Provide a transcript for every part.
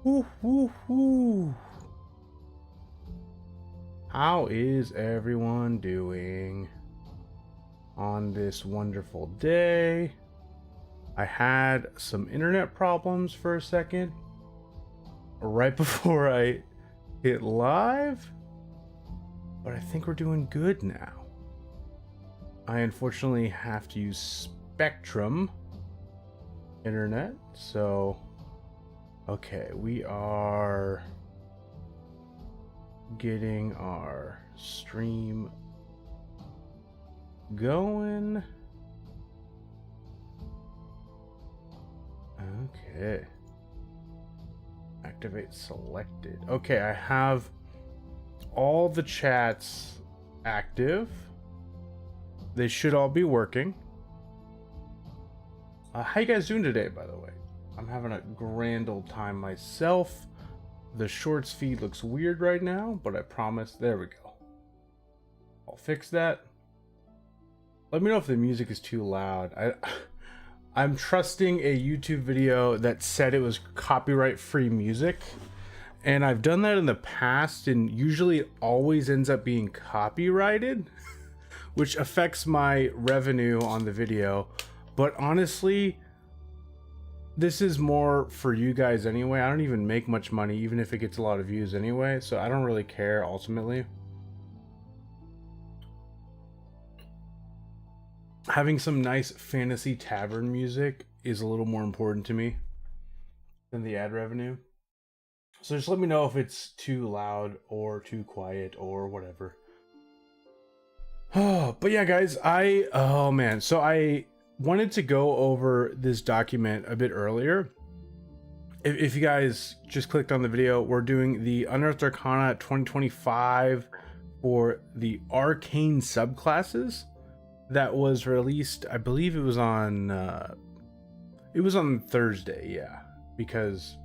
Woo, woo, woo. How is everyone doing on this wonderful day? I had some internet problems for a second right before I hit live, but I think we're doing good now. I unfortunately have to use Spectrum internet, so okay, we are getting our stream going. Okay. Activate selected. Okay, I have all the chats active. They should all be working. How you guys doing today, by the way? I'm having a grand old time myself. The shorts feed looks weird right now, but I promise. There we go. I'll fix that. Let me know if the music is too loud. I'm trusting a YouTube video that said it was copyright-free music, and I've done that in the past, and usually it always ends up being copyrighted, which affects my revenue on the video. But honestly, this is more for you guys anyway. I don't even make much money, even if it gets a lot of views anyway, so I don't really care ultimately. Having some nice fantasy tavern music is a little more important to me than the ad revenue. So just let me know if it's too loud or too quiet or whatever. Oh, but yeah, guys, so I wanted to go over this document a bit earlier. If you guys just clicked on the video, we're doing the Unearthed Arcana 2025 for the Arcane subclasses. That was released, I believe it was on Thursday, yeah, because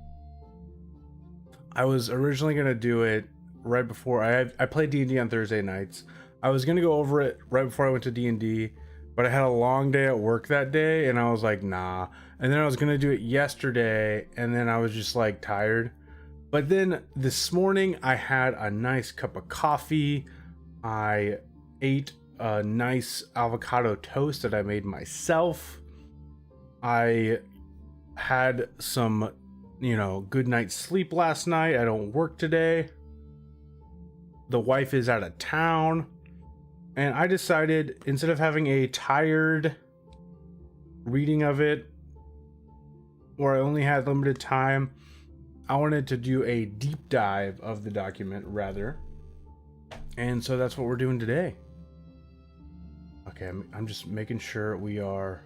I was originally gonna do it right before I played D&D on Thursday nights. I was gonna go over it right before I went to D&D, but I had a long day at work that day, and I was like, nah. And then I was gonna do it yesterday, and then I was just like tired. But then this morning I had a nice cup of coffee. I ate a nice avocado toast that I made myself. I had some, good night's sleep last night. I don't work today. The wife is out of town. And I decided, instead of having a tired reading of it, where I only had limited time, I wanted to do a deep dive of the document rather. And so that's what we're doing today. Okay, I'm just making sure we are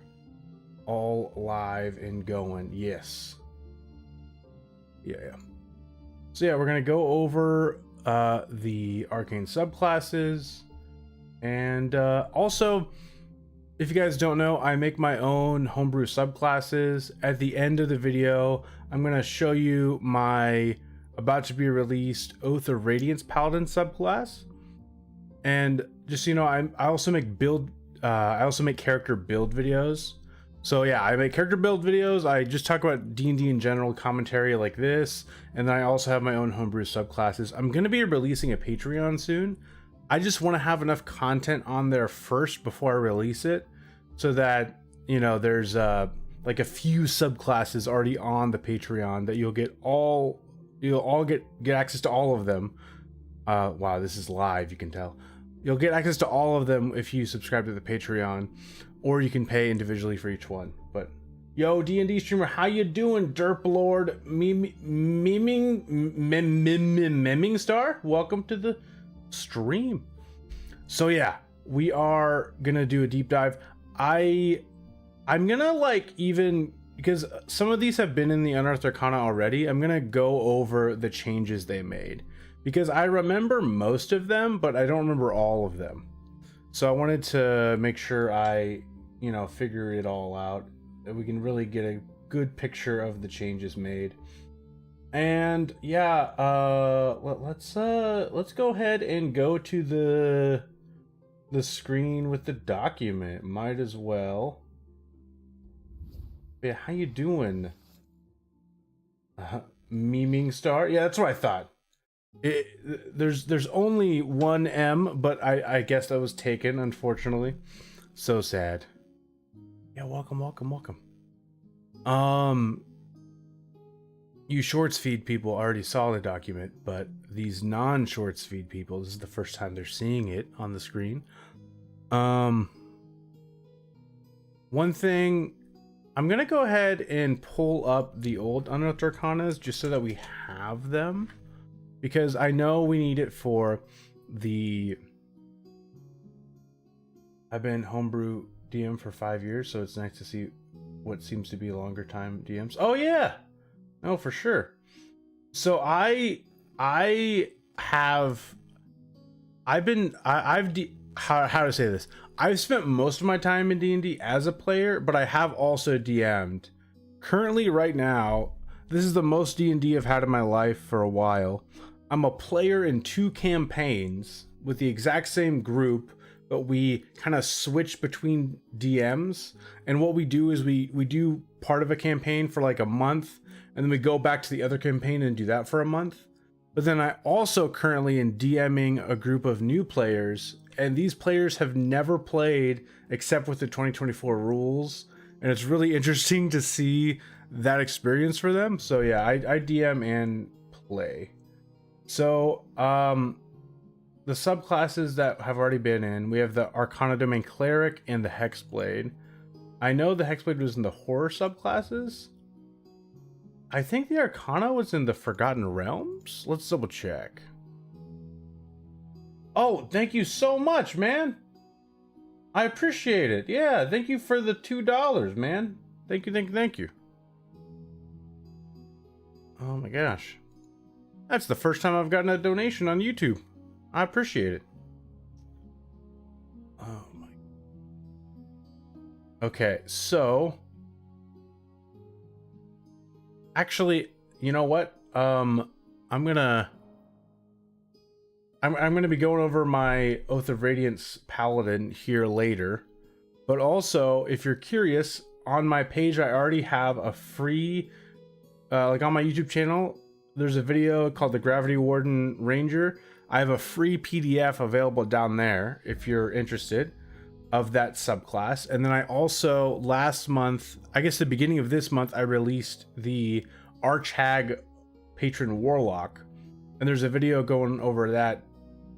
all live and going. Yes. Yeah. So yeah, we're gonna go over the arcane subclasses, and also, if you guys don't know, I make my own homebrew subclasses. At the end of the video, I'm gonna show you my about to be released Oath of Radiance Paladin subclass. And just so you know, I also make character build videos. So yeah, I make character build videos. I just talk about D&D in general, commentary like this, and then I also have my own homebrew subclasses. I'm gonna be releasing a Patreon soon. I just want to have enough content on there first before I release it, so that there's like a few subclasses already on the Patreon that you'll all get access to all of them. Wow, this is live, you can tell. You'll get access to all of them if you subscribe to the Patreon, or you can pay individually for each one. But yo, D&D streamer, how you doing, Derp Lord Memming Star? Welcome to the stream. So yeah, we are gonna do a deep dive. I'm gonna even because some of these have been in the Unearthed Arcana already, I'm gonna go over the changes they made, because I remember most of them, but I don't remember all of them. So I wanted to make sure I, figure it all out, that we can really get a good picture of the changes made. And yeah, let's go ahead and go to the screen with the document. Might as well. Yeah, how you doing? Memeing Star. Yeah, that's what I thought. There's only one M, but I guess that was taken, unfortunately. So sad. Yeah, welcome. You shorts feed people already saw the document, but these non-shorts feed people, this is the first time they're seeing it on the screen. One thing, I'm gonna go ahead and pull up the old Unearthed Arcanas just so that we have them, because I know we need it for the... I've been homebrew DM for 5 years, so it's nice to see what seems to be longer time DMs. Oh yeah, no, for sure. So I've how to say this? I've spent most of my time in D&D as a player, but I have also DM'd. Currently, right now, this is the most D&D I've had in my life for a while. I'm a player in 2 campaigns with the exact same group, but we kind of switch between DMs. And what we do is we do part of a campaign for like a month, and then we go back to the other campaign and do that for a month. But then I also currently am DMing a group of new players, and these players have never played except with the 2024 rules. And it's really interesting to see that experience for them. So yeah, I DM and play. So, the subclasses that have already been in, we have the Arcana Domain Cleric and the Hexblade. I know the Hexblade was in the horror subclasses. I think the Arcana was in the Forgotten Realms. Let's double check. Oh, thank you so much, man. I appreciate it. Yeah, thank you for the $2, man. Thank you. Oh my gosh. That's the first time I've gotten a donation on YouTube. I appreciate it. Oh my. Okay, so actually, you know what? I'm gonna be going over my Oath of Radiance Paladin here later. But also, if you're curious, on my page I already have a free like on my YouTube channel, there's a video called the Gravity Warden Ranger. I have a free PDF available down there if you're interested of that subclass. And then I also, last month, I guess the beginning of this month, I released the Archhag Patron Warlock. And there's a video going over that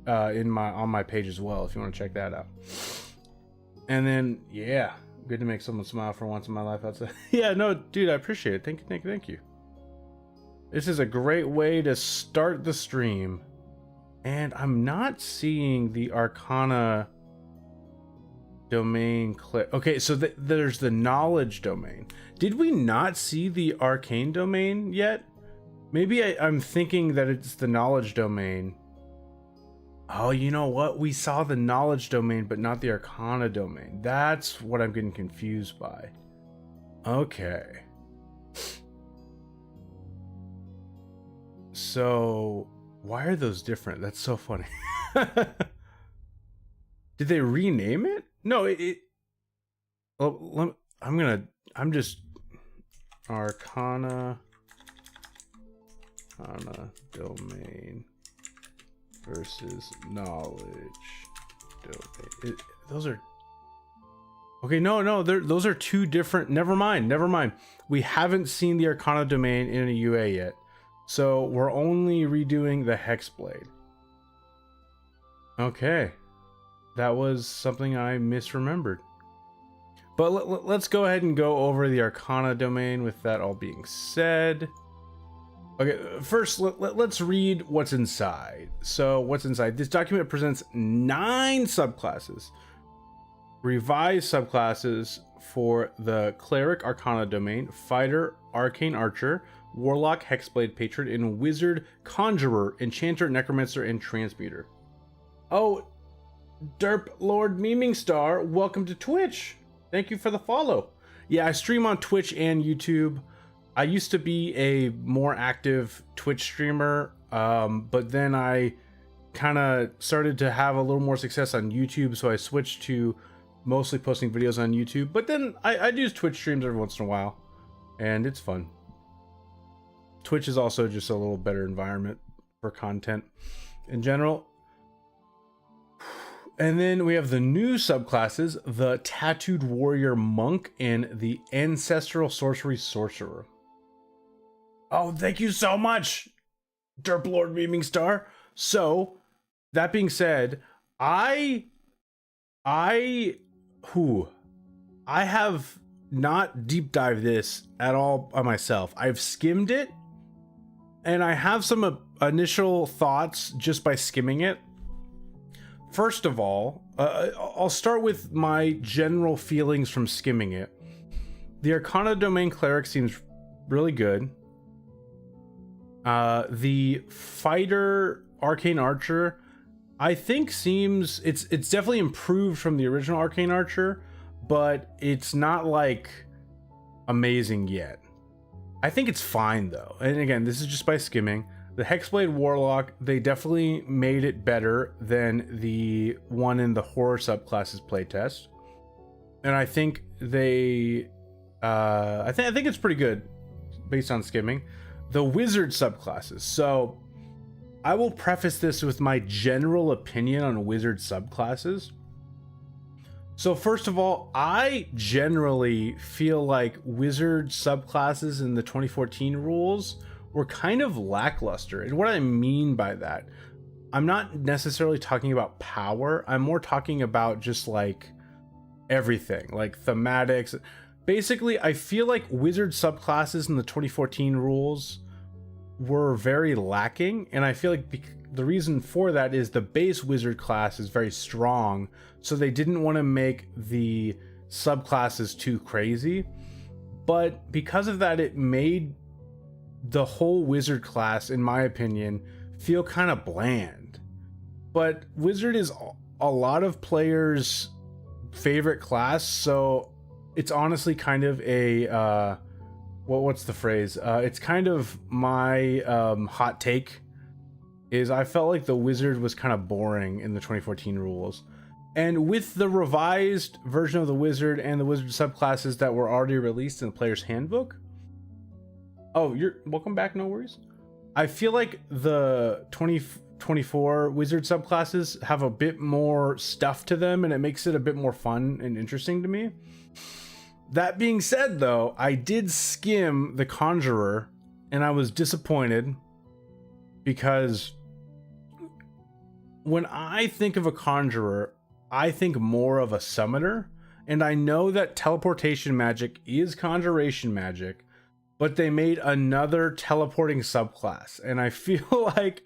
on my page as well, if you want to check that out. And then, yeah, good to make someone smile for once in my life. Yeah, no, dude, I appreciate it. Thank you. This is a great way to start the stream. And I'm not seeing the Arcana Domain Cleric. Okay, so there's the Knowledge Domain. Did we not see the Arcane Domain yet? Maybe I'm thinking that it's the Knowledge Domain. Oh, you know what? We saw the Knowledge Domain, but not the Arcana Domain. That's what I'm getting confused by. Okay. So, why are those different? That's so funny. Did they rename it? No, I'm just Arcana Domain versus Knowledge Domain. Those are... Okay, no, those are two different... Never mind. We haven't seen the Arcana Domain in a UA yet. So we're only redoing the Hexblade. Okay. That was something I misremembered. But let's go ahead and go over the Arcana Domain with that all being said. Okay, first let's read what's inside. So what's inside? This document presents 9 subclasses. Revised subclasses for the Cleric Arcana Domain, Fighter, Arcane Archer, Warlock, Hexblade Patron, and Wizard, Conjurer, Enchanter, Necromancer, and Transmuter. Oh, Derp Lord Memeing Star, welcome to Twitch. Thank you for the follow. Yeah, I stream on Twitch and YouTube. I used to be a more active Twitch streamer, but then I kind of started to have a little more success on YouTube, so I switched to mostly posting videos on YouTube. But then I do Twitch streams every once in a while, and it's fun. Twitch is also just a little better environment for content in general. And then we have the new subclasses, the Tattooed Warrior Monk and the Ancestral Sorcery Sorcerer. Oh, thank you so much, Derp Lord Beaming Star. So, that being said, I have not deep dived this at all by myself. I've skimmed it, and I have some initial thoughts just by skimming it. First of all, I'll start with my general feelings from skimming it. The Arcana Domain Cleric seems really good. The fighter Arcane Archer, I think it's definitely improved from the original Arcane Archer, but it's not like amazing yet. I think it's fine though. And again, this is just by skimming. The Hexblade Warlock, they definitely made it better than the one in the horror subclasses playtest. And I think I think it's pretty good based on skimming. The wizard subclasses. So I will preface this with my general opinion on wizard subclasses. So first of all, I generally feel like wizard subclasses in the 2014 rules were kind of lackluster. And what I mean by that, I'm not necessarily talking about power. I'm more talking about just like everything, like thematics. Basically, I feel like wizard subclasses in the 2014 rules were very lacking, and I feel like the reason for that is the base wizard class is very strong, so they didn't want to make the subclasses too crazy. But because of that, it made the whole wizard class, in my opinion, feel kind of bland. But wizard is a lot of players' favorite class, so it's honestly kind of a what's the phrase? It's kind of my hot take. Is I felt like the wizard was kind of boring in the 2014 rules, and with the revised version of the wizard and the wizard subclasses that were already released in the player's handbook. Oh, you're welcome back. No worries. I feel like the 2024 wizard subclasses have a bit more stuff to them, and it makes it a bit more fun and interesting to me. That being said, though, I did skim the Conjurer, and I was disappointed because when I think of a Conjurer, I think more of a summoner, and I know that teleportation magic is conjuration magic, but they made another teleporting subclass, and I feel like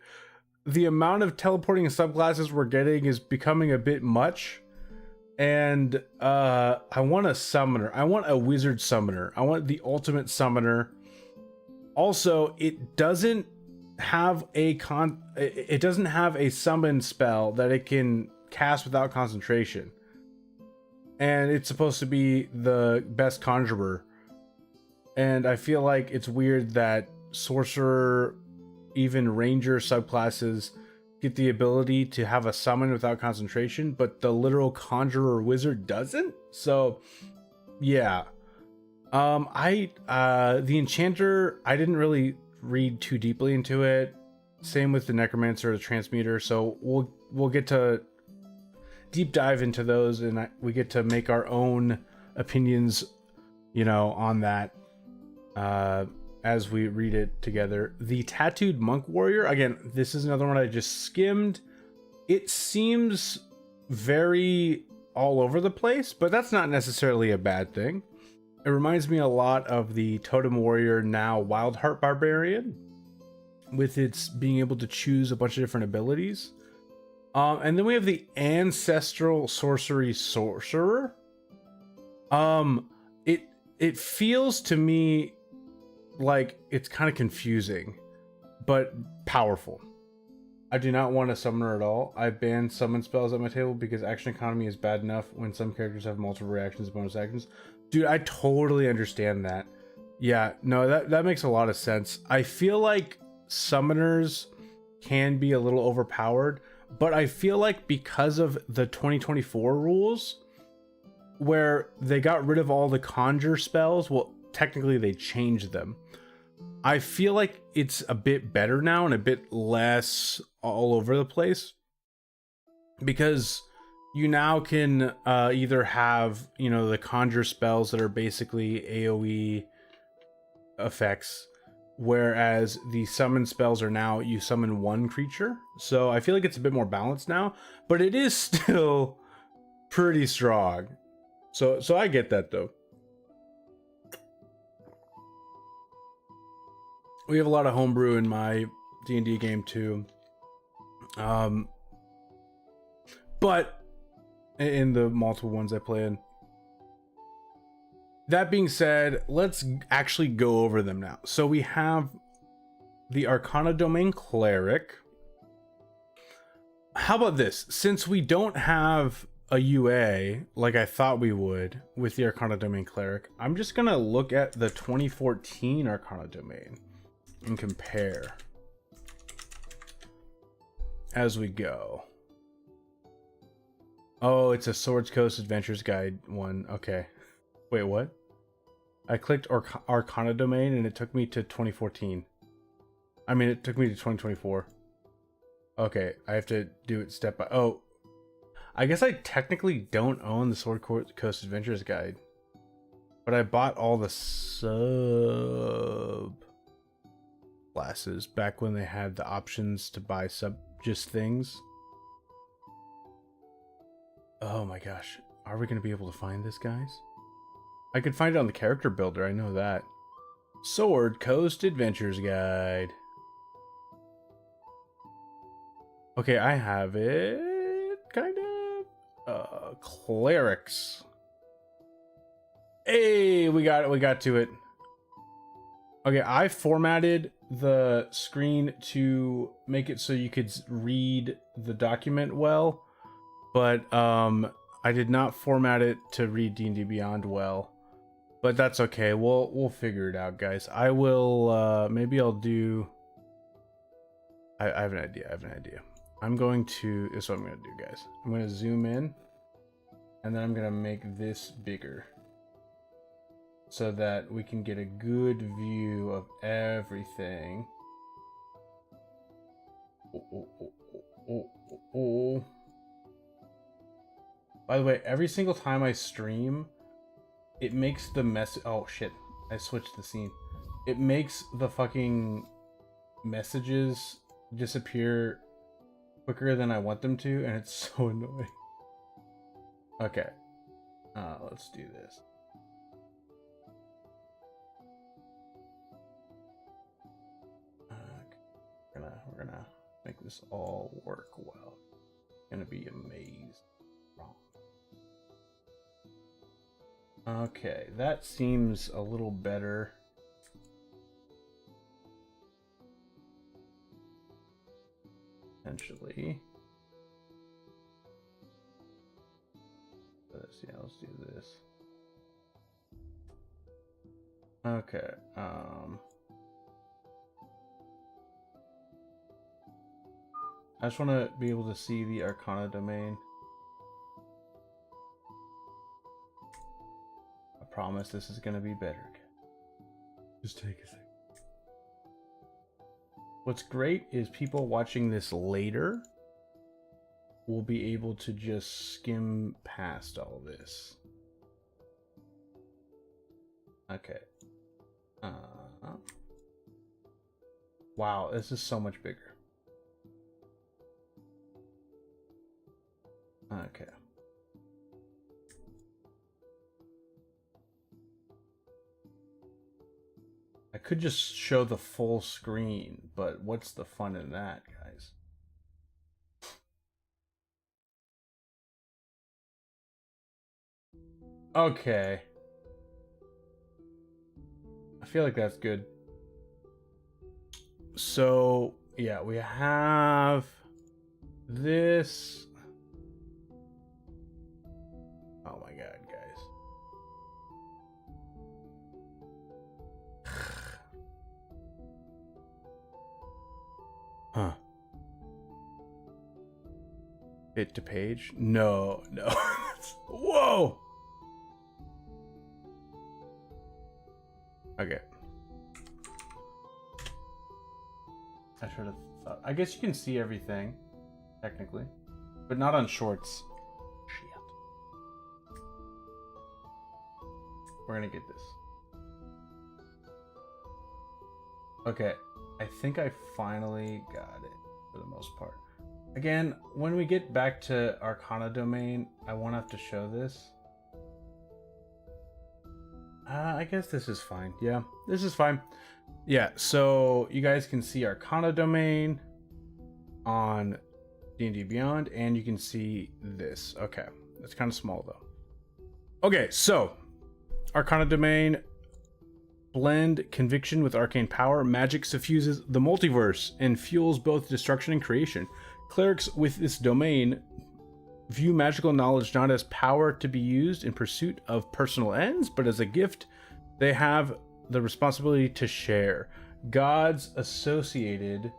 the amount of teleporting subclasses we're getting is becoming a bit much. And I want a summoner. I want a wizard summoner. I want the ultimate summoner. Also, it doesn't have a summon spell that it can cast without concentration. And it's supposed to be the best conjurer. And I feel like it's weird that sorcerer, even ranger subclasses get the ability to have a summon without concentration, but the literal conjurer wizard doesn't. So yeah. The Enchanter, I didn't really read too deeply into it. Same with the Necromancer or the Transmuter. So we'll get to deep dive into those, and we get to make our own opinions, on that as we read it together. The Tattooed Monk Warrior, again, this is another one I just skimmed. It seems very all over the place, but that's not necessarily a bad thing. It reminds me a lot of the Totem Warrior, now Wildheart Barbarian, with its being able to choose a bunch of different abilities. And then we have the Ancestral Sorcery Sorcerer. It feels to me like it's kind of confusing, but powerful. I do not want a summoner at all. I ban summon spells at my table because action economy is bad enough when some characters have multiple reactions, bonus actions. Dude, I totally understand that. Yeah, no, that makes a lot of sense. I feel like summoners can be a little overpowered, but I feel like because of the 2024 rules, where they got rid of all the conjure spells, well, technically they changed them. I feel like it's a bit better now and a bit less all over the place, because you now can either have, you know, the conjure spells that are basically AoE effects, whereas the summon spells are now you summon one creature. So I feel like it's a bit more balanced now, but it is still pretty strong. So I get that though. We have a lot of homebrew in my D&D game too. But in the multiple ones I play in. That being said, let's actually go over them now. So we have the Arcana Domain Cleric. How about this? Since we don't have a UA like I thought we would with the Arcana Domain Cleric, I'm just gonna look at the 2014 Arcana Domain and compare as we go. Oh, it's a Swords Coast Adventures Guide one. Okay. Wait, what? I clicked Arcana Domain and it took me to 2014. I mean, it took me to 2024. Okay, I have to do it step by... Oh, I guess I technically don't own the Sword Coast Adventures Guide. But I bought all the Subclasses back when they had the options to buy just things. Oh my gosh. Are we going to be able to find this, guys? I could find it on the character builder, I know that. Sword Coast Adventures Guide. Okay, I have it, kind of. Clerics. Hey, we got to it. Okay, I formatted the screen to make it so you could read the document well, but I did not format it to read D&D Beyond well. But that's okay. We'll figure it out, guys. I will maybe I'll do I have an idea. I'm going to this is what I'm gonna do, guys. I'm gonna zoom in and then I'm gonna make this bigger so that we can get a good view of everything. Oh. By the way, every single time I stream, it makes the message... Oh, shit. I switched the scene. It makes the fucking messages disappear quicker than I want them to, and it's so annoying. Okay. Let's do this. We're gonna make this all work well. Gonna be amazed. Okay, that seems a little better. Potentially. Yeah, let's do this. Okay, I just want to be able to see the Arcana Domain. I promise this is going to be better. Just take a second. What's great is people watching this later will be able to just skim past all this. Okay. Wow, this is so much bigger. Okay. I could just show the full screen, but what's the fun in that, guys? Okay. I feel like that's good. So, yeah, we have this. Oh my god, guys. Huh. Bit to page? No. Whoa! Okay. I should have thought. I guess you can see everything, technically, but not on shorts. Shit. We're gonna get this. Okay, I think I finally got it for the most part. Again, when we get back to Arcana Domain, I won't have to show this. I guess this is fine. Yeah, this is fine. Yeah, so you guys can see Arcana Domain on D&D Beyond, and you can see this. Okay, it's kind of small though. Okay, so Arcana Domain, blend conviction with arcane power. Magic suffuses the multiverse and fuels both destruction and creation. Clerics with this domain view magical knowledge not as power to be used in pursuit of personal ends, but as a gift they have the responsibility to share. Gods associated...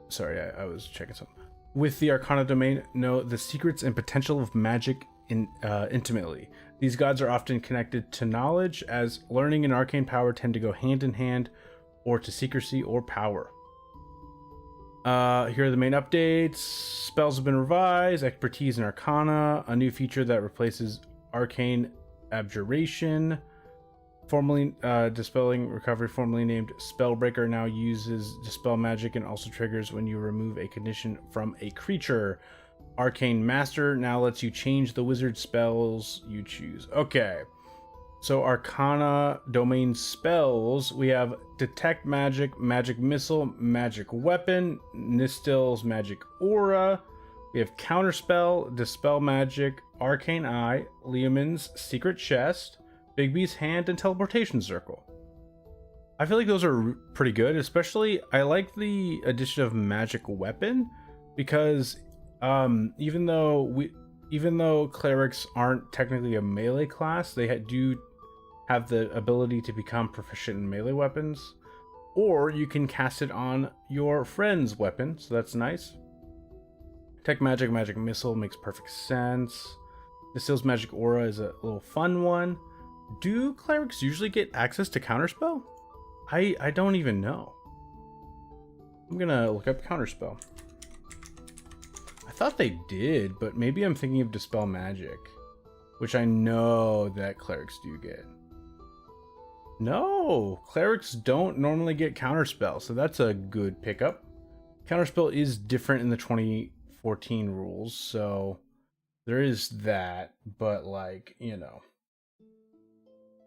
Sorry, I was checking something. With the Arcana Domain, know the secrets and potential of magic intimately. These gods are often connected to knowledge, as learning and arcane power tend to go hand in hand, or to secrecy or power. Here are the main updates. Spells have been revised. Expertise in Arcana. A new feature that replaces Arcane Abjuration. Formerly Dispelling Recovery, formerly named Spellbreaker, now uses Dispel Magic and also triggers when you remove a condition from a creature. Arcane Master now lets you change the wizard spells you choose. Okay. So Arcana Domain spells, we have Detect Magic, Magic Missile, Magic Weapon, Nistil's Magic Aura. We have Counterspell, Dispel Magic, Arcane Eye, Leomund's Secret Chest, Bigby's Hand, and Teleportation Circle. I feel like those are pretty good, especially I like the addition of Magic Weapon, because even though clerics aren't technically a melee class, they do have the ability to become proficient in melee weapons, or you can cast it on your friend's weapon, so that's nice. Tech Magic, Magic Missile makes perfect sense. Nistil's Magic Aura is a little fun one. Do clerics usually get access to Counterspell? I don't even know. I'm gonna look up Counterspell. I thought they did, but maybe I'm thinking of Dispel Magic, which I know that clerics do get. No, clerics don't normally get Counterspell, so that's a good pickup. Counterspell is different in the 2014 rules, so there is that, but like, you know,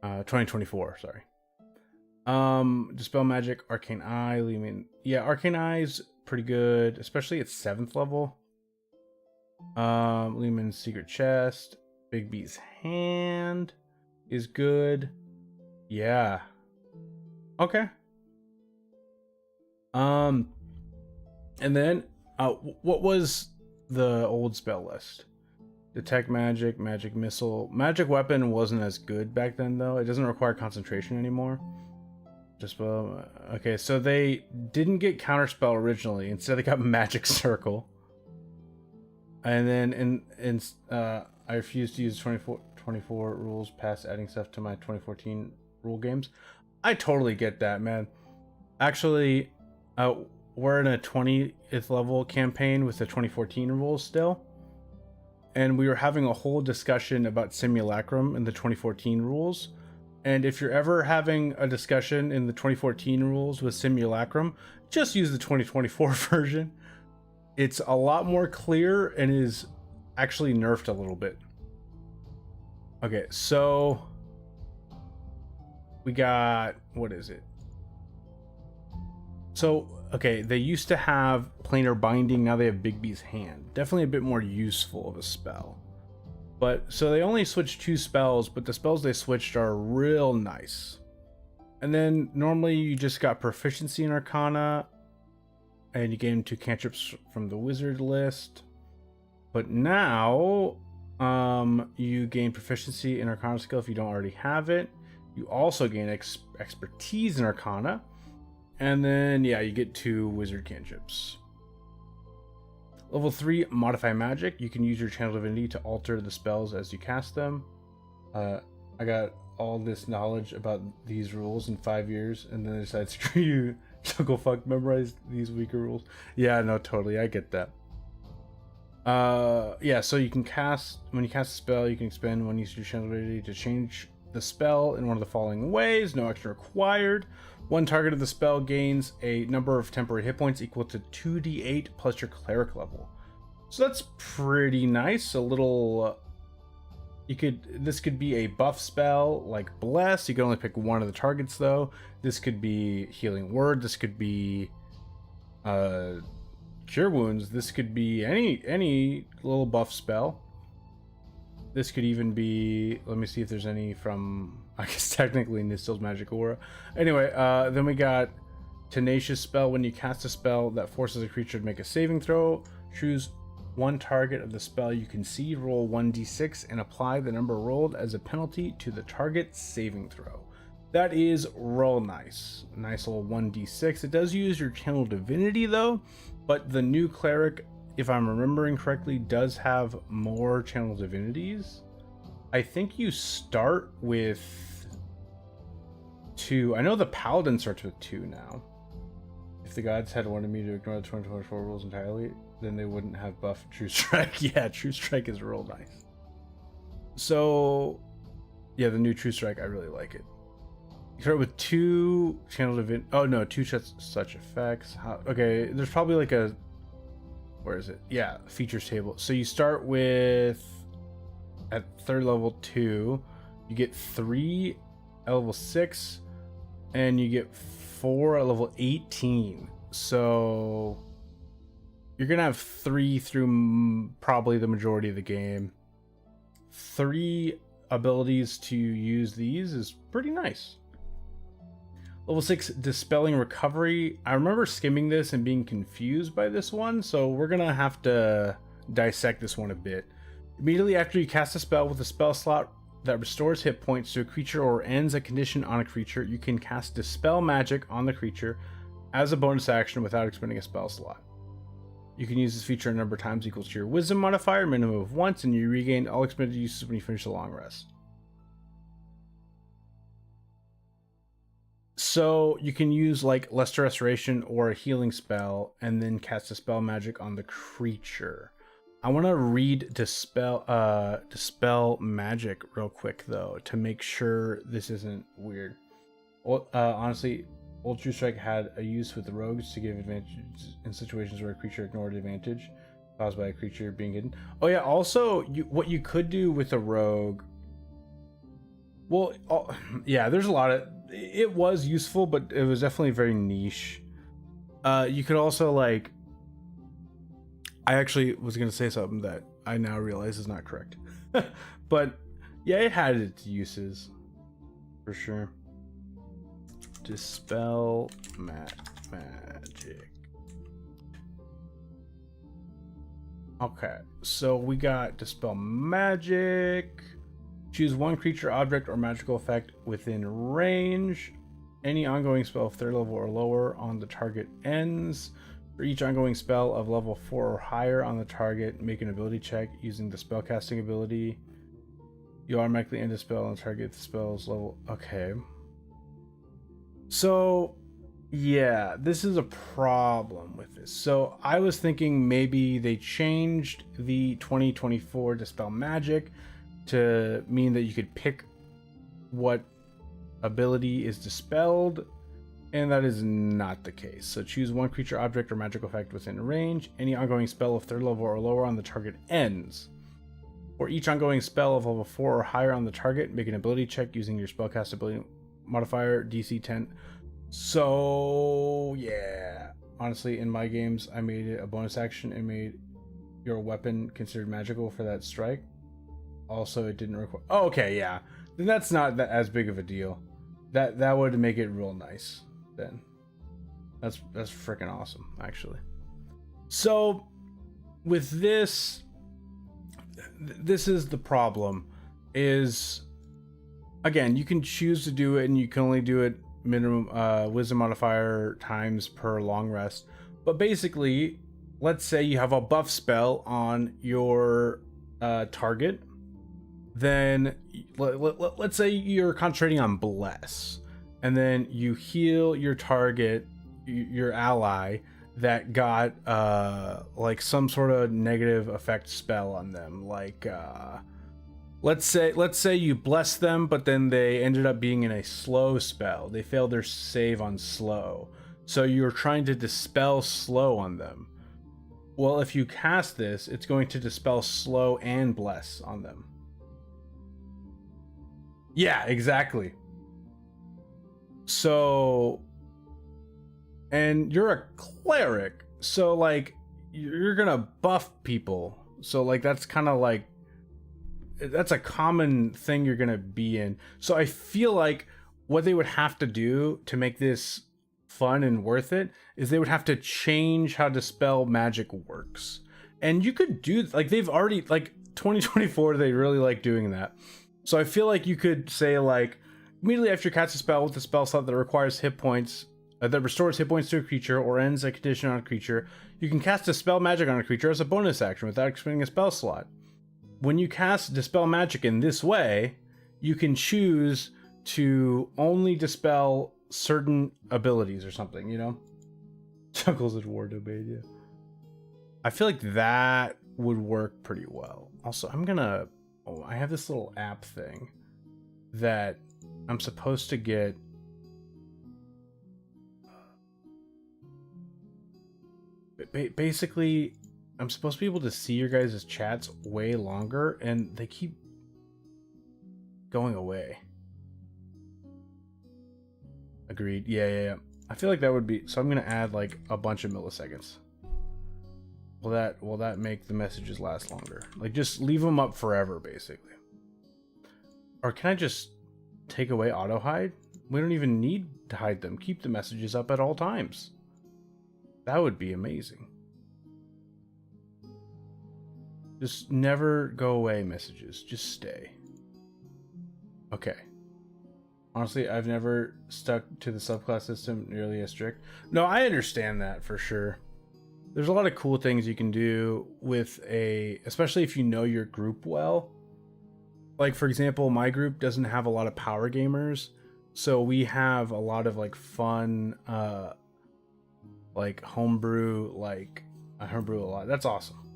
2024, sorry. Dispel Magic, Arcane Eye, Leomund. Yeah, Arcane Eye's pretty good, especially at 7th level. Leomund's Secret Chest, Bigby's Hand is good. Yeah. Okay. And then what was the old spell list? Detect Magic, Magic Missile. Magic Weapon wasn't as good back then though. It doesn't require concentration anymore. Okay, so they didn't get Counterspell originally. Instead they got Magic Circle. And then I refuse to use 24 rules past adding stuff to my 2014 rule games. I totally get that, man. Actually, we're in a 20th level campaign with the 2014 rules still. And we were having a whole discussion about Simulacrum in the 2014 rules. And if you're ever having a discussion in the 2014 rules with Simulacrum, just use the 2024 version. It's a lot more clear and is actually nerfed a little bit. Okay, so we got, what is it? So, okay, they used to have Planar Binding, now they have Bigby's Hand. Definitely a bit more useful of a spell. But, so they only switched 2 spells, but the spells they switched are real nice. And then, normally you just got Proficiency in Arcana, and you gain 2 cantrips from the wizard list. But now, you gain Proficiency in Arcana skill if you don't already have it. You also gain expertise in Arcana. And then, yeah, you get 2 wizard cantrips. Level 3, Modify Magic. You can use your Channel Divinity to alter the spells as you cast them. I got all this knowledge about these rules in 5 years and then they decide, screw you, chuckle fuck, memorize these weaker rules. Yeah, no, totally, I get that. Yeah, so you can cast, when you cast a spell, you can expend one use of your channel ability to change the spell in one of the following ways. No action required. One target of the spell gains a number of temporary hit points equal to 2d8 plus your cleric level. So that's pretty nice. A little this could be a buff spell like Bless. You can only pick one of the targets though. This could be Healing Word. This could be Cure Wounds. This could be any little buff spell. This could even be, let me see if there's any from, I guess technically Nistil's Magic Aura. Anyway, then we got Tenacious Spell. When you cast a spell that forces a creature to make a saving throw, choose one target of the spell you can see, roll 1d6, and apply the number rolled as a penalty to the target saving throw. That is real nice. Nice little 1d6. It does use your Channel Divinity though, but the new Cleric, if I'm remembering correctly, does have more Channel Divinities. I think you start with 2. I know the Paladin starts with 2 now. If the gods had wanted me to ignore the 2024 rules entirely, then they wouldn't have buff True Strike. Yeah, True Strike is real nice. So, yeah, the new True Strike, I really like it. You start with 2 Channel Divinity. Oh no, 2 such effects. Okay, there's probably like a, where is it? Yeah, features table. So you start with, at 3rd level 2, you get 3 at level 6, and you get 4 at level 18. So you're gonna have 3 through probably the majority of the game. 3 abilities to use these is pretty nice. Level 6, Dispelling Recovery. I remember skimming this and being confused by this one, so we're gonna have to dissect this one a bit. Immediately after you cast a spell with a spell slot that restores hit points to a creature or ends a condition on a creature, you can cast Dispel Magic on the creature as a bonus action without expending a spell slot. You can use this feature a number of times equals to your Wisdom modifier, minimum of once, and you regain all expended uses when you finish a long rest. So you can use like Lesser Restoration or a healing spell and then cast a spell magic on the creature. I want to read Dispel Magic real quick though to make sure this isn't weird. Honestly, Old True Strike had a use with the rogues to give advantage in situations where a creature ignored advantage caused by a creature being hidden. Oh yeah, also what you could do with a rogue. Well, yeah, there's a lot of. It was useful, but it was definitely very niche. You could also like. I actually was gonna say something that I now realize is not correct, but yeah, it had its uses for sure. Dispel Magic. Okay, so we got Dispel Magic. Choose one creature, object, or magical effect within range. Any ongoing spell of 3rd level or lower on the target ends. For each ongoing spell of level 4 or higher on the target, make an ability check using the spellcasting ability. You automatically end a spell on the target if the spell's level. Okay. So, yeah, this is a problem with this. So, I was thinking maybe they changed the 2024 Dispel Magic to mean that you could pick what ability is dispelled, and that is not the case. So choose one creature, object, or magical effect within range. Any ongoing spell of 3rd level or lower on the target ends. For each ongoing spell of level 4 or higher on the target, make an ability check using your spellcast ability modifier, DC 10. So yeah, honestly, in my games, I made it a bonus action and made your weapon considered magical for that strike. Also, it didn't require. Oh, okay, yeah. Then that's not as big of a deal. That would make it real nice. Then that's freaking awesome, actually. So with this is the problem. Is again, you can choose to do it, and you can only do it minimum wisdom modifier times per long rest. But basically, let's say you have a buff spell on your target. then let's say you're concentrating on bless, and then you heal your target, your ally that got like some sort of negative effect spell on them, like let's say you bless them, but then they ended up being in a slow spell. They failed their save on slow, so you're trying to dispel slow on them. Well, if you cast this, it's going to dispel slow and bless on them. Yeah, exactly. So, and you're a cleric, so like you're gonna buff people. So like that's kind of like, that's a common thing you're gonna be in. So I feel like what they would have to do to make this fun and worth it is they would have to change how dispel magic works. And you could do, like, they've already, like, 2024 they really like doing that. So I feel like you could say, like, immediately after you cast a spell with a spell slot that requires hit points, that restores hit points to a creature or ends a condition on a creature, you can cast Dispel Magic on a creature as a bonus action without expending a spell slot. When you cast Dispel Magic in this way, you can choose to only dispel certain abilities or something, you know? Chuckles at War Domain, yeah. I feel like that would work pretty well. Also, I have this little app thing that I'm supposed to get. Basically, I'm supposed to be able to see your guys' chats way longer, and they keep going away. Agreed. Yeah. I feel like that would be, so I'm gonna add like a bunch of milliseconds. Will that make the messages last longer? Like, just leave them up forever, basically. Or can I just take away auto hide? We don't even need to hide them. Keep the messages up at all times. That would be amazing. Just never go away, messages. Just stay. Okay. Honestly, I've never stuck to the subclass system nearly as strict. No, I understand that for sure. There's a lot of cool things you can do with especially if you know your group well. Like, for example, my group doesn't have a lot of power gamers, so we have a lot of like fun, like homebrew, I homebrew a lot. That's awesome.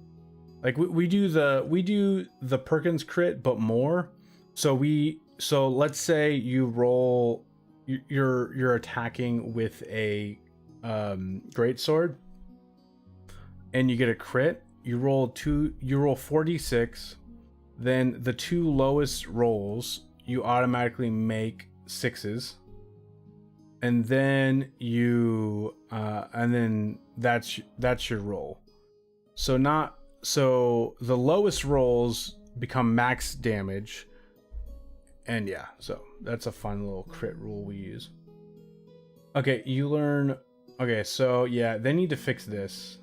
Like we do the Perkins crit, but more. So let's say you roll, you're attacking with a greatsword, and you get a crit. You roll 4d6. Then the two lowest rolls you automatically make 6s, and then that's your roll. So the lowest rolls become max damage. And yeah, so that's a fun little crit rule we use. Okay, so yeah, they need to fix this.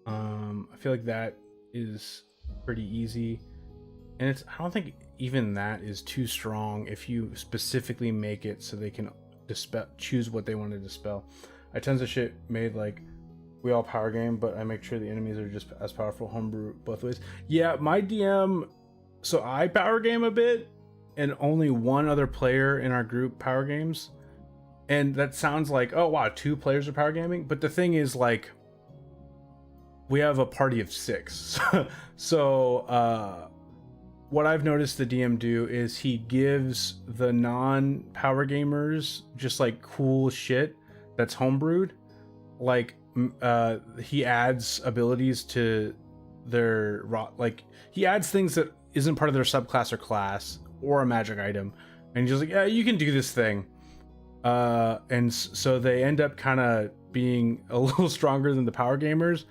I feel like that is pretty easy. And I don't think even that is too strong if you specifically make it so they can choose what they want to dispel. I tons of shit made like we all power game, but I make sure the enemies are just as powerful, homebrew both ways. Yeah, my DM, so I power game a bit, and only one other player in our group power games. And that sounds like, oh wow, 2 players are power gaming. But the thing is, like, we have a party of 6. So what I've noticed the DM do is he gives the non-power gamers just like cool shit that's homebrewed. Like he adds abilities to their, like, he adds things that isn't part of their subclass or class or a magic item, and he's just like, yeah, you can do this thing. And so they end up kind of being a little stronger than the power gamers,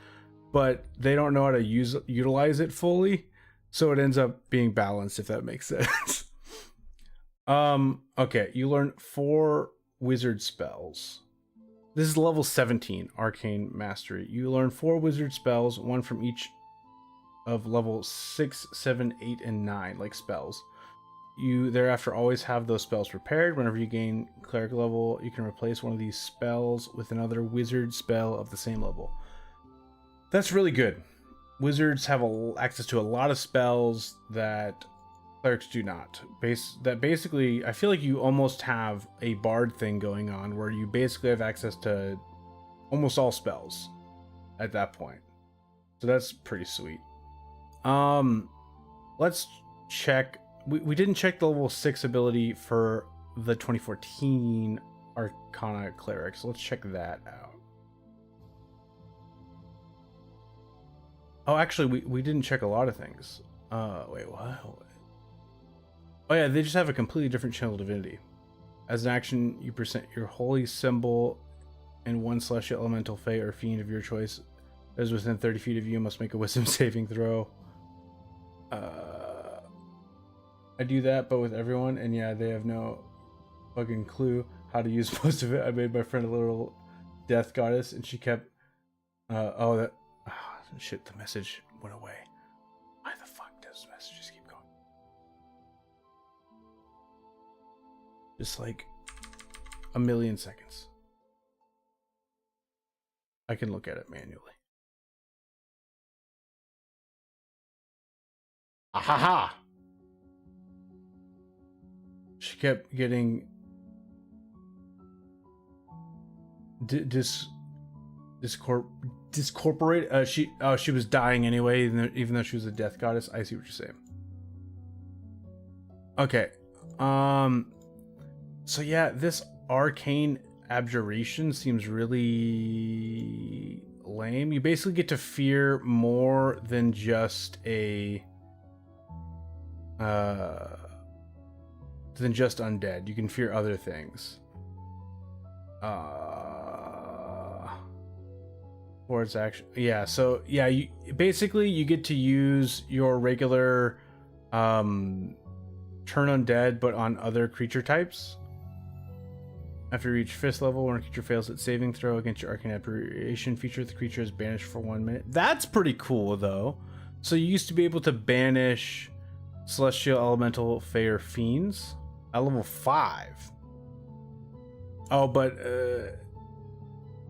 but they don't know how to utilize it fully, so it ends up being balanced, if that makes sense. Okay, you learn 4 wizard spells. This is level 17 arcane mastery. You learn 4 wizard spells, 1 from each of level 6, 7, 8, and 9, like spells. You thereafter always have those spells prepared. Whenever you gain cleric level, you can replace one of these spells with another wizard spell of the same level. That's really good. Wizards have access to a lot of spells that Clerics do not. Basically, I feel like you almost have a bard thing going on where you basically have access to almost all spells at that point. So that's pretty sweet. Let's check. We didn't check the level 6 ability for the 2014 Arcana Cleric, so let's check that out. Oh, actually, we didn't check a lot of things. Wait, what? Oh yeah, they just have a completely different channel divinity. As an action, you present your holy symbol and one celestial elemental, fey, or fiend of your choice that is within 30 feet of you must make a wisdom saving throw. I do that, but with everyone, and yeah, they have no fucking clue how to use most of it. I made my friend a little death goddess, and she kept. Shit, the message went away. Why the fuck does messages keep going? Just like a million seconds. I can look at it manually. Ahaha! She kept getting discorporate. She was dying anyway, even though she was a death goddess. I see what you're saying. Okay. So yeah, this arcane abjuration seems really lame. You basically get to fear more than just undead. You can fear other things. Or it's actually, yeah, so yeah, you get to use your regular turn undead but on other creature types. After you reach 5th level, when a creature fails its saving throw against your arcane abjuration feature, the creature is banished for 1 minute. That's pretty cool though. So you used to be able to banish celestial, elemental, fey, or fiends at level 5. Oh, but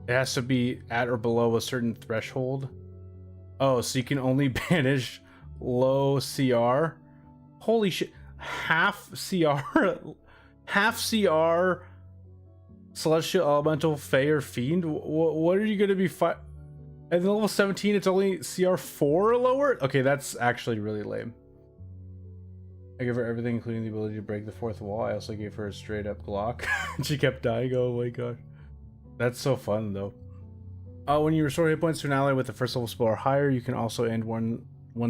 it has to be at or below a certain threshold. Oh, so you can only banish low CR. Holy shit. Half CR celestial, elemental, fey, or fiend. What are you going to be fight? At level 17 it's only CR 4 or lower? Okay, that's actually really lame. I gave her everything, including the ability to break the 4th wall. I also gave her a straight up Glock. She kept dying. Oh my gosh. That's so fun though. When you restore hit points to an ally with the 1st level spell or higher, you can also end one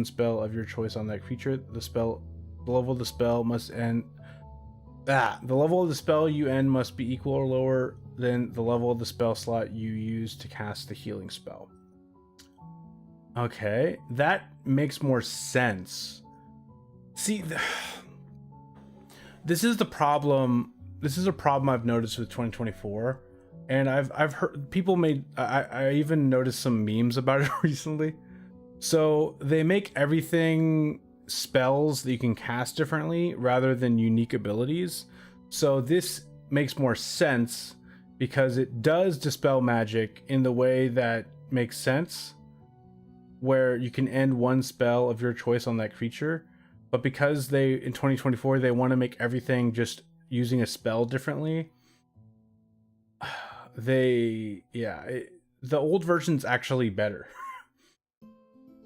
spell of your choice on that creature. The level of the spell must end. The level of the spell you end must be equal or lower than the level of the spell slot you use to cast the healing spell. Okay, that makes more sense. See, this is the problem. This is a problem I've noticed with 2024, and I've heard people I even noticed some memes about it recently. So they make everything spells that you can cast differently rather than unique abilities. So this makes more sense because it does dispel magic in the way that makes sense, where you can end one spell of your choice on that creature. But because in 2024 they want to make everything just using a spell differently, the old version's actually better.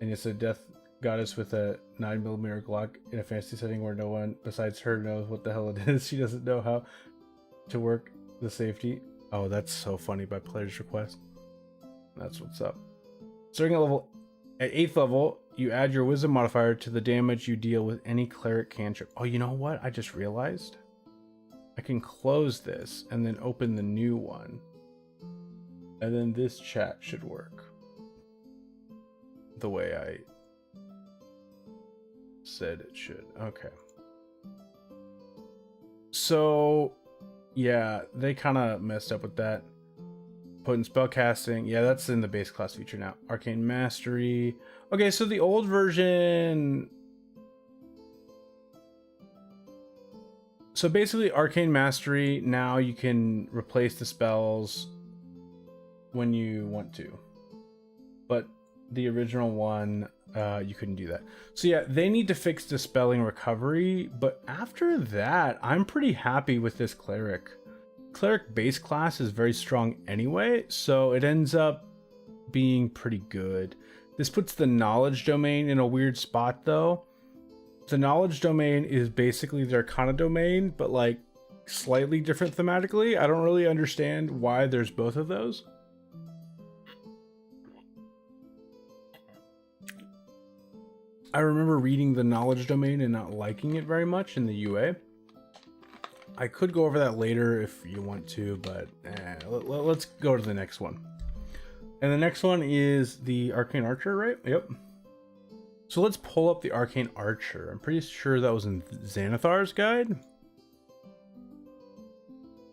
And it's a death goddess with a 9mm Glock in a fantasy setting where no one besides her knows what the hell it is. She doesn't know how to work the safety. Oh, that's so funny by player's request. That's what's up. Starting at 8th level, you add your wisdom modifier to the damage you deal with any cleric cantrip. Oh, you know what? I just realized I can close this and then open the new one. And then this chat should work the way I said it should. Okay. So, yeah, they kind of messed up with that. Potent spellcasting. Yeah, that's in the base class feature now. Arcane Mastery. Okay, so the old version... So basically, Arcane Mastery, now you can replace the spells when you want to. But the original one, you couldn't do that. So yeah, they need to fix Dispelling Recovery, but after that, I'm pretty happy with this Cleric. Cleric base class is very strong anyway, so it ends up being pretty good. This puts the Knowledge Domain in a weird spot though. The Knowledge Domain is basically the Arcana Domain, but like slightly different thematically. I don't really understand why there's both of those. I remember reading the Knowledge Domain and not liking it very much in the UA. I could go over that later if you want to, but let's go to the next one. And the next one is the Arcane Archer, right? Yep. So let's pull up the Arcane Archer. I'm pretty sure that was in Xanathar's guide.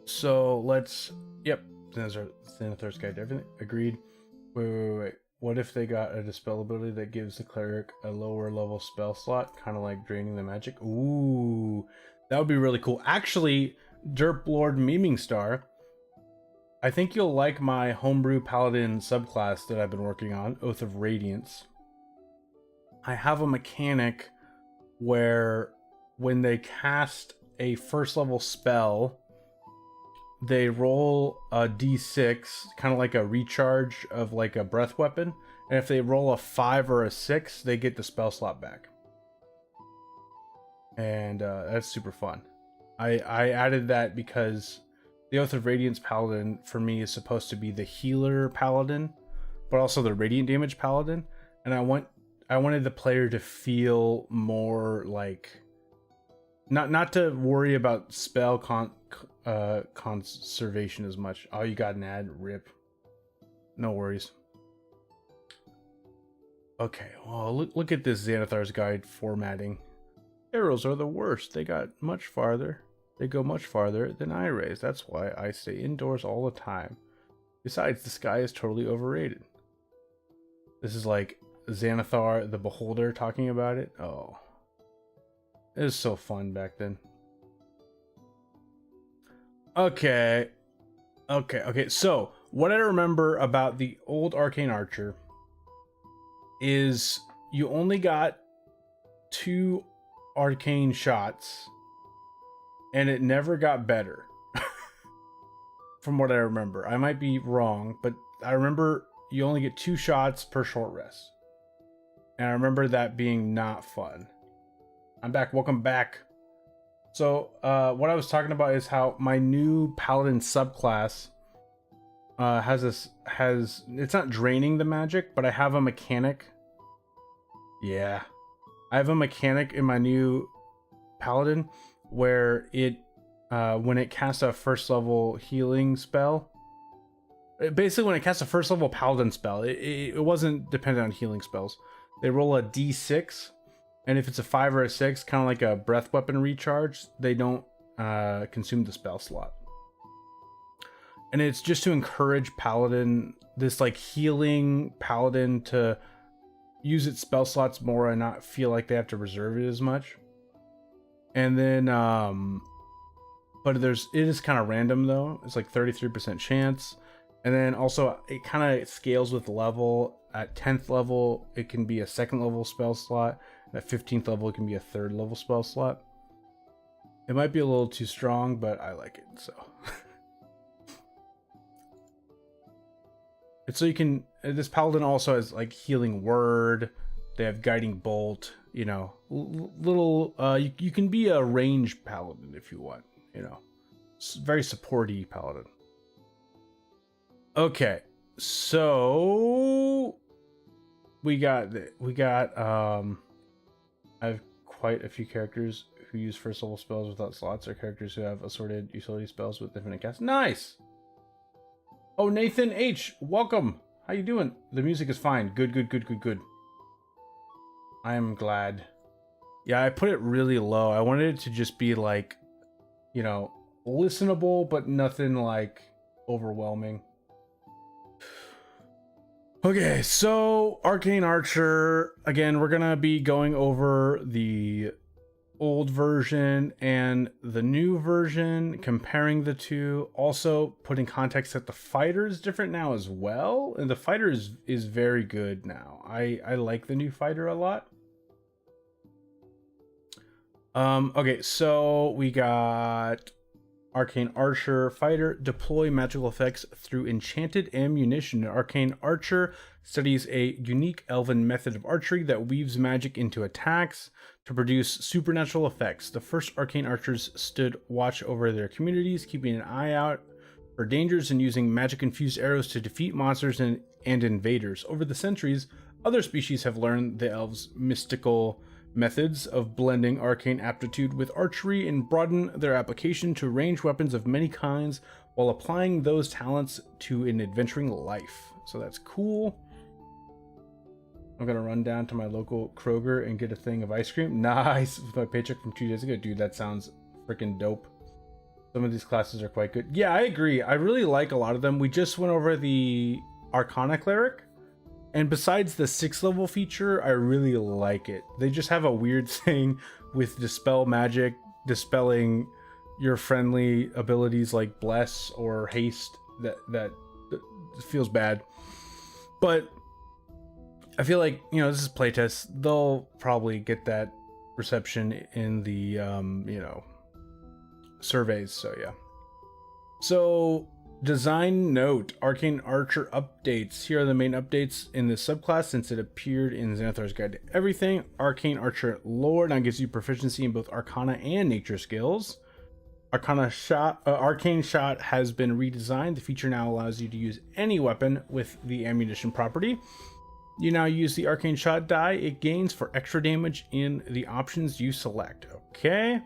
So let's, yep, Xanathar's guide, everything, agreed. Wait. What if they got a dispel ability that gives the cleric a lower level spell slot, kind of like draining the magic? Ooh, that would be really cool. Actually, Derp Lord Memeing Star, I think you'll like my homebrew paladin subclass that I've been working on, Oath of Radiance. I have a mechanic where when they cast a first level spell, they roll a d6, kind of like a recharge of like a breath weapon, and if they roll a 5 or a 6, they get the spell slot back. And that's super fun. I added that because the Oath of Radiance Paladin for me is supposed to be the healer paladin, but also the radiant damage paladin, and I wanted the player to feel more like not to worry about spell conservation as much. Oh, you got an ad, rip. No worries. Okay, well, look at this Xanathar's guide formatting. Arrows are the worst. They go much farther than eye rays. That's why I stay indoors all the time. Besides, the sky is totally overrated. This is like Xanathar the Beholder talking about it. Oh, it was so fun back then. Okay. So what I remember about the old Arcane Archer is you only got 2 arcane shots and it never got better. From what I remember. I might be wrong, but I remember you only get 2 shots per short rest. And I remember that being not fun. I'm back. Welcome back. So what I was talking about is how my new paladin subclass has it's not draining the magic, but I have a mechanic. Yeah, I have a mechanic in my new paladin where it when it casts a first level healing spell, basically when it casts a first level paladin spell, it wasn't dependent on healing spells. They roll a d6. And if it's a 5 or a 6, kind of like a breath weapon recharge, they don't consume the spell slot. And it's just to encourage paladin, this like healing paladin, to use its spell slots more and not feel like they have to reserve it as much. And then, but it is kind of random though. It's like 33% chance. And then also it kind of scales with level. At 10th level, it can be a 2nd level spell slot. At 15th level, it can be a 3rd level spell slot. It might be a little too strong, but I like it, so. And so you can, this paladin also has like healing word. They have guiding bolt, you know, little, you can be a range paladin if you want, you know, very supporty paladin. Okay, so we got I have quite a few characters who use first level spells without slots, or characters who have assorted utility spells with infinite cast. Nice. Oh, Nathan H, welcome. How you doing? The music is fine. Good. I am glad. Yeah, I put it really low. I wanted it to just be like, you know, listenable, but nothing like overwhelming. Okay, so Arcane Archer, again, we're gonna be going over the old version and the new version, comparing the two, also putting context that the fighter is different now as well, and the fighter is very good now. I like the new fighter a lot. Okay, so we got Arcane Archer Fighter. Deploy magical effects through enchanted ammunition. Arcane Archer studies a unique elven method of archery that weaves magic into attacks to produce supernatural effects. The first Arcane Archers stood watch over their communities, keeping an eye out for dangers and using magic-infused arrows to defeat monsters and invaders. Over the centuries, other species have learned the elves' mystical methods of blending arcane aptitude with archery and broaden their application to ranged weapons of many kinds while applying those talents to an adventuring life. So that's cool. I'm gonna run down to my local Kroger and get a thing of ice cream. Nice. With my paycheck from 2 days ago. Dude, that sounds freaking dope. Some of these classes are quite good. Yeah, I agree. I really like a lot of them. We just went over the Arcana Cleric. And besides the 6th level feature, I really like it. They just have a weird thing with dispel magic, dispelling your friendly abilities like bless or haste that feels bad. But I feel like, you know, this is playtest. They'll probably get that reception in the you know, surveys. So yeah. So design note: Arcane Archer updates. Here are the main updates in this subclass since it appeared in Xanathar's Guide to Everything. Arcane Archer lore now gives you proficiency in both Arcana and Nature skills. Arcane Shot has been redesigned. The feature now allows you to use any weapon with the ammunition property. You now use the Arcane Shot die it gains for extra damage in the options you select. Okay.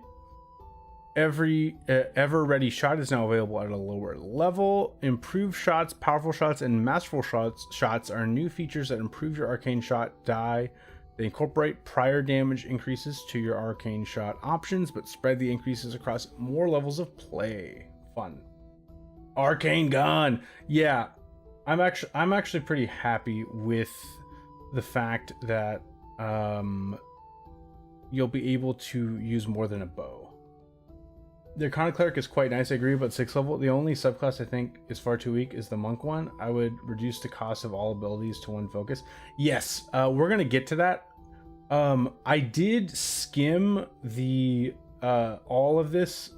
Every ever ready shot is now available at a lower level. Improved shots, powerful shots, and masterful shots are new features that improve your arcane shot die. They incorporate prior damage increases to your arcane shot options, but spread the increases across more levels of play. Fun. Arcane gun. Yeah, I'm actually pretty happy with the fact that you'll be able to use more than a bow. The Arcana Cleric is quite nice, I agree, but 6th level. The only subclass I think is far too weak is the Monk one. I would reduce the cost of all abilities to 1 focus. Yes, we're going to get to that. I did skim the all of this.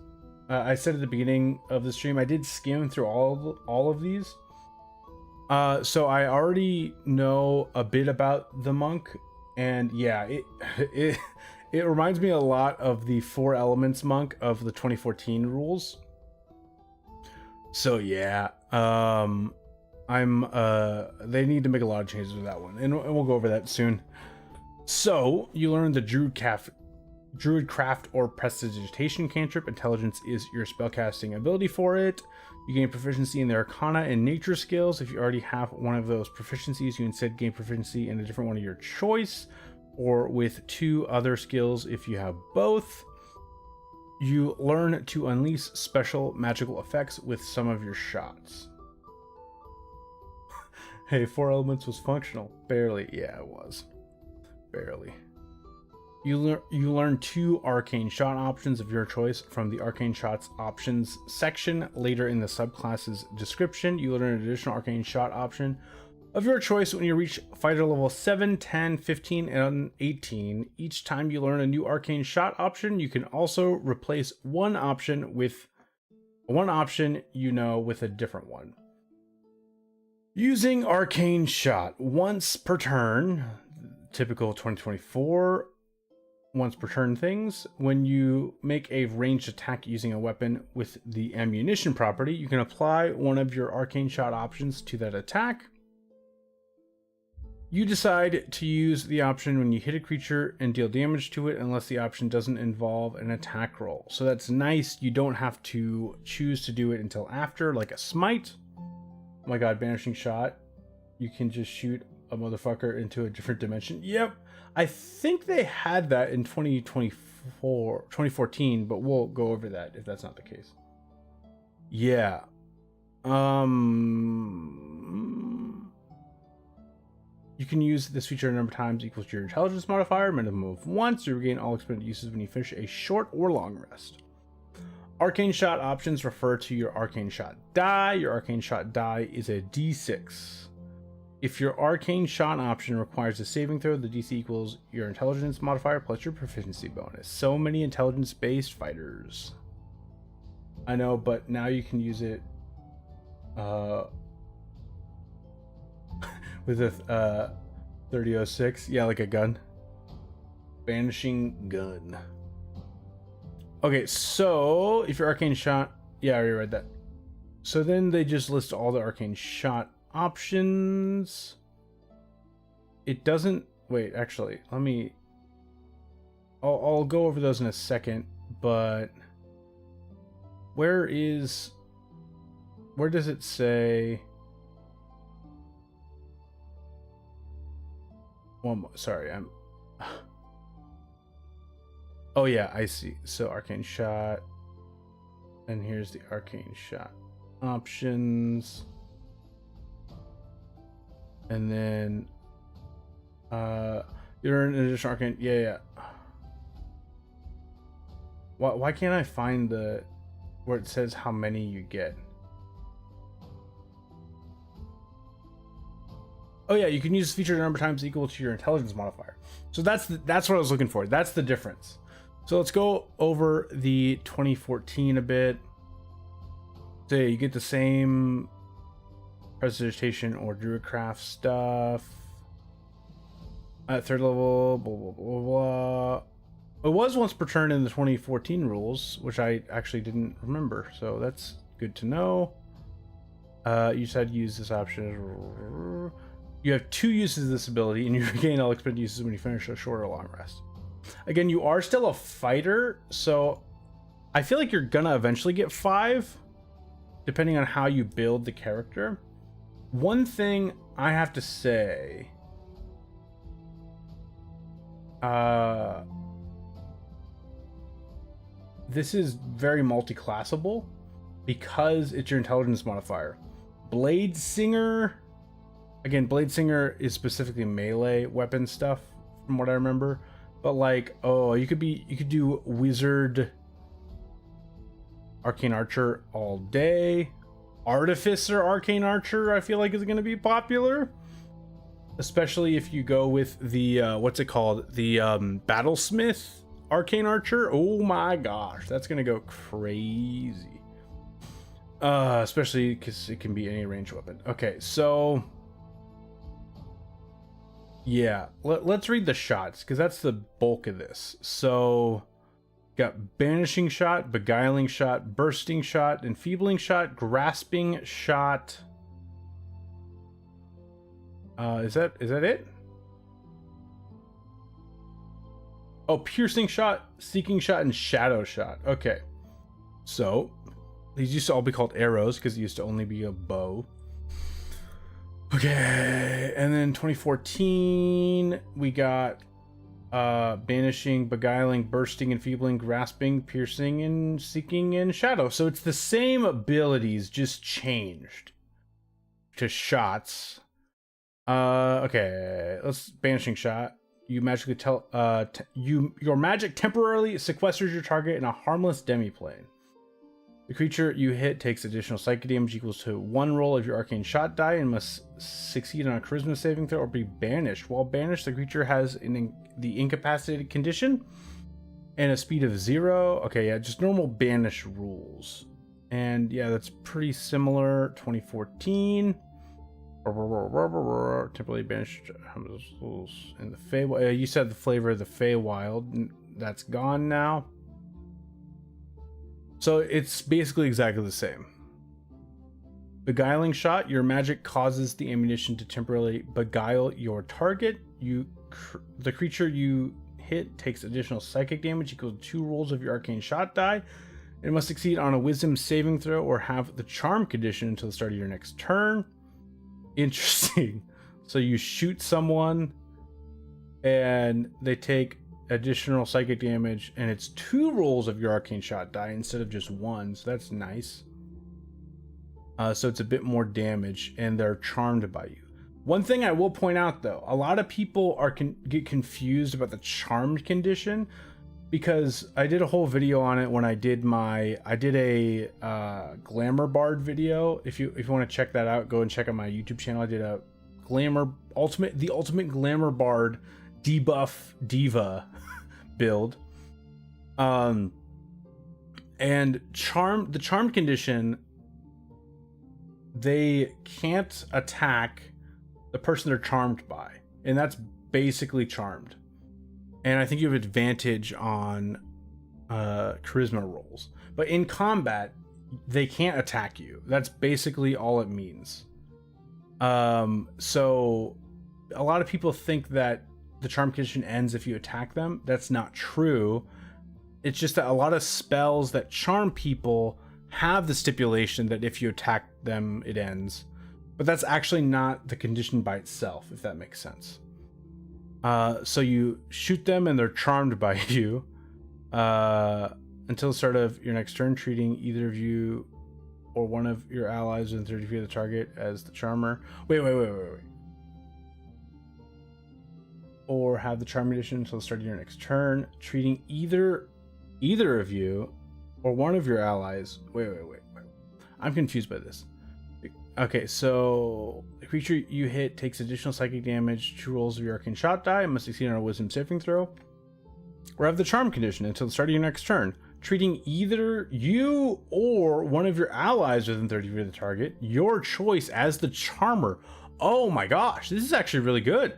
I said at the beginning of the stream, I did skim through all of these. So I already know a bit about the Monk, and yeah, it reminds me a lot of the 4 Elements Monk of the 2014 rules. So yeah, they need to make a lot of changes with that one, and we'll go over that soon. So you learn the Druidcraft or Prestidigitation cantrip. Intelligence is your spellcasting ability for it. You gain proficiency in the Arcana and Nature skills. If you already have one of those proficiencies, you instead gain proficiency in a different one of your choice, or with 2 other skills if you have both. You learn to unleash special magical effects with some of your shots. Hey, 4 Elements was functional. Barely. Yeah, it was. Barely. You learn 2 arcane shot options of your choice from the Arcane Shots options section. Later in the subclass's description, you learn an additional arcane shot option of your choice when you reach fighter level 7, 10, 15, and 18. Each time you learn a new arcane shot option, you can also replace one option you know with a different one. Using arcane shot once per turn, typical 2024 once per turn things. When you make a ranged attack using a weapon with the ammunition property, you can apply one of your arcane shot options to that attack. You decide to use the option when you hit a creature and deal damage to it, unless the option doesn't involve an attack roll. So that's nice. You don't have to choose to do it until after, like a smite. Oh my god, Banishing Shot. You can just shoot a motherfucker into a different dimension. Yep. I think they had that in 2014, but we'll go over that if that's not the case. Yeah. You can use this feature a number of times equals to your intelligence modifier, minimum of once. You regain all expended uses when you finish a short or long rest. Arcane shot options refer to your arcane shot die. Your arcane shot die is a d6. If your arcane shot option requires a saving throw, the DC equals your intelligence modifier plus your proficiency bonus. So many intelligence-based fighters. I know, but now you can use it with a 3006. Yeah, like a gun. Banishing gun. Okay, so if your arcane shot, yeah, I already read that. So then they just list all the arcane shot options. It doesn't, wait, actually, let me, I'll go over those in a second, but where does it say, one more, sorry, oh yeah, I see. So arcane shot, and here's the arcane shot options, and then you're an additional arcane. Yeah. Why can't I find the where it says how many you get? Oh yeah, you can use feature number times equal to your intelligence modifier. So that's what I was looking for. That's the difference. So let's go over the 2014 a bit. So yeah, you get the same prestidigitation or druidcraft stuff at third level. Blah blah blah blah. It was once per turn in the 2014 rules, which I actually didn't remember. So that's good to know. You said use this option. You have 2 uses of this ability, and you regain all expended uses when you finish a short or long rest. Again, you are still a fighter, so I feel like you're gonna eventually get 5, depending on how you build the character. One thing I have to say, this is very multi-classable because it's your intelligence modifier. Blade Singer, again, Blade Singer is specifically melee weapon stuff from what I remember. But like, oh, you could do Wizard, Arcane Archer all day. Artificer Arcane Archer, I feel like, is going to be popular. Especially if you go with the, what's it called? The Battlesmith Arcane Archer. Oh my gosh, that's going to go crazy. Especially because it can be any ranged weapon. Okay, so yeah, let's read the shots because that's the bulk of this. So got banishing shot, beguiling shot, bursting shot, enfeebling shot, grasping shot. Is that it? Oh, piercing shot, seeking shot, and shadow shot. Okay, so these used to all be called arrows because it used to only be a bow. Okay, and then 2014 we got banishing, beguiling, bursting, enfeebling, grasping, piercing, and seeking, and shadow. So it's the same abilities, just changed to shots. Okay, let's banishing shot. You magically your magic temporarily sequesters your target in a harmless demiplane. The creature you hit takes additional psychic damage equals to 1 roll of your arcane shot die and must succeed on a charisma saving throw or be banished. While banished, the creature has the incapacitated condition and a speed of 0. Okay, yeah, just normal banish rules. And yeah, that's pretty similar. 2014. Temporarily banished in the Feywild. You said the flavor of the Feywild. That's gone now. So it's basically exactly the same. Beguiling shot. Your magic causes the ammunition to temporarily beguile your target. The creature you hit takes additional psychic damage equal to 2 rolls of your arcane shot die. It must succeed on a wisdom saving throw or have the charm condition until the start of your next turn. Interesting. So you shoot someone and they take additional psychic damage, and it's 2 rolls of your arcane shot die instead of just 1, so that's nice. So it's a bit more damage, and they're charmed by you. One thing I will point out though, a lot of people get confused about the charmed condition, because I did a whole video on it when I did a Glamour Bard video. If you want to check that out, go and check out my YouTube channel. I did a the ultimate Glamour Bard debuff diva build. And the charmed condition, they can't attack the person they're charmed by, and that's basically charmed. And I think you have advantage on charisma rolls, but in combat they can't attack you. That's basically all it means. So a lot of people think that the charm condition ends if you attack them. That's not true. It's just that a lot of spells that charm people have the stipulation that if you attack them it ends, but that's actually not the condition by itself, if that makes sense. So you shoot them and they're charmed by you until the start of your next turn, treating either of you or one of your allies within 30 feet of the target as the charmer. Wait. Or have the charm condition until the start of your next turn, treating either of you or one of your allies. Wait. I'm confused by this. Okay, so the creature you hit takes additional psychic damage, 2 rolls of your arcane shot die, and must succeed on a wisdom saving throw. Or have the charm condition until the start of your next turn, treating either you or one of your allies within 30 feet of the target, your choice, as the charmer. Oh my gosh, this is actually really good.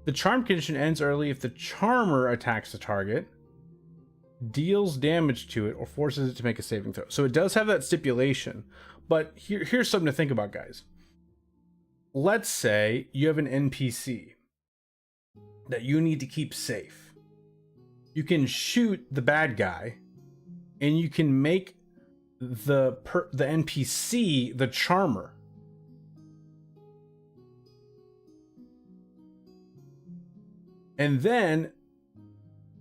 The charm condition ends early if the charmer attacks the target, deals damage to it, or forces it to make a saving throw. So it does have that stipulation. But here's something to think about, guys. Let's say you have an NPC that you need to keep safe. You can shoot the bad guy, and you can make the NPC the charmer. And then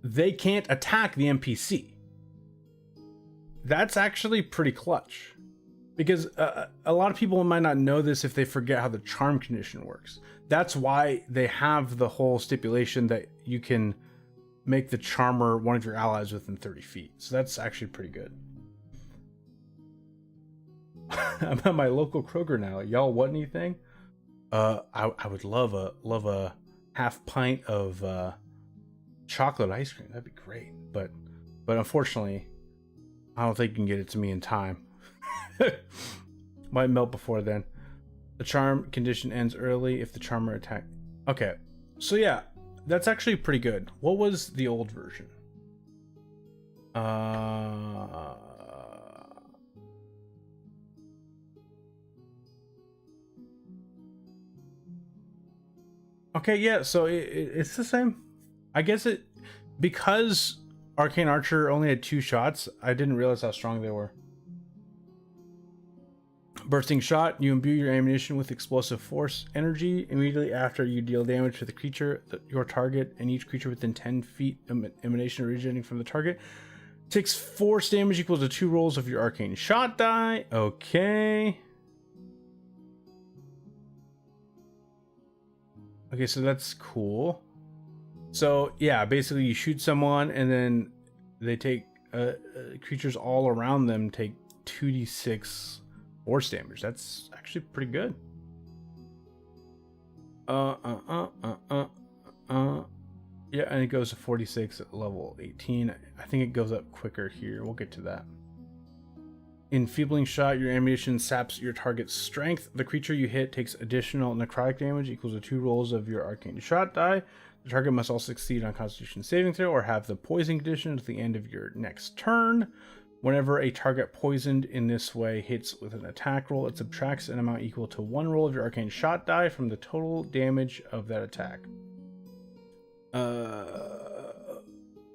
they can't attack the NPC. That's actually pretty clutch. Because a lot of people might not know this if they forget how the charm condition works. That's why they have the whole stipulation that you can make the charmer one of your allies within 30 feet. So that's actually pretty good. I'm at my local Kroger now. Y'all want anything? I would love a half pint of chocolate ice cream. That'd be great. But unfortunately, I don't think you can get it to me in time. Might melt before then. The charm condition ends early if the charmer attack. Okay, so yeah, that's actually pretty good. What was the old version? Okay, yeah, so it's the same. I guess because Arcane Archer only had 2 shots, I didn't realize how strong they were. Bursting shot, you imbue your ammunition with explosive force energy. Immediately after you deal damage to the creature, your target, and each creature within 10 feet emanation originating from the target takes force damage equal to 2 rolls of your arcane shot die. Okay. Okay, so that's cool. So yeah, basically you shoot someone and then they take creatures all around them take 2d6 force damage. That's actually pretty good. Yeah, and it goes to 46 at level 18. I think it goes up quicker here. We'll get to that. Enfeebling shot, your ammunition saps your target's strength. The creature you hit takes additional necrotic damage equals to 2 rolls of your arcane shot die. The target must also succeed on Constitution saving throw or have the poison condition at the end of your next turn. Whenever a target poisoned in this way hits with an attack roll, it subtracts an amount equal to 1 roll of your arcane shot die from the total damage of that attack.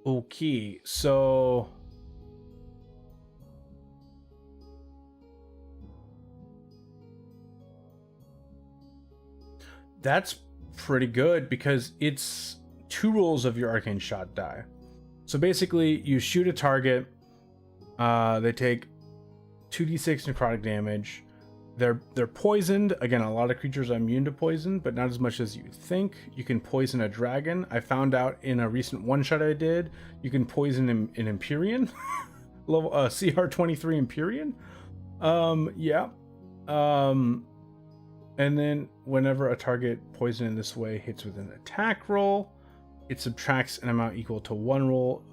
Okay, so that's pretty good because it's 2 rolls of your arcane shot die. So basically, you shoot a target. They take 2d6 necrotic damage. They're poisoned. Again, a lot of creatures are immune to poison, but not as much as you think. You can poison a dragon. I found out in a recent one-shot I did, you can poison an Empyrean. Level CR 23 Empyrean. Yeah. And then whenever a target poisoned in this way hits with an attack roll, it subtracts an amount equal to one roll.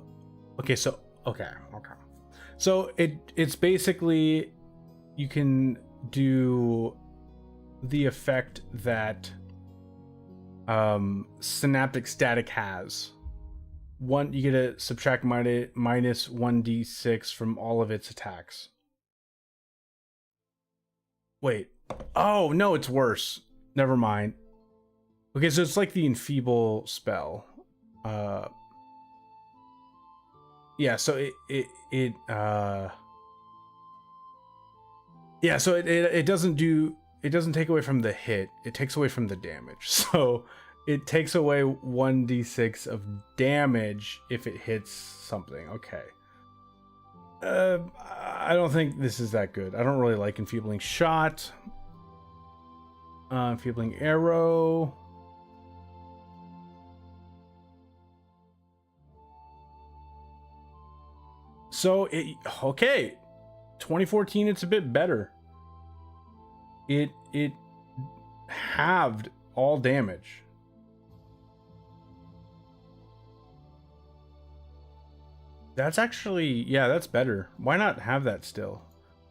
Okay, so okay. So it's basically, you can do the effect that Synaptic Static has. You get to subtract minus 1d6 from all of its attacks. Wait. Oh, no, it's worse. Never mind. Okay, so it's like the Enfeeble spell. Yeah, so yeah, so it doesn't take away from the hit. It takes away from the damage. So it takes away 1d6 of damage if it hits something. Okay. I don't think this is that good. I don't really like Enfeebling Shot. Enfeebling Arrow. So, okay. 2014, it's a bit better. It halved all damage. That's actually, yeah, that's better. Why not have that still?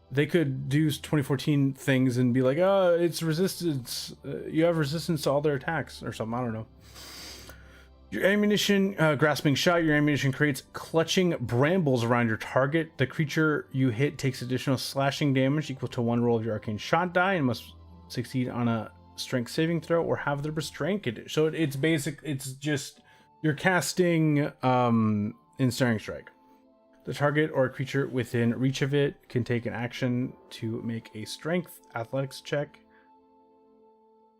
They could do 2014 things and be like, oh, it's resistance. You have resistance to all their attacks or something. I don't know. Your ammunition, grasping shot, your ammunition creates clutching brambles around your target. The creature you hit takes additional slashing damage equal to one roll of your arcane shot die and must succeed on a strength saving throw or have the restraint condition. So it's basic, it's just, you're casting Ensnaring Strike. The target or a creature within reach of it can take an action to make a strength athletics check.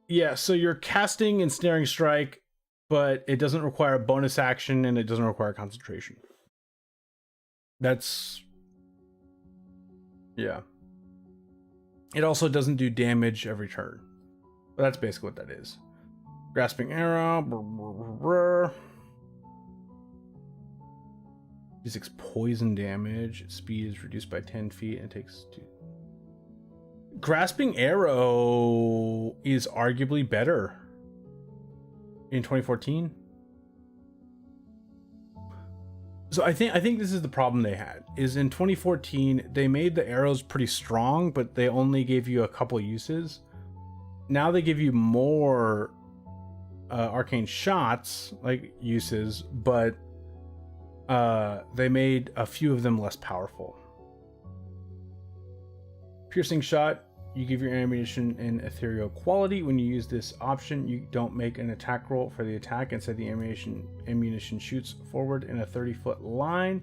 Yeah, so you're casting Ensnaring Strike, but it doesn't require a bonus action and it doesn't require concentration. That's... yeah. It also doesn't do damage every turn. But that's basically what that is. Grasping Arrow. D6 poison damage. Speed is reduced by 10 feet and takes 2. Grasping Arrow is arguably better in 2014. So I think this is the problem they had, is in 2014 they made the arrows pretty strong, but they only gave you a couple uses. Now they give you more arcane shots, like uses, but they made a few of them less powerful. Piercing Shot, you give your ammunition an ethereal quality. When you use this option, you don't make an attack roll for the attack. Instead, the ammunition shoots forward in a 30-foot line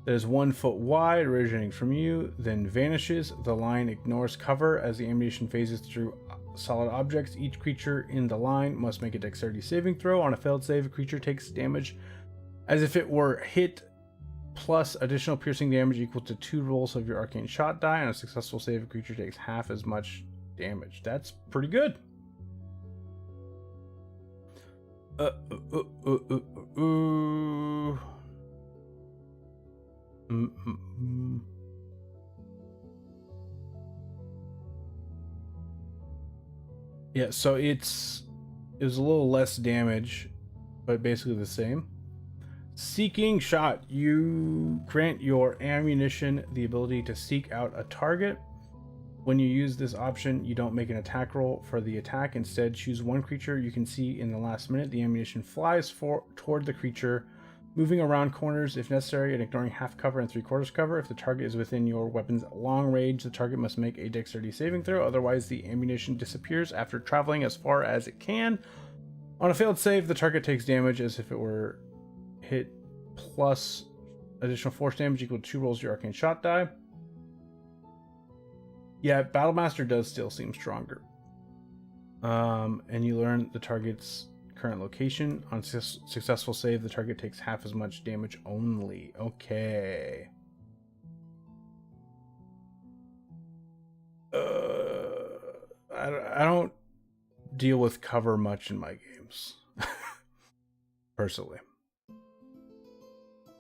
that is 1 foot wide, originating from you, then vanishes. The line ignores cover as the ammunition phases through solid objects. Each creature in the line must make a dexterity saving throw. On a failed save, a creature takes damage as if it were hit, plus additional piercing damage equal to 2 rolls of your arcane shot die. On a successful save, a creature takes half as much damage. That's pretty good. Yeah, so it was a little less damage, but basically the same. Seeking Shot, you grant your ammunition the ability to seek out a target. When you use this option, you don't make an attack roll for the attack. Instead, choose one creature you can see in the last minute. The ammunition flies toward the creature, moving around corners if necessary and ignoring half cover and 3/4 cover. If the target is within your weapon's long range, the target must make a dexterity saving throw. Otherwise, the ammunition disappears after traveling as far as it can. On a failed save, the target takes damage as if it were hit, plus additional force damage equal to 2 rolls of your arcane shot die. Yeah, Battlemaster does still seem stronger. And you learn the target's current location. On successful save, the target takes half as much damage only. Okay. I don't deal with cover much in my games, personally.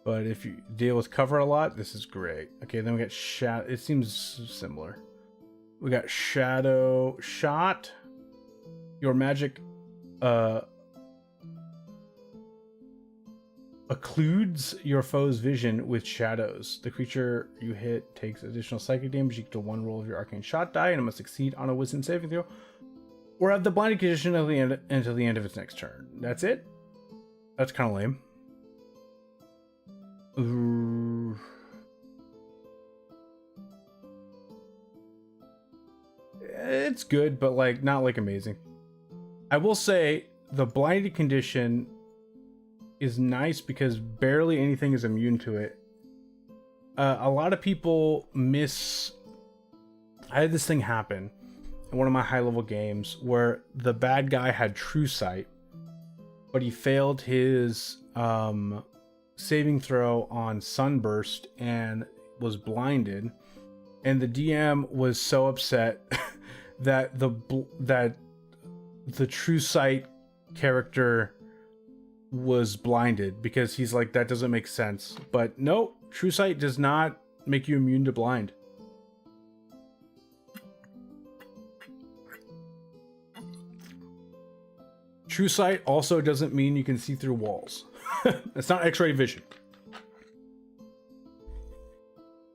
But if you deal with cover a lot, this is great. Okay, then we got shadow. It seems similar. We got shadow shot. Your magic occludes your foe's vision with shadows. The creature you hit takes additional psychic damage equal to 1 roll of your arcane shot die, and it must succeed on a wisdom saving throw, or have the blinded condition until the end of its next turn. That's it? That's kind of lame. It's good, but like not like amazing. I will say the blinded condition is nice because barely anything is immune to it. A lot of people miss. I had this thing happen in one of my high level games where the bad guy had true sight, but he failed his saving throw on sunburst and was blinded, and the DM was so upset that the true sight character was blinded, because he's like, that doesn't make sense. But no, true sight does not make you immune to blind. True sight also doesn't mean you can see through walls. It's not X-ray vision.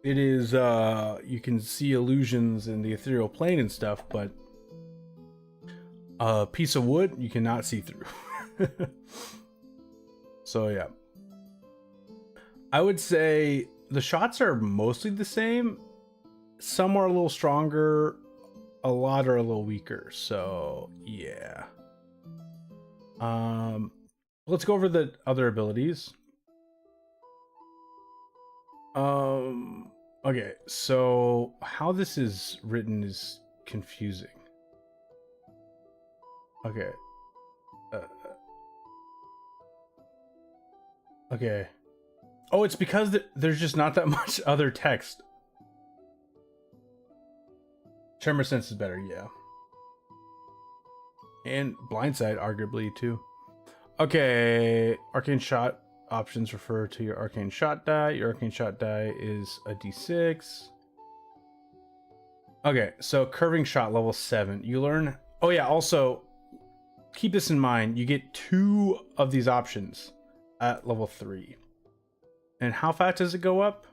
It is you can see illusions in the ethereal plane and stuff, but a piece of wood you cannot see through. So yeah, I would say the shots are mostly the same. Some are a little stronger, a lot are a little weaker. So yeah. Let's go over the other abilities. Okay, so how this is written is confusing. Okay. Okay. Oh, it's because there's just not that much other text. Tremor sense is better, yeah. And blindside, arguably, too. Okay, arcane shot options refer to your arcane shot die. Your arcane shot die is a d6. Okay, so curving shot level 7. You learn... Oh yeah, also, keep this in mind. You get 2 of these options at level 3. And how fast does it go up?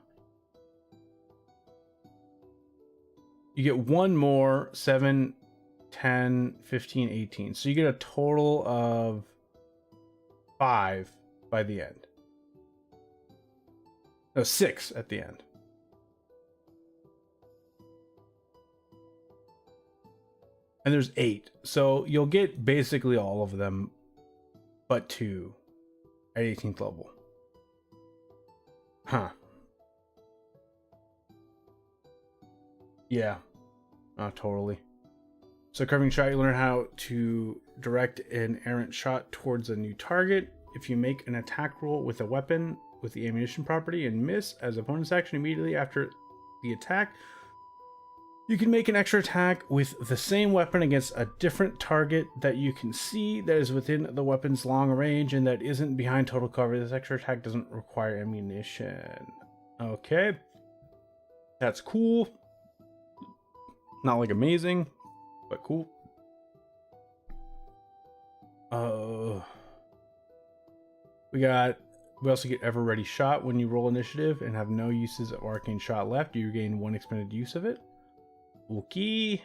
You get 1 more, 7, 10, 15, 18. So you get a total of 5 by the end. No, 6 at the end. And there's 8. So you'll get basically all of them, but 2 at 18th level. Huh. Yeah. Totally. So curving shot, you learn how to direct an errant shot towards a new target. If you make an attack roll with a weapon with the ammunition property and miss as opponent's action immediately after the attack, you can make an extra attack with the same weapon against a different target that you can see that is within the weapon's long range and that isn't behind total cover. This extra attack doesn't require ammunition. Okay. That's cool. Not like amazing, but cool. We also get Ever Ready Shot when you roll initiative and have no uses of Arcane Shot left. You gain 1 expended use of it. Okay.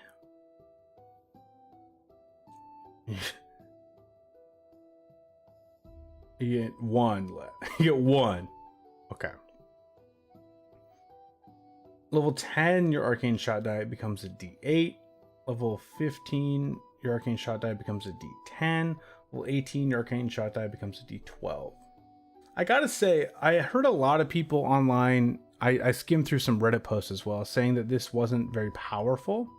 You get 1 left. You get 1. Okay. Level 10, your Arcane Shot die becomes a D8. Level 15, your Arcane Shot die becomes a D10. Level 18, your Arcane Shot die becomes a D12. I gotta say, I heard a lot of people online, I skimmed through some Reddit posts as well, saying that this wasn't very powerful.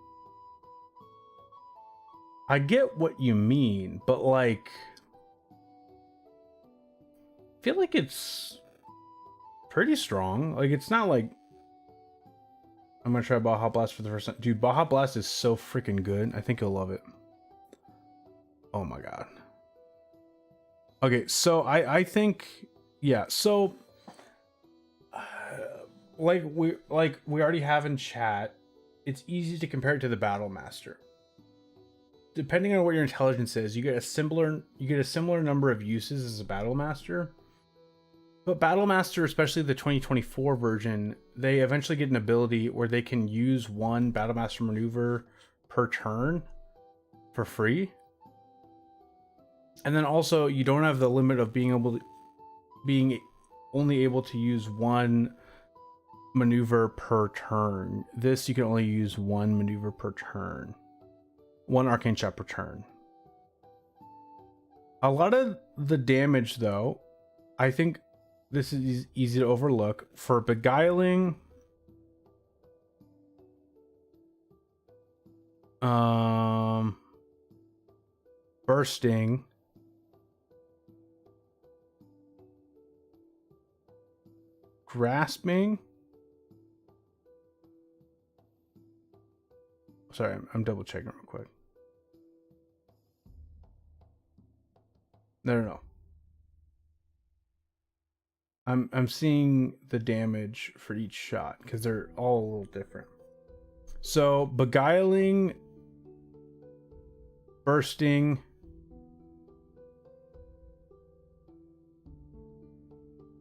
I get what you mean, but like, I feel like it's pretty strong. Like, it's not like, I'm gonna try Baja Blast for the first time. Dude, Baja Blast is so freaking good. I think you'll love it. Oh my god. Okay, so I think, yeah, so like we already have in chat, it's easy to compare it to the Battle Master. Depending on what your intelligence is, you get a similar number of uses as a Battle Master. But Battle Master, especially the 2024 version, they eventually get an ability where they can use one Battle Master maneuver per turn for free. And then also you don't have the limit of being only able to use one maneuver per turn. This you can only use one maneuver per turn. One arcane shot per turn. A lot of the damage though, I think this is easy to overlook. For beguiling, bursting, grasping. Sorry, I'm double checking real quick. No. I'm seeing the damage for each shot because they're all a little different. So beguiling, bursting,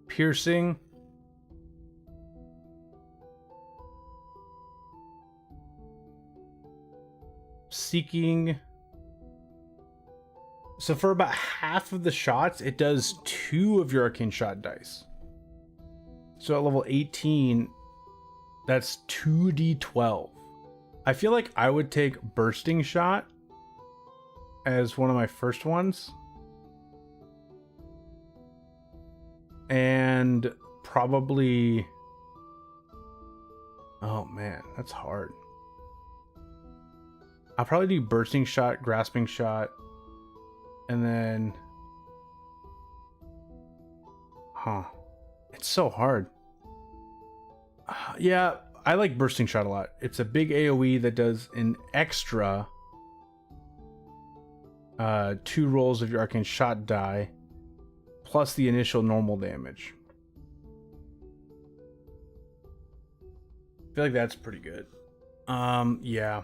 piercing, seeking. So for about half of the shots, it does 2 of your arcane shot dice. So at level 18, that's 2d12. I feel like I would take bursting shot as one of my first ones. And probably, oh man, that's hard. I'll probably do bursting shot, grasping shot, and then, it's so hard. Yeah, I like bursting shot a lot. It's a big AoE that does an extra 2 rolls of your arcane shot die plus the initial normal damage. I feel like that's pretty good. Yeah.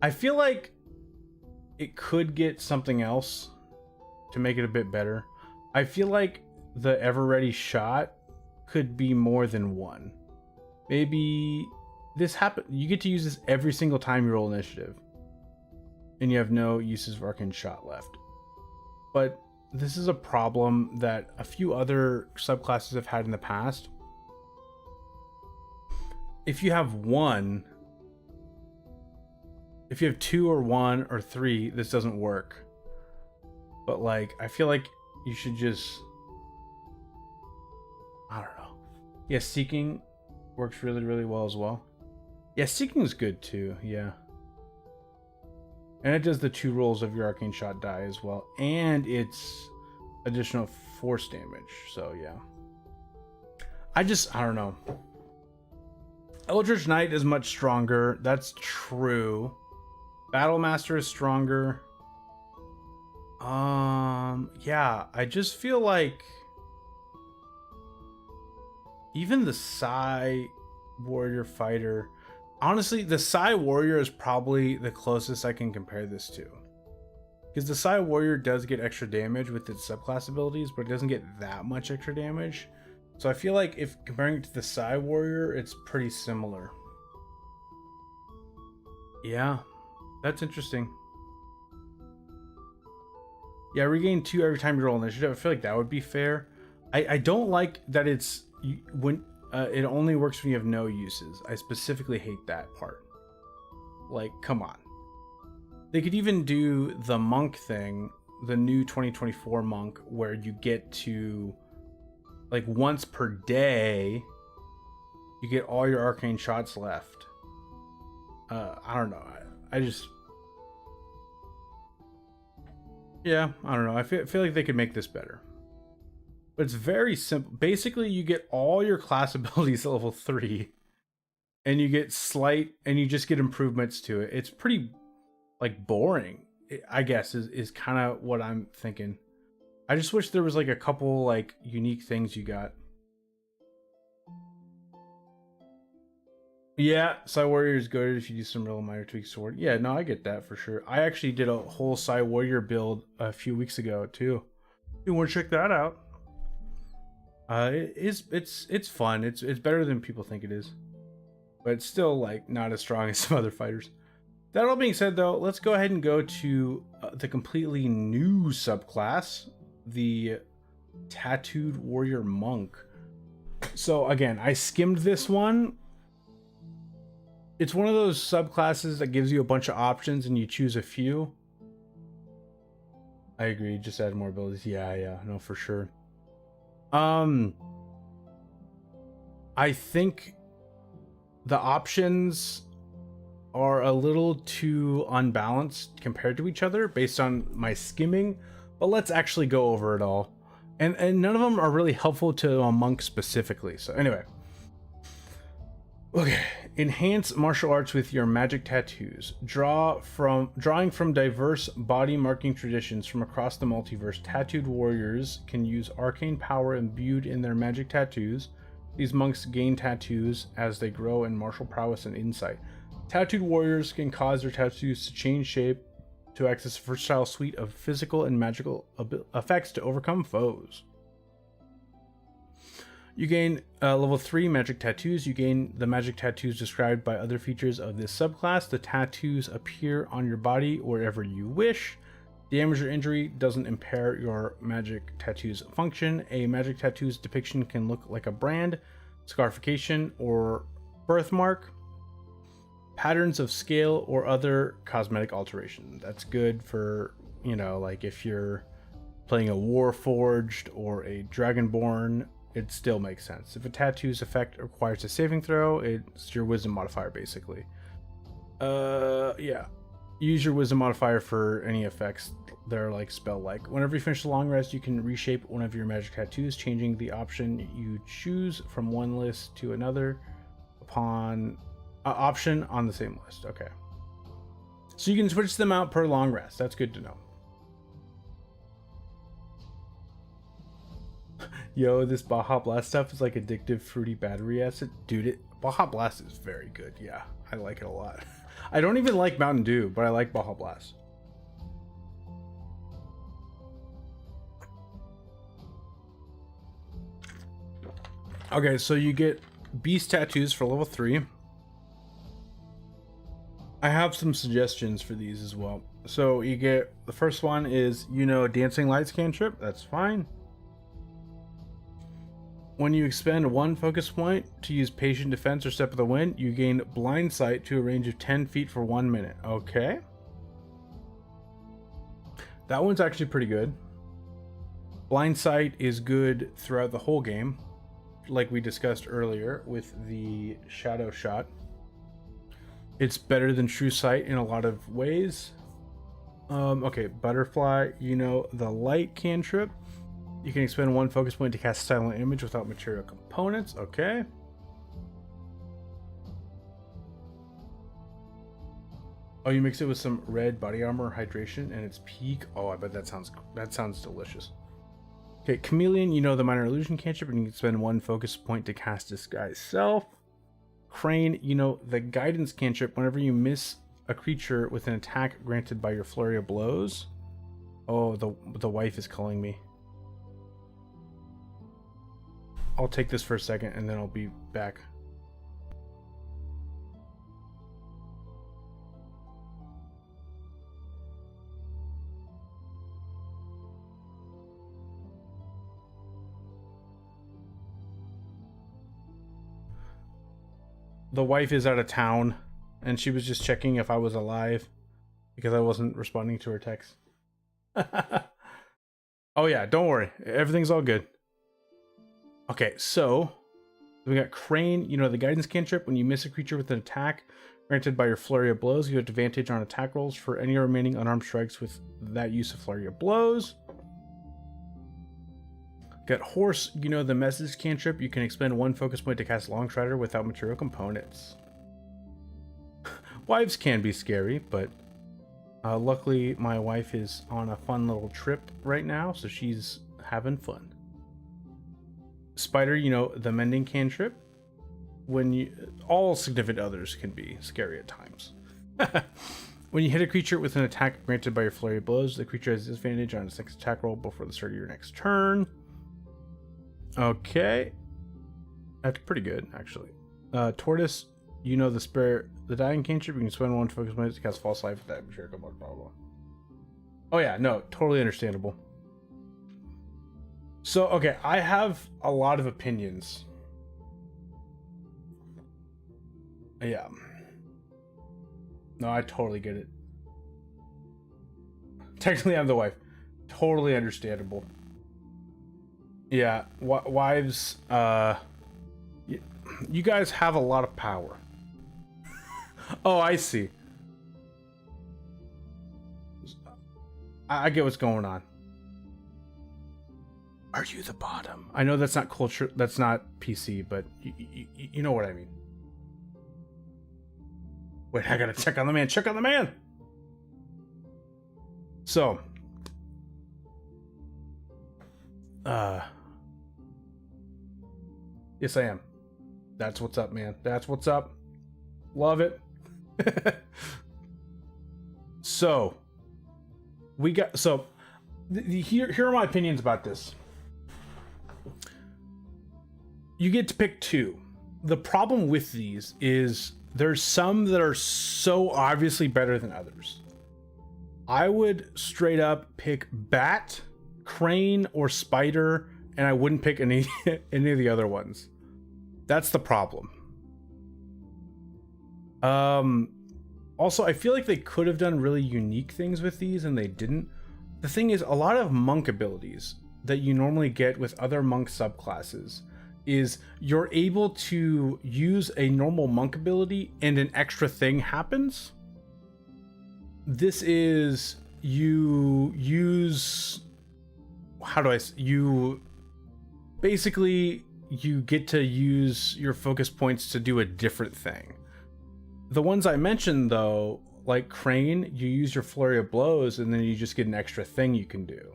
I feel like it could get something else to make it a bit better. I feel like the ever ready shot could be more than one. Maybe this happen. You get to use this every single time you roll initiative, and you have no uses of arcane shot left. But this is a problem that a few other subclasses have had in the past. If you have one, if you have 2 or 1 or 3, this doesn't work. But like, I feel like you should just, I don't know. Yeah, seeking works really, really well as well. Yeah, seeking is good too. Yeah. And it does the 2 rolls of your arcane shot die as well. And it's additional force damage. So yeah. I don't know. Eldritch Knight is much stronger. That's true. Battle Master is stronger. Yeah, I just feel like even the Psi Warrior Fighter, honestly, the Psi Warrior is probably the closest I can compare this to. Because the Psi Warrior does get extra damage with its subclass abilities, but it doesn't get that much extra damage. So I feel like if comparing it to the Psi Warrior, it's pretty similar. Yeah, that's interesting. Yeah, regain 2 every time you roll initiative. I feel like that would be fair. I don't like that it's when it only works when you have no uses. I specifically hate that part. Like, come on. They could even do the monk thing, the new 2024 monk, where you get to, like, once per day, you get all your arcane shots left. I don't know. I just, yeah, I don't know. I feel like they could make this better. But it's very simple. Basically, you get all your class abilities at level 3. and you get slight, and you just get improvements to it. It's pretty like boring, I guess, is kind of what I'm thinking. I just wish there was like a couple like unique things you got. Yeah, Psy Warrior is good if you do some real minor tweaks to sword. Yeah, no, I get that for sure. I actually did a whole Psy Warrior build a few weeks ago too. You want to check that out? It's fun. It's better than people think it is, but it's still like not as strong as some other fighters. That all being said, though, let's go ahead and go to the completely new subclass, the Tattooed Warrior Monk. So again, I skimmed this one. It's one of those subclasses that gives you a bunch of options and you choose a few. I agree, just add more abilities. Yeah, no, for sure. I think the options are a little too unbalanced compared to each other based on my skimming, but let's actually go over it all. And none of them are really helpful to a monk specifically. So anyway. Okay, enhance martial arts with your magic tattoos. Drawing from diverse body marking traditions from across the multiverse, tattooed warriors can use arcane power imbued in their magic tattoos. These monks gain tattoos as they grow in martial prowess and insight. Tattooed warriors can cause their tattoos to change shape to access a versatile suite of physical and magical effects to overcome foes. You gain level 3 magic tattoos. You gain the magic tattoos described by other features of this subclass. The tattoos appear on your body wherever you wish. Damage or injury doesn't impair your magic tattoo's function. A magic tattoo's depiction can look like a brand, scarification, or birthmark. Patterns of scale or other cosmetic alteration. That's good for, you know, like if you're playing a Warforged or a Dragonborn, it still makes sense. If a tattoo's effect requires a saving throw, it's your wisdom modifier basically. Yeah. Use your wisdom modifier for any effects that are like spell-like. Whenever you finish the long rest, you can reshape one of your magic tattoos, changing the option you choose from one list to another upon option on the same list. Okay. So you can switch them out per long rest. That's good to know. Yo, this Baja Blast stuff is like addictive fruity battery acid. Dude, Baja Blast is very good. Yeah, I like it a lot. I don't even like Mountain Dew, but I like Baja Blast. Okay, so you get beast tattoos for level 3. I have some suggestions for these as well. So you get, the first one is, you know, Dancing Lights cantrip. That's fine. When you expend one focus point to use Patient Defense or Step of the Wind, you gain Blind Sight to a range of 10 feet for 1 minute. Okay. That one's actually pretty good. Blind Sight is good throughout the whole game, like we discussed earlier with the Shadow Shot. It's better than True Sight in a lot of ways. Okay, Butterfly, you know, the Light cantrip. You can expend one focus point to cast Silent Image without material components. Okay. Oh, you mix it with some red body armor hydration and it's peak. Oh, I bet that sounds delicious. Okay, Chameleon, you know the minor illusion cantrip, and you can spend one focus point to cast Disguise Self. Crane, you know the guidance cantrip. Whenever you miss a creature with an attack granted by your flurry of blows. Oh, the wife is calling me. I'll take this for a second and then I'll be back. The wife is out of town and she was just checking if I was alive because I wasn't responding to her text. Oh yeah, don't worry. Everything's all good. Okay, so we got Crane, you know the guidance cantrip. When you miss a creature with an attack granted by your flurry of blows, you have advantage on attack rolls for any remaining unarmed strikes with that use of flurry of blows. Got Horse, you know the message cantrip. You can expend one focus point to cast Longstrider without material components. Wives can be scary, but luckily my wife is on a fun little trip right now, so she's having fun. Spider, you know, the mending cantrip. When you, all significant others can be scary at times. When you hit a creature with an attack granted by your flurry of blows, the creature has disadvantage on its next attack roll before the start of your next turn. Okay. That's pretty good, actually. Tortoise, you know the dying cantrip. You can spend one focus points to cast false life with that. Sure, blah, blah, blah. Oh yeah, no, totally understandable. So, okay, I have a lot of opinions. Yeah. No, I totally get it. Technically, I'm the wife. Totally understandable. Yeah, wives, you guys have a lot of power. Oh, I see. I get what's going on. Are you the bottom? I know that's not culture, that's not PC, but you know what I mean. Wait, I gotta check on the man. Check on the man! So. Yes, I am. That's what's up, man. That's what's up. Love it. So. We got, so. Here are my opinions about this. You get to pick two. The problem with these is there's some that are so obviously better than others. I would straight up pick bat, crane, or spider, and I wouldn't pick any of the other ones. That's the problem. Also, I feel like they could have done really unique things with these, and they didn't. The thing is, a lot of monk abilities that you normally get with other monk subclasses is you're able to use a normal monk ability and an extra thing happens. This is you use, you basically you get to use your focus points to do a different thing. The ones I mentioned though, like crane, you use your flurry of blows and then you just get an extra thing you can do.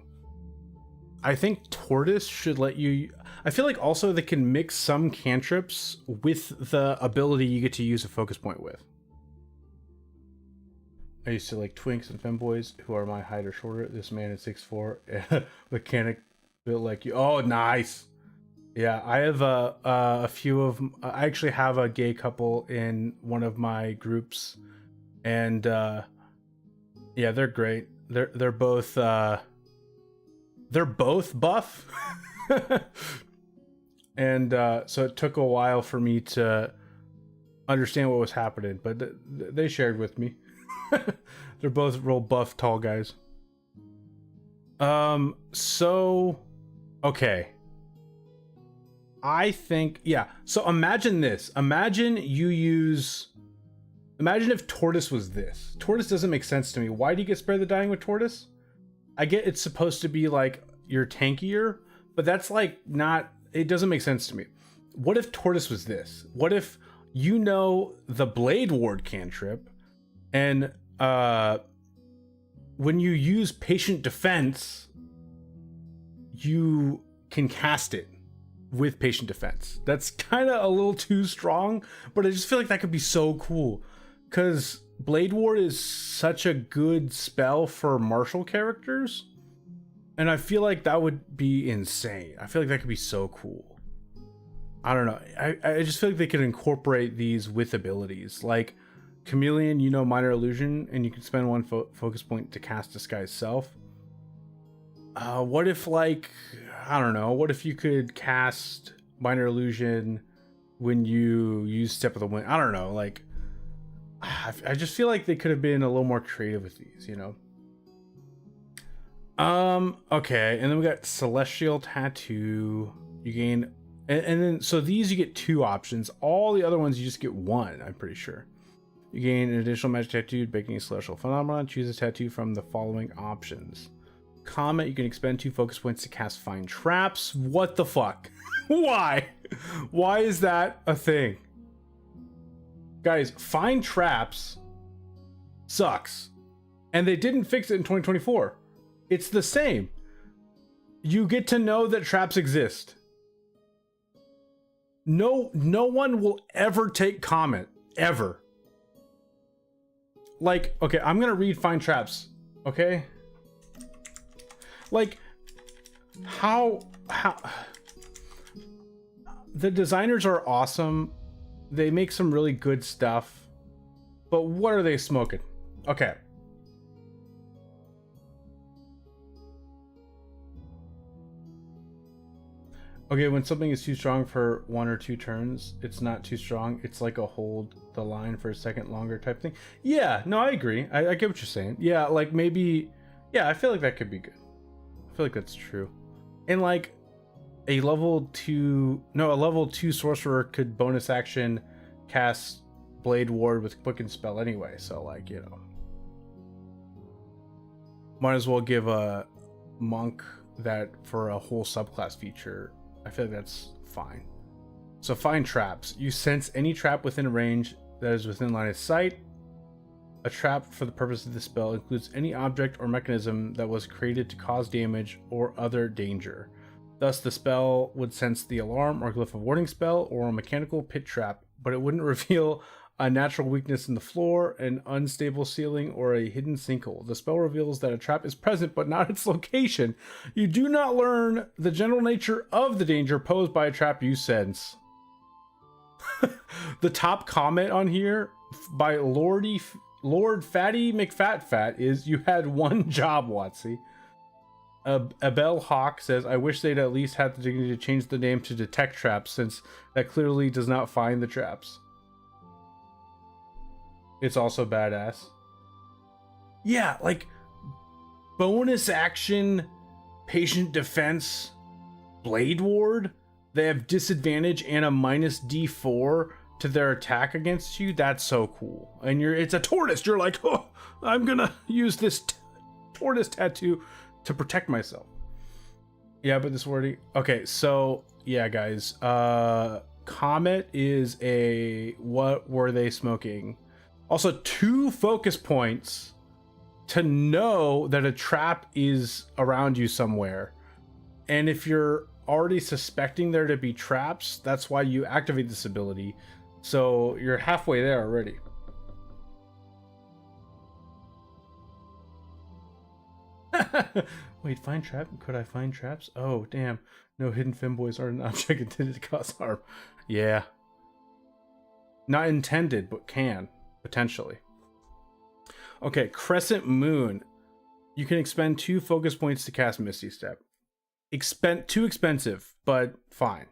I think tortoise should let you, I feel like also they can mix some cantrips with the ability you get to use a focus point with. I used to like twinks and femboys who are my height or shorter. This man is 6'4", mechanic built like you. Oh, nice. Yeah, I have a few of, I actually have a gay couple in one of my groups, and yeah, they're great. They're both buff. And so it took a while for me to understand what was happening, but they shared with me. They're both real buff, tall guys. So, okay. I think, yeah. So imagine this. Imagine if Tortoise was this. Tortoise doesn't make sense to me. Why do you get Spare the Dying with Tortoise? I get it's supposed to be like you're tankier, but that's like not, it doesn't make sense to me. What if Tortoise was this? What if you know the Blade Ward cantrip, and when you use Patient Defense, you can cast it with Patient Defense. That's kind of a little too strong, but I just feel like that could be so cool, because Blade Ward is such a good spell for martial characters, and I feel like that would be insane. I feel like that could be so cool. I don't know. I just feel like they could incorporate these with abilities. Like Chameleon, you know Minor Illusion, and you can spend one focus point to cast Disguise Self. What if, like, I don't know, what if you could cast Minor Illusion when you use Step of the Wind? I don't know, like, I just feel like they could have been a little more creative with these, you know? Okay, and then we got Celestial Tattoo. You gain, and then, so these you get 2 options. All the other ones you just get 1, I'm pretty sure. You gain an additional magic tattoo, making a celestial phenomenon. Choose a tattoo from the following options. Comet, you can expend 2 focus points to cast Find Traps. What the fuck? Why? Why is that a thing? Guys, Find Traps sucks. And they didn't fix it in 2024. It's the same. You get to know that traps exist. No one will ever take comment. Ever. Like, okay, I'm gonna read Find Traps. Okay? Like, how the designers are awesome. They make some really good stuff. But what are they smoking? Okay. Okay, when something is too strong for 1 or 2 turns, it's not too strong. It's like a hold the line for a second longer type thing. Yeah, no, I agree. I get what you're saying. Yeah, like maybe, yeah, I feel like that could be good. I feel like that's true. And like a level 2 sorcerer could bonus action cast Blade Ward with Quicken Spell anyway. So like, you know, might as well give a monk that for a whole subclass feature. I feel like that's fine. So find traps. You sense any trap within range that is within line of sight. A trap for the purpose of this spell includes any object or mechanism that was created to cause damage or other danger. Thus, the spell would sense the alarm or glyph of warning spell or a mechanical pit trap, but it wouldn't reveal a natural weakness in the floor, an unstable ceiling, or a hidden sinkhole. The spell reveals that a trap is present, but not its location. You do not learn the general nature of the danger posed by a trap you sense. The top comment on here by Lord Fatty McFatfat is, "You had one job, Watsy." Abel Hawk says, "I wish they'd at least had the dignity to change the name to Detect Traps, since that clearly does not find the traps." It's also badass. Yeah, like bonus action, patient defense, Blade Ward. They have disadvantage and a minus D4 to their attack against you. That's so cool. And it's a tortoise. You're like, oh, I'm gonna use this tortoise tattoo to protect myself. Yeah, but this wording. Okay, so yeah, guys. Comet is a what were they smoking? Also, 2 focus points to know that a trap is around you somewhere. And if you're already suspecting there to be traps, that's why you activate this ability. So you're halfway there already. Wait, find trap? Could I find traps? Oh, damn. No, hidden femboys are an object intended to cause harm. Yeah. Not intended, but can. Potentially. Okay, Crescent Moon. You can expend 2 focus points to cast Misty Step. Too expensive, but fine.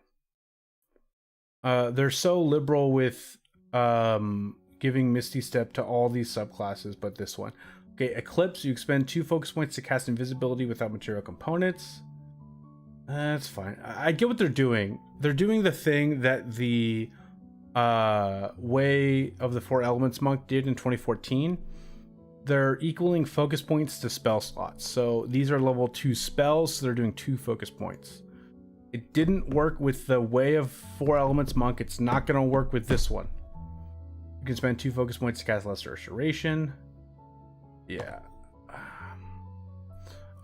They're so liberal with giving Misty Step to all these subclasses, but this one. Okay, Eclipse. You expend 2 focus points to cast Invisibility without material components. That's fine. I get what they're doing. They're doing the thing that the Way of the Four Elements monk did in 2014. They're equaling focus points to spell slots. So these are level 2 spells, so they're doing 2 focus points. It didn't work with the Way of Four Elements monk. It's not going to work with this one. You can spend 2 focus points to cast Lesser Restoration. Yeah.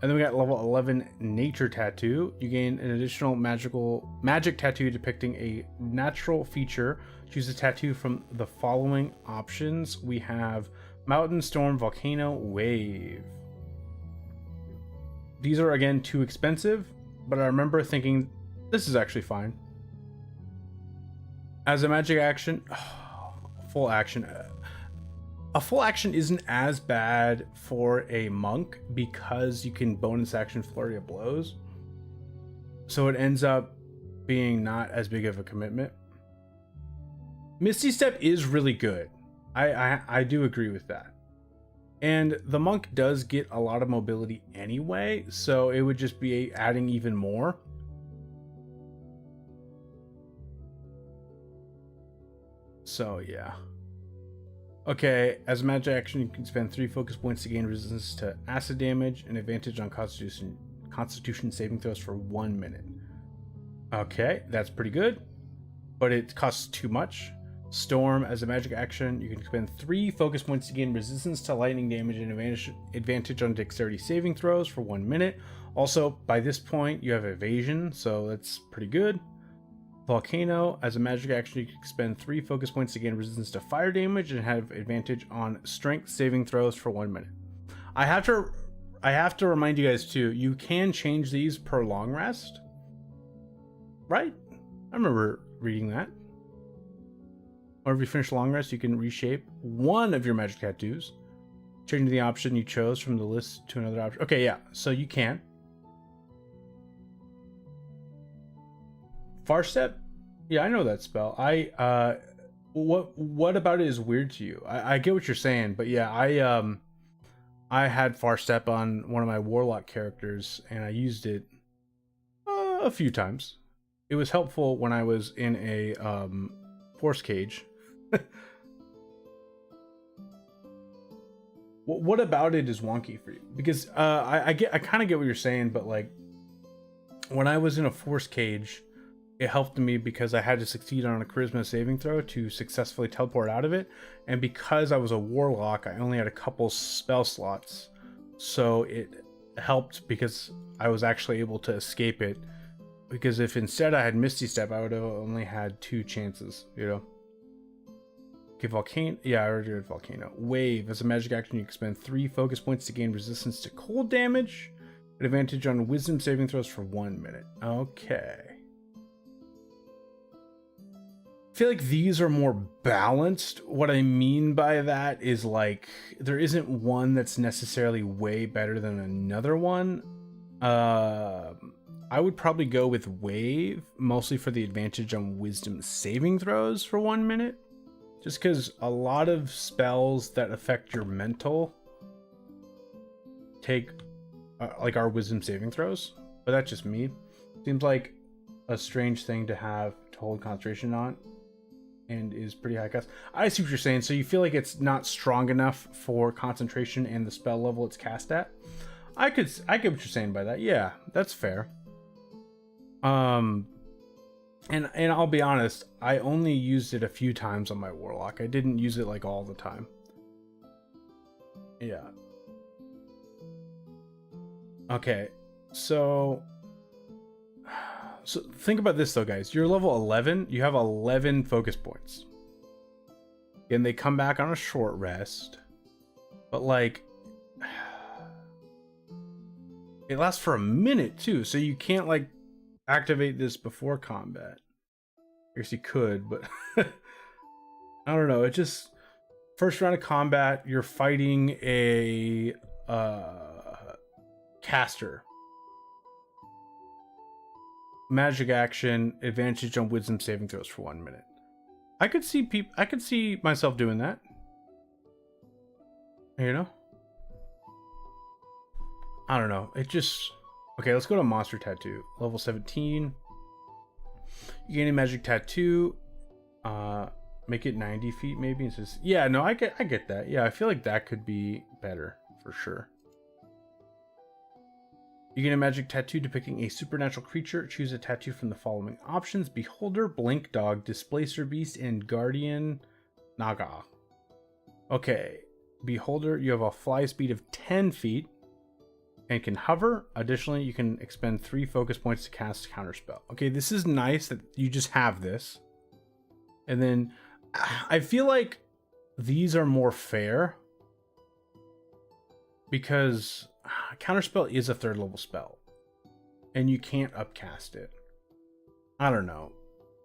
And then we got level 11 Nature Tattoo. You gain an additional magic tattoo depicting a natural feature. Choose a tattoo from the following options. We have Mountain, Storm, Volcano, Wave. These are again too expensive, but I remember thinking this is actually fine. As a magic action, full action. A full action isn't as bad for a monk because you can bonus action Flurry of Blows. So it ends up being not as big of a commitment. Misty Step is really good. I do agree with that. And the monk does get a lot of mobility anyway, so it would just be adding even more. So yeah. Okay, as a magic action, you can spend 3 focus points to gain resistance to acid damage and advantage on Constitution saving throws for 1 minute. Okay, that's pretty good, but it costs too much. Storm, as a magic action, you can spend 3 focus points to gain resistance to lightning damage and advantage on dexterity saving throws for 1 minute. Also, by this point, you have evasion, so that's pretty good. Volcano, as a magic action, you can spend 3 focus points to gain resistance to fire damage and have advantage on strength saving throws for 1 minute. I have to remind you guys too, you can change these per long rest. Right? I remember reading that. Whenever you finish long rest, you can reshape one of your magic tattoos, changing the option you chose from the list to another option. Okay, yeah, so you can. Far Step? Yeah, I know that spell. What about it is weird to you? I get what you're saying, but yeah, I had Far Step on one of my Warlock characters, and I used it a few times. It was helpful when I was in a force cage. What about it is wonky for you? Because I kind of get what you're saying, but like when I was in a force cage, it helped me because I had to succeed on a charisma saving throw to successfully teleport out of it, and because I was a warlock, I only had a couple spell slots, so it helped because I was actually able to escape it. Because if instead I had Misty Step, I would have only had 2 chances, you know. Okay, Volcano. Yeah, I already did Volcano. Wave. As a magic action, you can spend 3 focus points to gain resistance to cold damage. An advantage on wisdom saving throws for 1 minute. Okay. I feel like these are more balanced. What I mean by that is like, there isn't one that's necessarily way better than another one. I would probably go with Wave, mostly for the advantage on wisdom saving throws for 1 minute. Just because a lot of spells that affect your mental take like our wisdom saving throws, but that's just me. Seems like a strange thing to have to hold concentration on, and is pretty high cost. I see what you're saying. So you feel like it's not strong enough for concentration and the spell level it's cast at. I get what you're saying by that. Yeah, that's fair. And I'll be honest, I only used it a few times on my warlock. I didn't use it like all the time. Yeah. Okay, so think about this though, guys. You're level 11. You have 11 focus points, and they come back on a short rest. But like, it lasts for a minute too, so you can't like activate this before combat. I guess you could, but I don't know. It just, first round of combat, you're fighting a caster. Magic action, advantage on wisdom saving throws for 1 minute. I could see myself doing that. You know? I don't know. It just, okay, let's go to Monster Tattoo. Level 17. You gain a magic tattoo. Make it 90 feet maybe. It says, yeah, no, I get that. Yeah, I feel like that could be better for sure. You gain a magic tattoo depicting a supernatural creature. Choose a tattoo from the following options: Beholder, Blink Dog, Displacer Beast, and Guardian Naga. Okay, Beholder, you have a fly speed of 10 feet. And can hover. Additionally, you can expend 3 focus points to cast Counterspell. Okay, this is nice that you just have this. And then I feel like these are more fair because Counterspell is a 3rd level spell, and you can't upcast it. I don't know.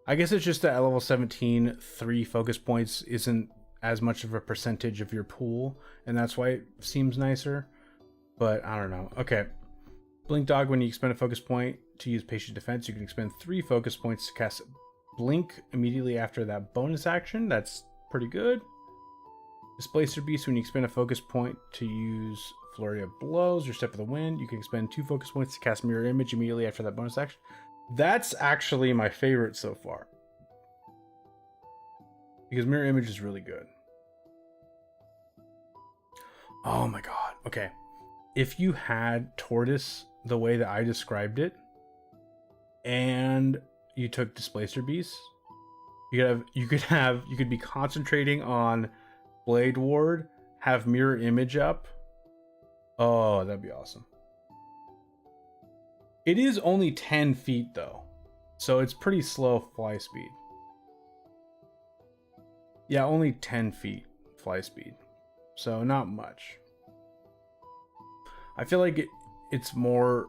I guess it's just that at level 17, 3 focus points isn't as much of a percentage of your pool, and that's why it seems nicer. But I don't know. Okay. Blink Dog, when you expend a focus point to use Patient Defense, you can expend 3 focus points to cast Blink immediately after that bonus action. That's pretty good. Displacer Beast, when you expend a focus point to use Flurry of Blows or Step of the Wind, you can expend 2 focus points to cast Mirror Image immediately after that bonus action. That's actually my favorite so far, because Mirror Image is really good. Oh my god. Okay. If you had Tortoise the way that I described it, and you took Displacer Beast, You could be concentrating on Blade Ward, have mirror image up. Oh, that'd be awesome. It is only 10 feet though, so it's pretty slow fly speed. Yeah, only 10 feet fly speed, so not much. I feel like it's more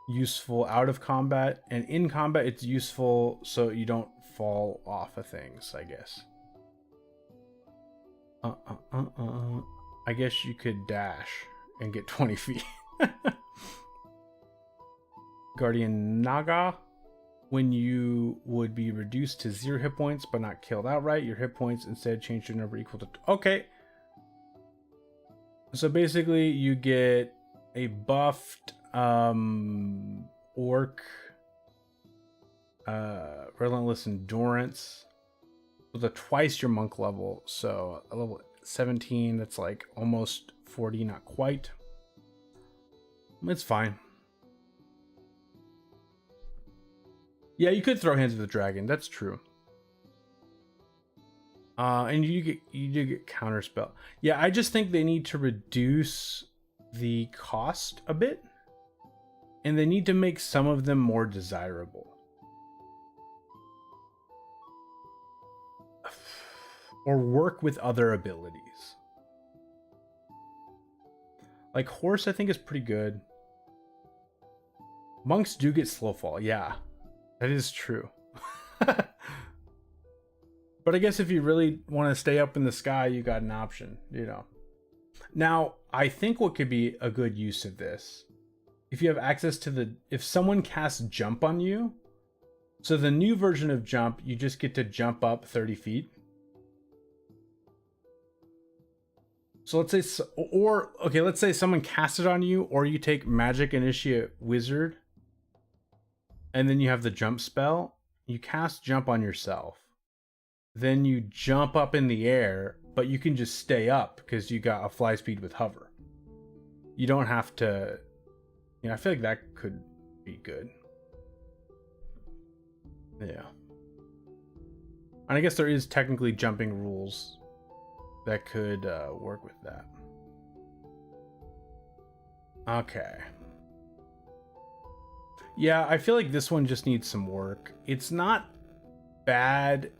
useful out of combat, and in combat it's useful so you don't fall off of things, I guess. I guess you could dash and get 20 feet. Guardian Naga. When you would be reduced to 0 hit points but not killed outright, your hit points instead change to a number equal to... Okay. So basically you get a buffed orc relentless endurance with a twice your monk level, so a level 17, that's like almost 40, not quite. It's fine. Yeah, you could throw Hands of the Dragon, that's true. And you do get counterspell. Yeah, I just think they need to reduce the cost a bit, and they need to make some of them more desirable. Or work with other abilities. Like Horse, I think is pretty good. Monks do get slow fall, yeah. That is true. But I guess if you really want to stay up in the sky, you got an option, you know. Now, I think what could be a good use of this, if you have access to if someone casts Jump on you, so the new version of Jump, you just get to jump up 30 feet. So let's say, let's say someone casts it on you, or you take Magic Initiate Wizard, and then you have the jump spell. You cast Jump on yourself. Then you jump up in the air, but you can just stay up because you got a fly speed with hover. You don't have to, I feel like that could be good. Yeah. And I guess there is technically jumping rules that could work with that. Okay. Yeah, I feel like this one just needs some work. It's not bad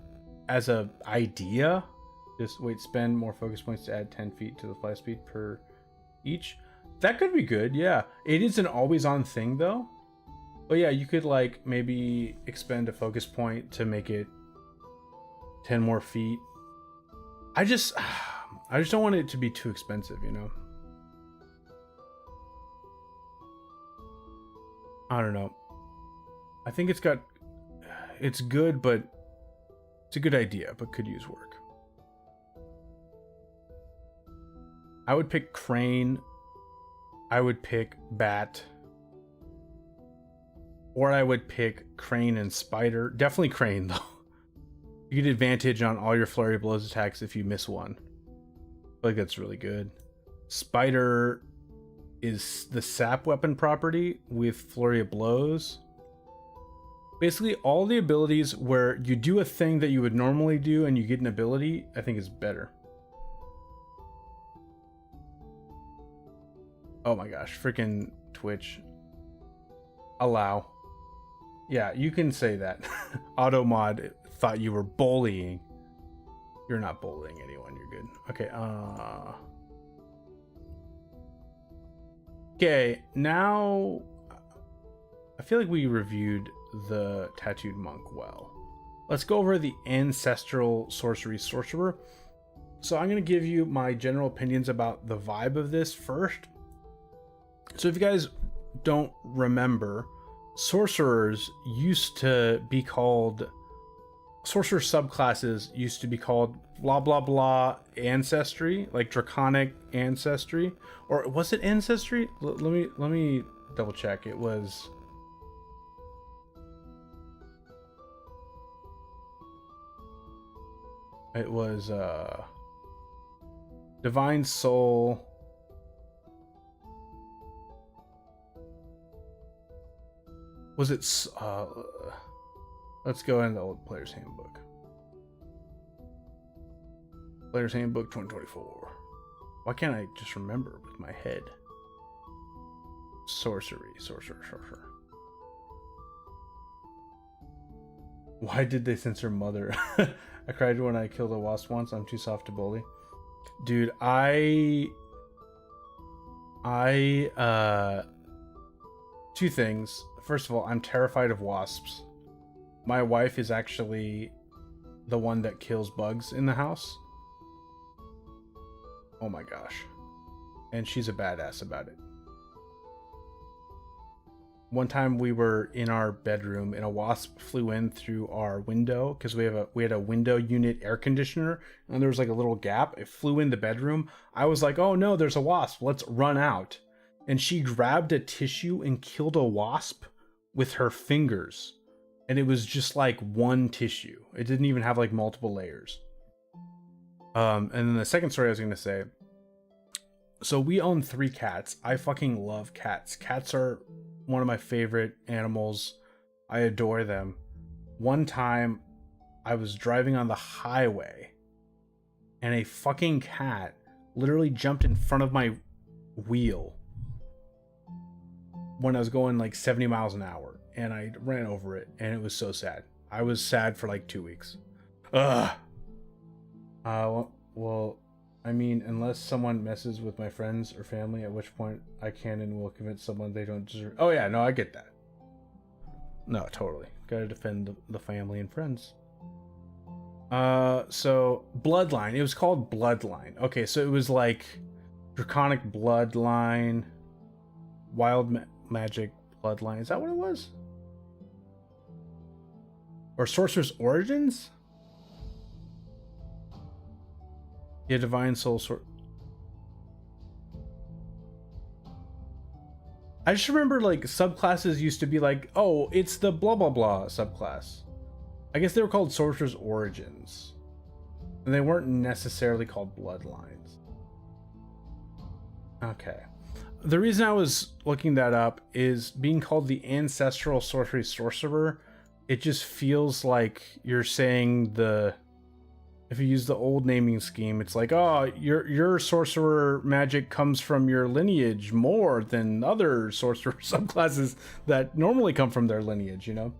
as a idea. Just spend more focus points to add 10 feet to the fly speed per each. That could be good, yeah. It is an always on thing though. But yeah, you could like maybe expend a focus point to make it 10 more feet. I just don't want it to be too expensive, you know? I don't know. I think it's good, but it's a good idea, but could use work. I would pick Crane. I would pick Bat. Or I would pick Crane and Spider. Definitely Crane, though. You get advantage on all your Flurry of Blows attacks if you miss one. I feel like that's really good. Spider is the sap weapon property with Flurry of Blows. Basically, all the abilities where you do a thing that you would normally do and you get an ability, I think is better. Oh my gosh, freaking Twitch. Allow. Yeah, you can say that. Automod thought you were bullying. You're not bullying anyone, you're good. Okay, Okay, now I feel like we reviewed the Tattooed Monk well. Let's go over the Ancestral Sorcery Sorcerer. So I'm going to give you my general opinions about the vibe of this first. So if you guys don't remember, sorcerers used to be called, sorcerer subclasses used to be called blah blah blah ancestry, like draconic ancestry, or was it ancestry? Let me double check. It was Divine Soul. Was it let's go in the Old Player's Handbook. Player's Handbook 2024. Why can't I just remember with my head? Sorcery, sorcerer. Why did they censor Mother? I cried when I killed a wasp once. I'm too soft to bully. Dude, two things. First of all, I'm terrified of wasps. My wife is actually the one that kills bugs in the house. Oh my gosh. And she's a badass about it. One time we were in our bedroom and a wasp flew in through our window because we had a window unit air conditioner and there was like a little gap. It flew in the bedroom. I was like, oh no, there's a wasp. Let's run out. And she grabbed a tissue and killed a wasp with her fingers. And it was just like one tissue. It didn't even have like multiple layers. And then the second story I was going to say. So we own 3 cats. I fucking love cats. Cats are one of my favorite animals. I adore them. One time I was driving on the highway and a fucking cat literally jumped in front of my wheel when I was going like 70 miles an hour and I ran over it and it was so sad. I was sad for like 2 weeks. Ugh. Well, I mean, unless someone messes with my friends or family, at which point I can and will convince someone they don't deserve. Oh yeah, no, I get that. No, totally. Gotta defend the family and friends. So Bloodline. It was called Bloodline. Okay, so it was like Draconic Bloodline, Wild Magic Bloodline. Is that what it was? Or Sorcerer's Origins? Yeah, Divine Soul Sort. I just remember like subclasses used to be like, oh, it's the blah blah blah subclass. I guess they were called Sorcerer's Origins. And they weren't necessarily called Bloodlines. Okay. The reason I was looking that up is being called the Ancestral Sorcery Sorcerer. It just feels like you're saying if you use the old naming scheme, it's like, oh, your sorcerer magic comes from your lineage more than other sorcerer subclasses that normally come from their lineage, you know?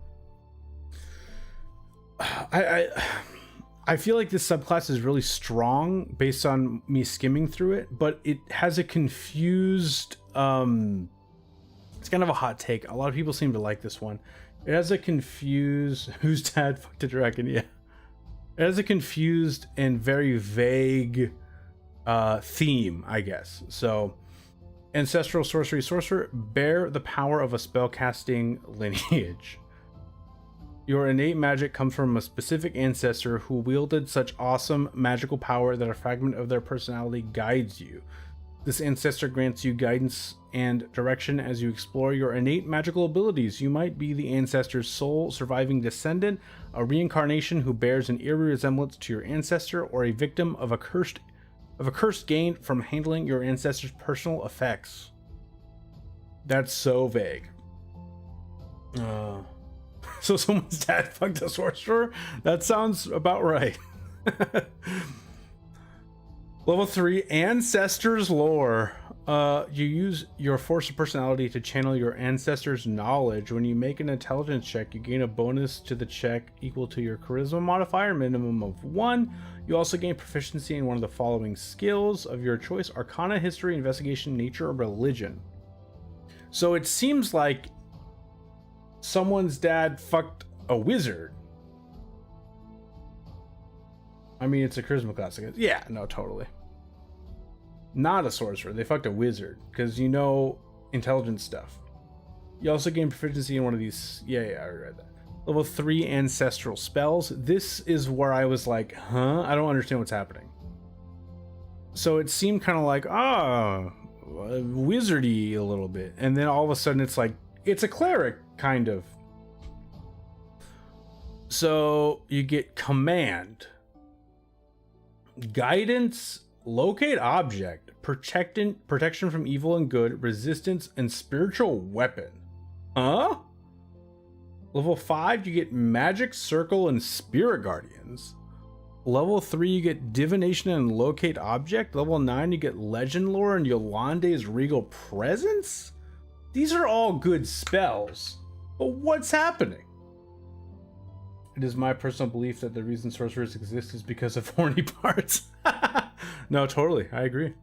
I feel like this subclass is really strong based on me skimming through it, but it has a confused, it's kind of a hot take. A lot of people seem to like this one. It has a confused, whose dad fucked a dragon, yeah. It has a confused and very vague theme, I guess. So, Ancestral Sorcery Sorcerer, bear the power of a spellcasting lineage. Your innate magic comes from a specific ancestor who wielded such awesome magical power that a fragment of their personality guides you. This ancestor grants you guidance and direction as you explore your innate magical abilities. You might be the ancestor's sole surviving descendant, a reincarnation who bears an eerie resemblance to your ancestor, or a victim of a curse gained from handling your ancestor's personal effects. That's so vague. So someone's dad fucked a sorcerer? That sounds about right. Level 3, Ancestors Lore. You use your force of personality to channel your ancestors' knowledge. When you make an intelligence check, you gain a bonus to the check equal to your charisma modifier, minimum of 1. You also gain proficiency in one of the following skills of your choice: Arcana, History, Investigation, Nature, or Religion. So it seems like someone's dad fucked a wizard. I mean, it's a charisma class, I guess. Yeah, no, totally. Not a sorcerer. They fucked a wizard, because you know intelligence stuff. You also gain proficiency in one of these. Yeah, I already read that. Level 3 Ancestral Spells. This is where I was like, huh? I don't understand what's happening. So it seemed kind of like, wizardy a little bit. And then all of a sudden it's like, it's a cleric, kind of. So you get Command, Guidance, Locate Object, Protection from Evil and Good, Resistance, and Spiritual Weapon. Huh? Level 5, you get Magic Circle and Spirit Guardians. Level 3, you get Divination and Locate Object. Level 9, you get Legend Lore and Yolande's Regal Presence? These are all good spells, but what's happening? It is my personal belief that the reason sorcerers exist is because of horny parts. No, totally, I agree.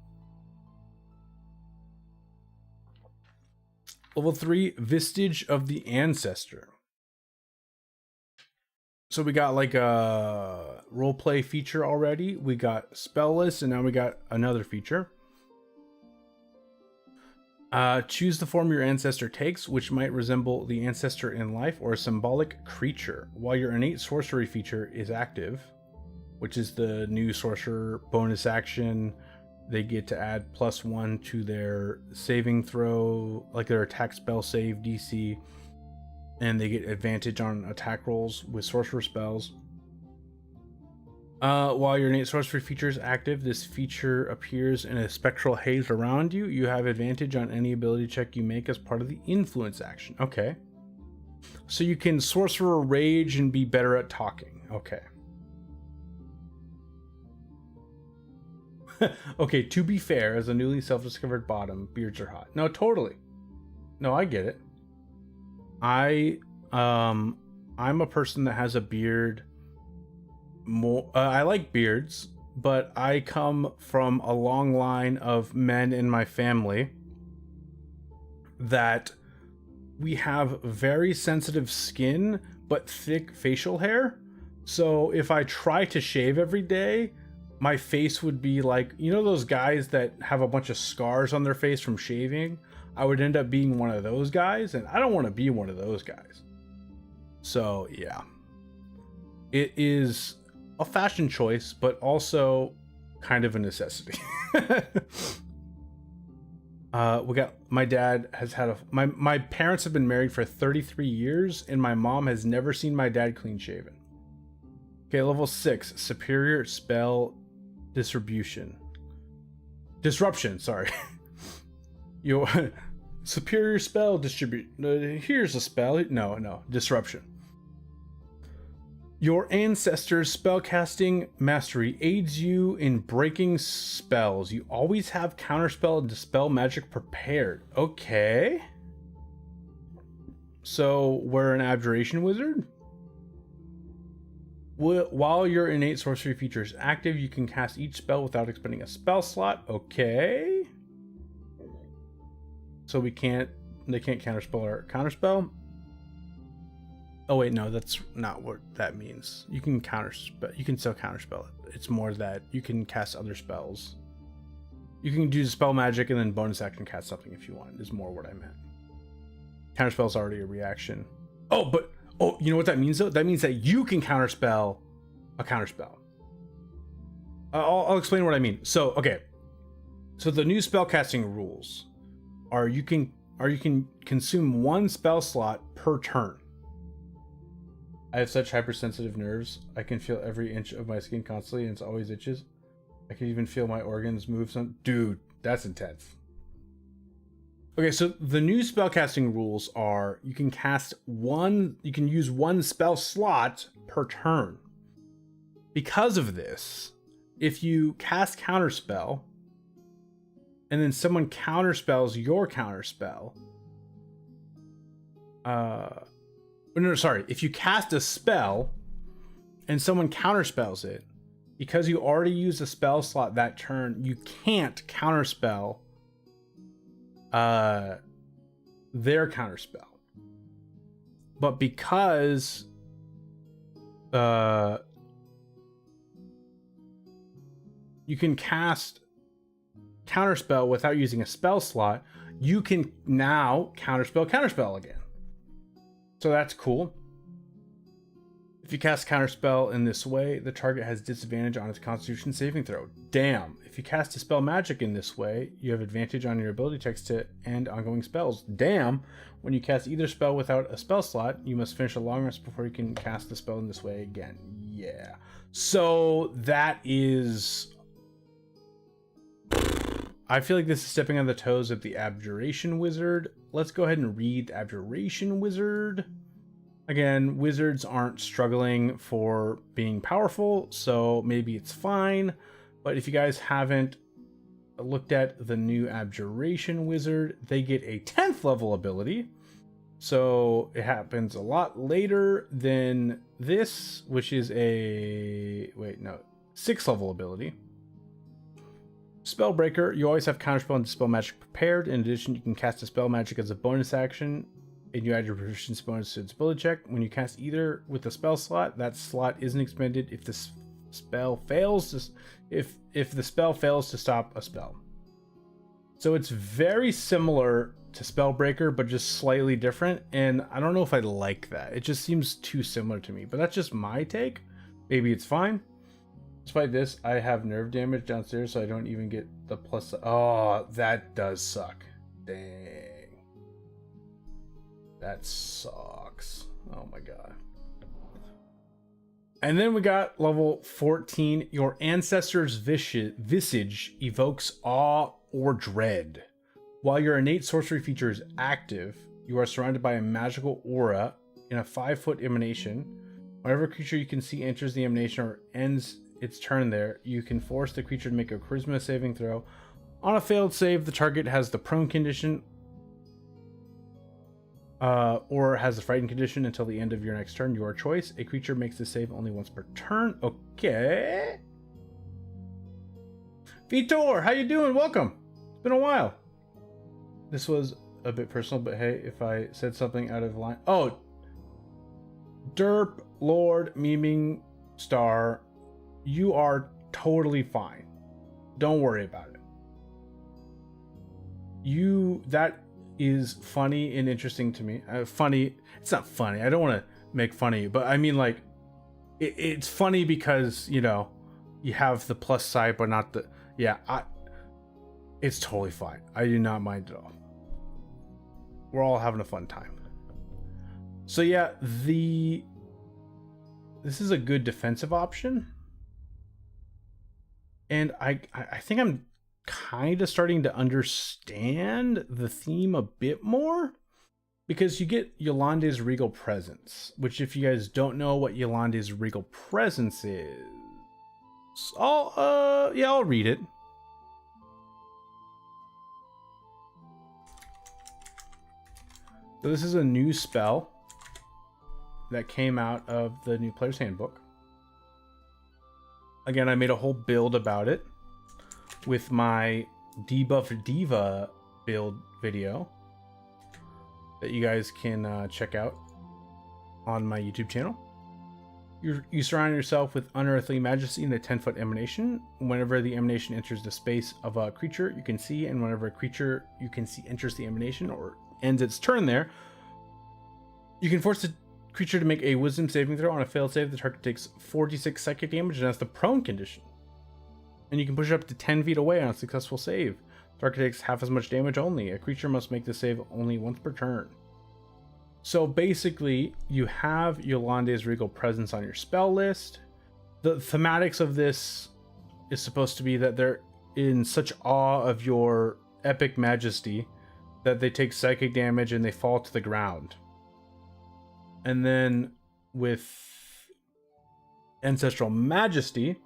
Level 3, Vestige of the Ancestor. So we got like a roleplay feature already. We got spell list, and now we got another feature. Choose the form your ancestor takes, which might resemble the ancestor in life or a symbolic creature. While your innate sorcery feature is active, which is the new sorcerer bonus action, they get to add +1 to their saving throw, like their attack spell save DC. And they get advantage on attack rolls with sorcerer spells. While your innate sorcery feature is active, this feature appears in a spectral haze around you. You have advantage on any ability check you make as part of the influence action. Okay. So you can sorcerer rage and be better at talking. Okay. Okay, to be fair, as a newly self-discovered bottom, beards are hot. No, totally. No, I get it. I'm a person that has a beard. I like beards, but I come from a long line of men in my family that we have very sensitive skin but thick facial hair. So if I try to shave every day, my face would be like, you know those guys that have a bunch of scars on their face from shaving? I would end up being one of those guys, and I don't want to be one of those guys. So, yeah. It is a fashion choice, but also kind of a necessity. We got, my dad has had my parents have been married for 33 years, and my mom has never seen my dad clean shaven. Okay, level 6, superior spell disruption, sorry. Your superior spell distribute. Here's a spell. No, disruption. Your ancestor's spellcasting mastery aids you in breaking spells. You always have counterspell and dispel magic prepared. Okay. So we're an abjuration wizard. While your innate sorcery feature is active, you can cast each spell without expending a spell slot. Okay. So they can't counterspell or counterspell. Oh wait, no, that's not what that means. You can counterspell. You can still counterspell it. It's more that you can cast other spells. You can do spell magic and then bonus action cast something if you want. Is more what I meant. Counterspell is already a reaction. Oh, you know what that means though? That means that you can counterspell a counterspell. I'll explain what I mean. So okay, so the new spellcasting rules are you can consume 1 spell slot per turn. I have such hypersensitive nerves. I can feel every inch of my skin constantly, and it's always itches. I can even feel my organs move. Dude, that's intense. Okay, so the new spellcasting rules are you can use 1 spell slot per turn. Because of this, if you cast counterspell, and then someone counterspells your counterspell. If you cast a spell and someone counterspells it, because you already used a spell slot that turn, you can't counterspell their counterspell. But because you can cast counterspell without using a spell slot, you can now counterspell again. So that's cool. If you cast counterspell in this way, the target has disadvantage on its Constitution saving throw. Damn. If you cast a spell magic in this way, you have advantage on your ability checks to end ongoing spells. Damn. When you cast either spell without a spell slot, you must finish a long rest before you can cast the spell in this way again. Yeah. So that is... I feel like this is stepping on the toes of the Abjuration Wizard. Let's go ahead and read the Abjuration Wizard. Again, wizards aren't struggling for being powerful, so maybe it's fine. But if you guys haven't looked at the new Abjuration wizard, they get a 10th level ability. So it happens a lot later than this, which is a 6th level ability. Spellbreaker, you always have counterspell and dispel magic prepared. In addition, you can cast a spell magic as a bonus action, and you add your proficiency bonus to its ability check. When you cast either with a spell slot, that slot isn't expended if the spell fails to if the spell fails to stop a spell. So it's very similar to Spellbreaker, but just slightly different, and I don't know if I like that. It just seems too similar to me, but that's just my take. Maybe it's fine. Despite this, I have nerve damage downstairs, so I don't even get the plus. Oh, that does suck. Dang. That sucks. Oh my god. And then we got level 14. Your ancestor's visage evokes awe or dread. While your innate sorcery feature is active, you are surrounded by a magical aura in a 5-foot emanation. Whenever a creature you can see enters the emanation or ends its turn there, you can force the creature to make a charisma saving throw. On a failed save, the target has the prone condition or has the frightened condition until the end of your next turn. Your choice. A creature makes the save only once per turn. Okay. Vitor, how you doing? Welcome. It's been a while. This was a bit personal, but hey, if I said something out of line. Oh, Derp Lord Memeing Star, you are totally fine. Don't worry about it. That is funny and interesting to me. Funny, it's not funny. I don't want to make fun of you, but I mean, like, it's funny because, you know, you have the plus side, but not the. Yeah, it's totally fine. I do not mind at all. We're all having a fun time. So yeah, this is a good defensive option. And I think I'm kind of starting to understand the theme a bit more, because you get Yolande's Regal Presence, which, if you guys don't know what Yolande's Regal Presence is, I'll read it. So this is a new spell that came out of the new player's handbook. Again, I made a whole build about it with my Debuff Diva build video that you guys can check out on my YouTube channel. You surround yourself with unearthly majesty in a 10-foot emanation. Whenever the emanation enters the space of a creature you can see, and whenever a creature you can see enters the emanation or ends its turn there, you can force the creature to make a wisdom saving throw. On a failed save, the target takes 46 psychic damage and has the prone condition. And you can push it up to 10 feet away on a successful save. The target takes half as much damage only. A creature must make the save only once per turn. So basically, you have Yolande's Regal Presence on your spell list. The thematics of this is supposed to be that they're in such awe of your epic majesty that they take psychic damage and they fall to the ground. And then with Ancestral Majesty,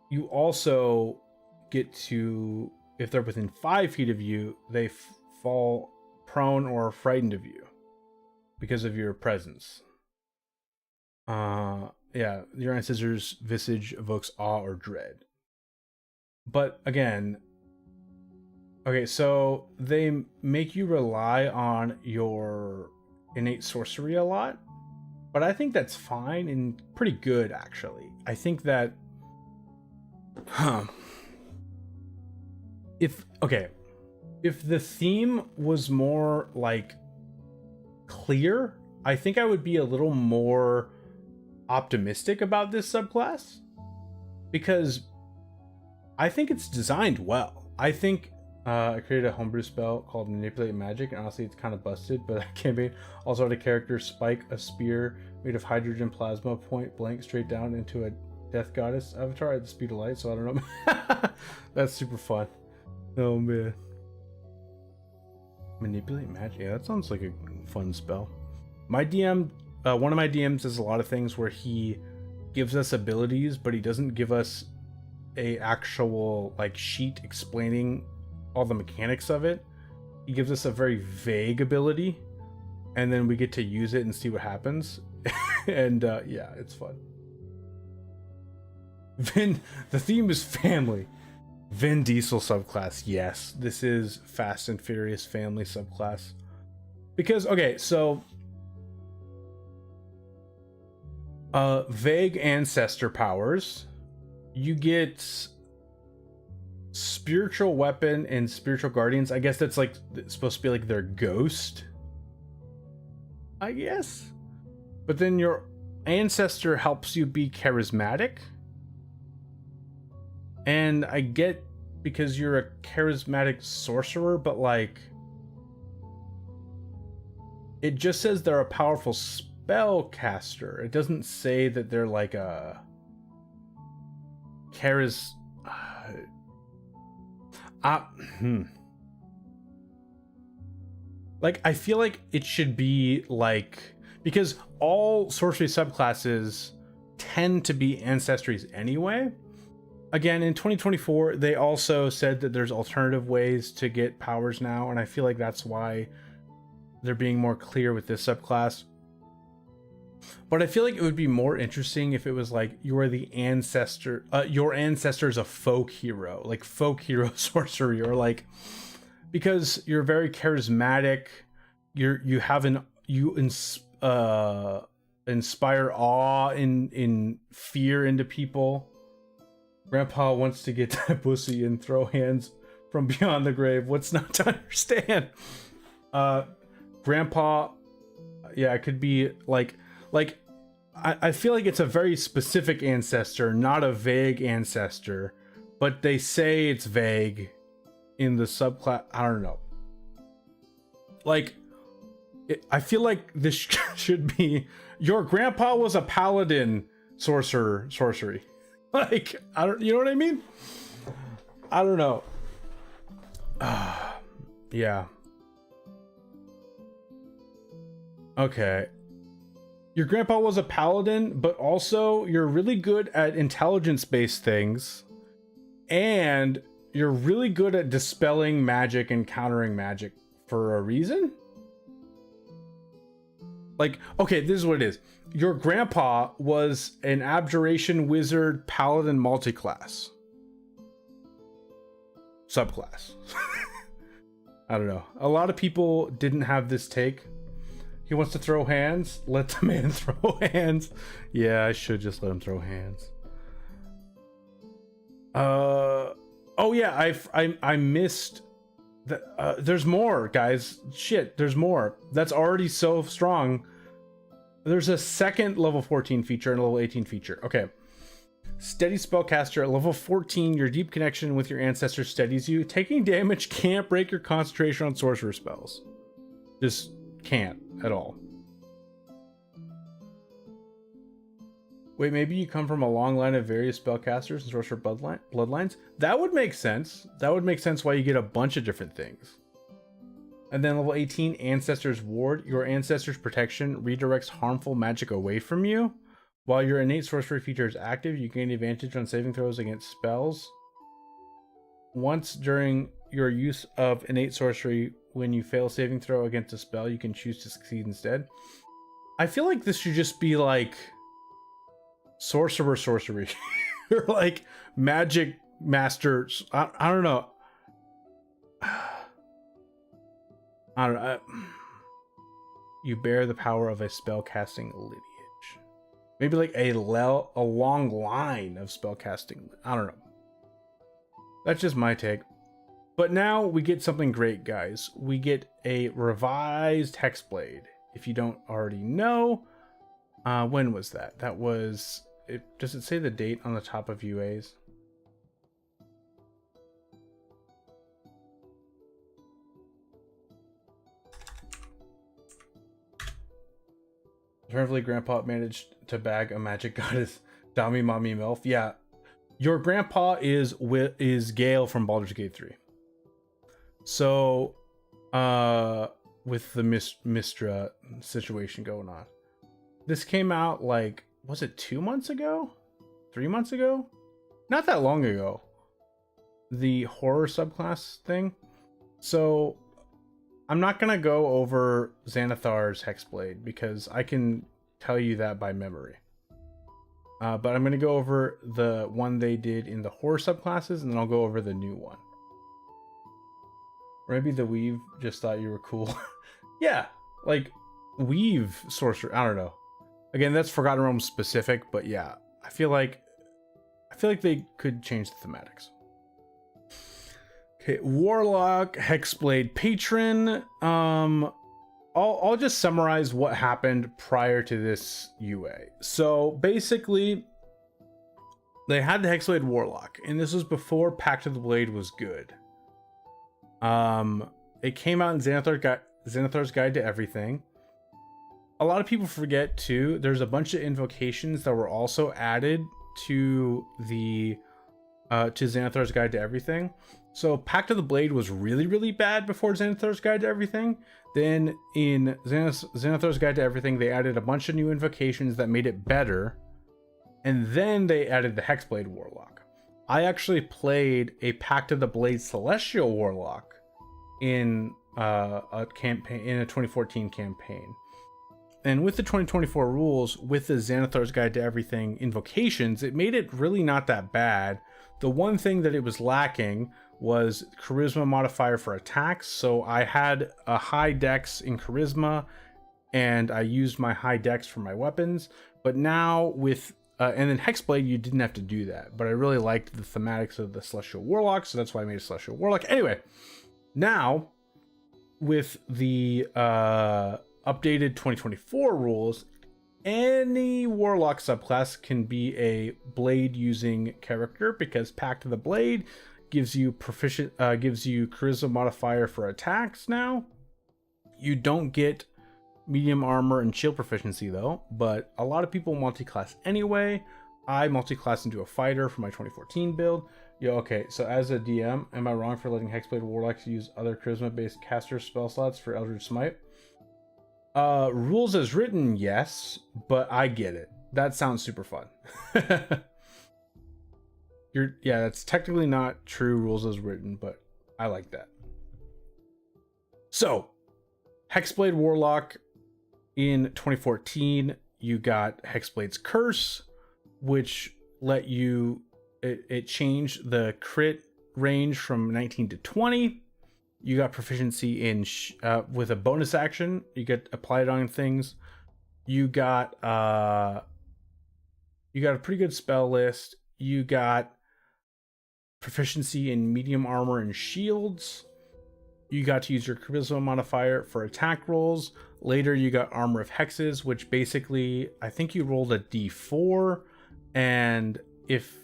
you also get to, if they're within 5 feet of you, they fall prone or frightened of you because of your presence. Yeah, your ancestor's visage evokes awe or dread. But again, okay, so they make you rely on your innate sorcery a lot, but I think that's fine and pretty good, actually. I think that if the theme was more like clear, I think I would be a little more optimistic about this subclass, because I think it's designed well. I think I created a homebrew spell called Manipulate Magic, and honestly it's kind of busted, but I can't be. Also had a character spike a spear made of hydrogen plasma point blank straight down into a death goddess avatar at the speed of light, so I don't know. That's super fun. Oh man. Manipulate Magic, yeah, that sounds like a fun spell. My DM one of my DMs does a lot of things where he gives us abilities, but he doesn't give us a actual like sheet explaining all the mechanics of it. He gives us a very vague ability, and then we get to use it and see what happens. And yeah, it's fun. The theme is family. Vin Diesel subclass. Yes, this is Fast and Furious family subclass. Because, okay, so vague ancestor powers. You get spiritual weapon and spiritual guardians. I guess that's like supposed to be like their ghost, I guess. But then your ancestor helps you be charismatic. And I get because you're a charismatic sorcerer, but like it just says they're a powerful spellcaster. It doesn't say that they're like a like I feel like it should be like, because all sorcery subclasses tend to be ancestries anyway. Again, in 2024, they also said that there's alternative ways to get powers now, and I feel like that's why they're being more clear with this subclass. But I feel like it would be more interesting if it was like you are the ancestor, your ancestor is a folk hero, like folk hero sorcery, or like, because you're very charismatic, you inspire awe in fear into people. Grandpa wants to get that pussy and throw hands from beyond the grave. What's not to understand? Grandpa, yeah, it could be like I feel like it's a very specific ancestor, not a vague ancestor, but they say it's vague in the subclass. I don't know. Like, I feel like this should be your grandpa was a paladin sorcery. Like, I don't, you know what I mean? I don't know. Yeah. Okay. Your grandpa was a paladin, but also you're really good at intelligence-based things, and you're really good at dispelling magic and countering magic for a reason. Like, okay, this is what it is. Your grandpa was an abjuration wizard paladin multiclass. Subclass. I don't know. A lot of people didn't have this take. He wants to throw hands. Let the man throw hands. Yeah, I should just let him throw hands. Oh yeah, I missed. There's more, guys. Shit, there's more. That's already so strong. There's a second level 14 feature and a level 18 feature. Okay. Steady spellcaster at level 14, your deep connection with your ancestor steadies you. Taking damage can't break your concentration on sorcerer spells. Just can't at all. Wait, maybe you come from a long line of various spellcasters and sorcerer bloodlines? That would make sense. That would make sense why you get a bunch of different things. And then level 18, Ancestor's Ward. Your Ancestor's Protection redirects harmful magic away from you. While your innate sorcery feature is active, you gain advantage on saving throws against spells. Once during your use of innate sorcery, when you fail a saving throw against a spell, you can choose to succeed instead. I feel like this should just be like sorcerer sorcery. Or like magic masters. I don't know. I don't know. You bear the power of a spellcasting lineage. Maybe like a long line of spellcasting. I don't know. That's just my take. But now we get something great, guys. We get a revised Hexblade. If you don't already know, when was that? That was... does it say the date on the top of UAs? Alternatively, Grandpa managed to bag a magic goddess, Dami Mommy Melf. Yeah, your grandpa is Gale from Baldur's Gate 3. So, with the Mistra situation going on. This came out like, was it 2 months ago? 3 months ago? Not that long ago. The horror subclass thing. So I'm not going to go over Xanathar's Hexblade because I can tell you that by memory. But I'm going to go over the one they did in the horror subclasses, and then I'll go over the new one. Or maybe the Weave just thought you were cool. Yeah, like Weave Sorcerer. I don't know. Again, that's Forgotten Realms specific, but yeah, I feel like they could change the thematics. Okay, Warlock, Hexblade Patron. I'll just summarize what happened prior to this UA. So basically, they had the Hexblade Warlock, and this was before Pact of the Blade was good. It came out in Xanathar's Guide to Everything. A lot of people forget too, there's a bunch of invocations that were also added to the to Xanathar's Guide to Everything. So Pact of the Blade was really, really bad before Xanathar's Guide to Everything. Then in Xanathar's Guide to Everything, they added a bunch of new invocations that made it better. And then they added the Hexblade Warlock. I actually played a Pact of the Blade Celestial Warlock in a campaign, in a 2014 campaign. And with the 2024 rules, with the Xanathar's Guide to Everything invocations, it made it really not that bad. The one thing that it was lacking was charisma modifier for attacks. So I had a high dex in charisma, and I used my high dex for my weapons. But now with and then Hexblade, you didn't have to do that. But I really liked the thematics of the Celestial Warlock, so that's why I made a Celestial Warlock. Anyway, now with the updated 2024 rules, any Warlock subclass can be a blade using character, because Pact of the Blade gives you gives you charisma modifier for attacks now. You don't get medium armor and shield proficiency though, but a lot of people multi-class anyway. I multi-class into a fighter for my 2014 build. Yo, okay, so as a DM, am I wrong for letting Hexblade Warlocks use other charisma-based caster spell slots for Eldritch Smite? Rules as written, yes, but I get it. That sounds super fun. Yeah, that's technically not true rules as written, but I like that. So, Hexblade Warlock in 2014, you got Hexblade's Curse, which let you, it changed the crit range from 19 to 20. You got proficiency in with a bonus action. You get applied on things. You got a pretty good spell list. You got proficiency in medium armor and shields. You got to use your charisma modifier for attack rolls. Later, you got Armor of Hexes, which basically, I think you rolled a d4, and if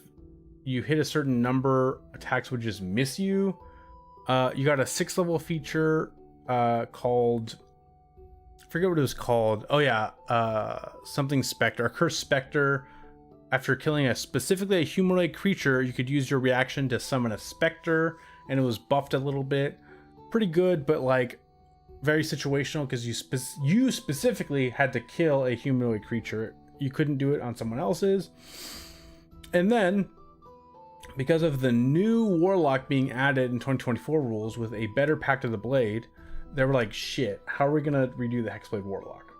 you hit a certain number, attacks would just miss you. You got a 6th level feature called, I forget what it was called. Oh yeah, something Spectre, a Cursed Spectre. After killing specifically a humanoid creature, you could use your reaction to summon a Spectre, and it was buffed a little bit. Pretty good, but like very situational, because you specifically had to kill a humanoid creature. You couldn't do it on someone else's. And then, because of the new Warlock being added in 2024 rules with a better Pact of the Blade, they were like, shit, how are we going to redo the Hexblade Warlock?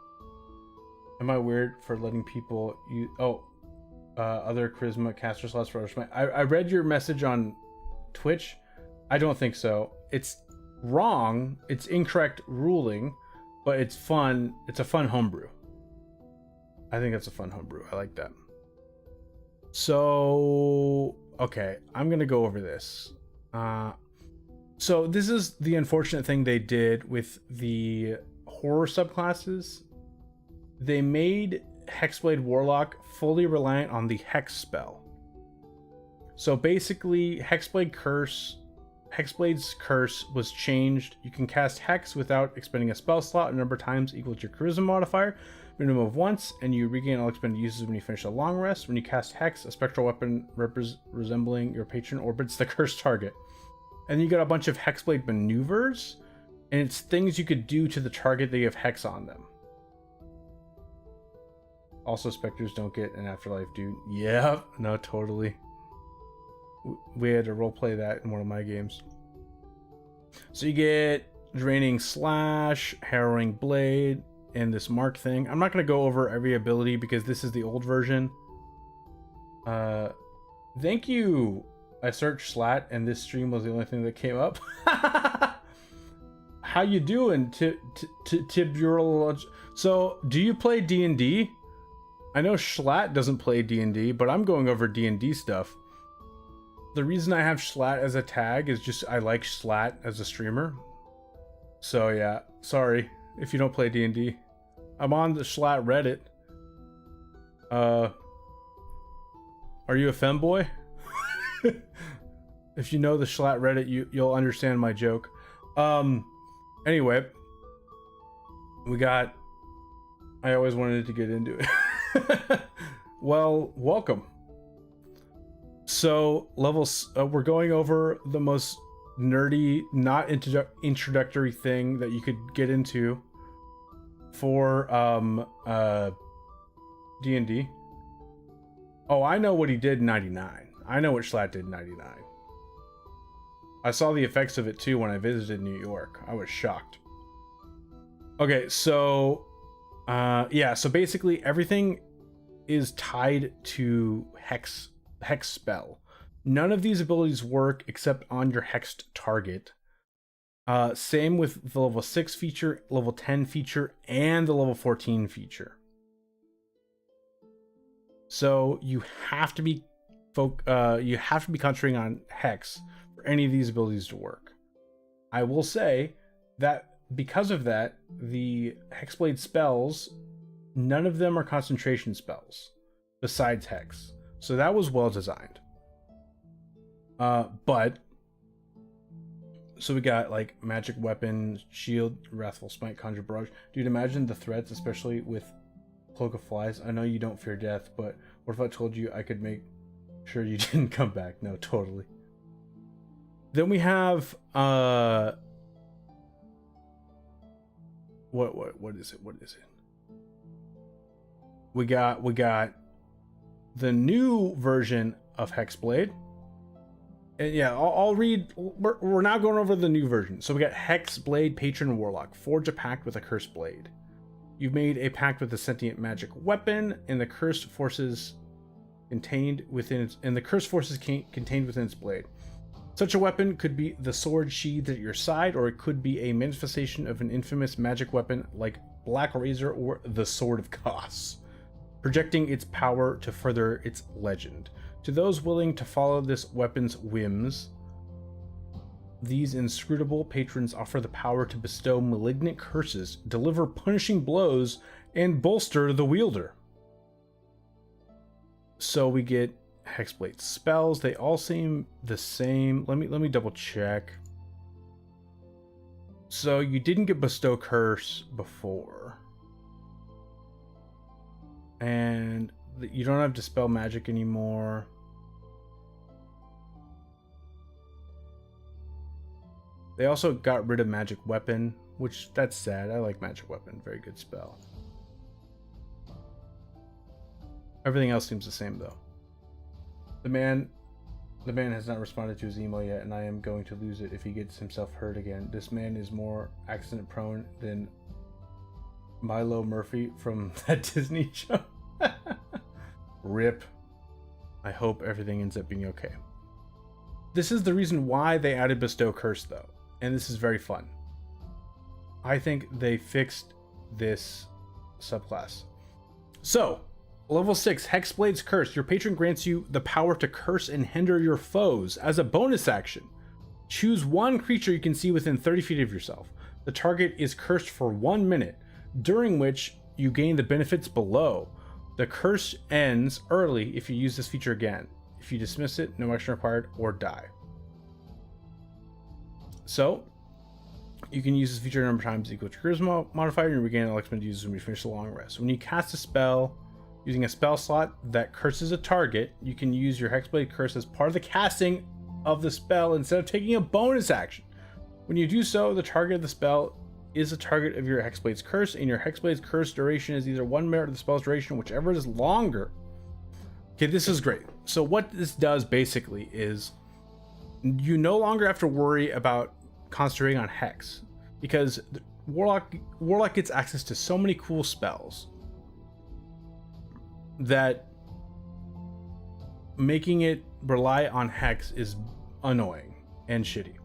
Am I weird for letting people use... other charisma caster slots for others? I read your message on Twitch. I don't think so. It's wrong. It's incorrect ruling, but it's fun. It's a fun homebrew. I think that's a fun homebrew. I like that. So, okay, I'm going to go over this. So this is the unfortunate thing they did with the horror subclasses. They made Hexblade Warlock fully reliant on the Hex spell. So basically, Hexblade's Curse was changed. You can cast Hex without expending a spell slot a number of times equal to your charisma modifier, minimum of once, and you regain all expended uses when you finish a long rest. When you cast Hex, a spectral weapon resembling your patron orbits the cursed target. And you got a bunch of Hexblade maneuvers, and it's things you could do to the target that you have Hex on them. Also, specters don't get an afterlife, dude. Yeah, no, totally. We had to roleplay that in one of my games. So you get Draining Slash, Harrowing Blade, and this Mark thing. I'm not going to go over every ability because this is the old version. Thank you. I searched Slat and this stream was the only thing that came up. How you doing, Tibural? So, do you play D&D? I know Schlatt doesn't play D&D, but I'm going over D&D stuff. The reason I have Schlatt as a tag is just I like Schlatt as a streamer. So yeah, sorry if you don't play D&D. I'm on the Schlatt Reddit. Are you a femboy? If you know the Schlatt Reddit, you'll understand my joke. Anyway, we got... I always wanted to get into it. Well, welcome. So, we're going over the most nerdy, not introductory thing that you could get into for D&D. Oh, I know what he did in 99. I know what Schlatt did in 99. I saw the effects of it too when I visited New York. I was shocked. Okay, so yeah, so basically everything is tied to hex spell. None of these abilities work except on your hexed target. Same with the level 6 feature, level 10 feature, and the level 14 feature. So you have to be concentrating on hex for any of these abilities to work. I will say that because of that, the Hexblade spells, none of them are concentration spells besides hex. So that was well designed. But so we got like magic weapon, shield, wrathful smite, conjure barrage. Dude, imagine the threats, especially with Cloak of Flies. I know you don't fear death, but what if I told you I could make sure you didn't come back? No, totally. Then we have what is it? What is it? We got the new version of Hexblade. And yeah, I'll read. We're now going over the new version. So we got Hexblade Patron Warlock. Forge a pact with a cursed blade. You've made a pact with a sentient magic weapon, and the cursed forces contained within its blade. Such a weapon could be the sword sheathed at your side, or it could be a manifestation of an infamous magic weapon like Black Razor or the Sword of Kos, projecting its power to further its legend. To those willing to follow this weapon's whims, these inscrutable patrons offer the power to bestow malignant curses, deliver punishing blows, and bolster the wielder. So we get Hexblade spells. They all seem the same. Let me double check. So you didn't get bestow curse before, and you don't have dispel magic anymore. They also got rid of magic weapon, which that's sad. I like magic weapon. Very good spell. Everything else seems the same though. The man has not responded to his email yet, and I am going to lose it if he gets himself hurt again. This man is more accident prone than Milo Murphy from that Disney show. RIP. I hope everything ends up being okay. This is the reason why they added Bestow Curse though, and this is very fun. I think they fixed this subclass. So, level 6, Hexblade's Curse. Your patron grants you the power to curse and hinder your foes. As a bonus action, choose one creature you can see within 30 feet of yourself. The target is cursed for 1 minute, during which you gain the benefits below. The curse ends early if you use this feature again. If you dismiss it, no action required, or die. So, you can use this feature a number of times equal to charisma modifier, and you regain an XP users when you finish the long rest. When you cast a spell using a spell slot that curses a target, you can use your Hexblade Curse as part of the casting of the spell instead of taking a bonus action. When you do so, the target of the spell is the target of your Hexblade's curse, and your Hexblade's curse duration is either 1 minute or the spell's duration, whichever is longer. Okay, this is great. So what this does basically is you no longer have to worry about concentrating on Hex, because Warlock gets access to so many cool spells that making it rely on Hex is annoying and shitty.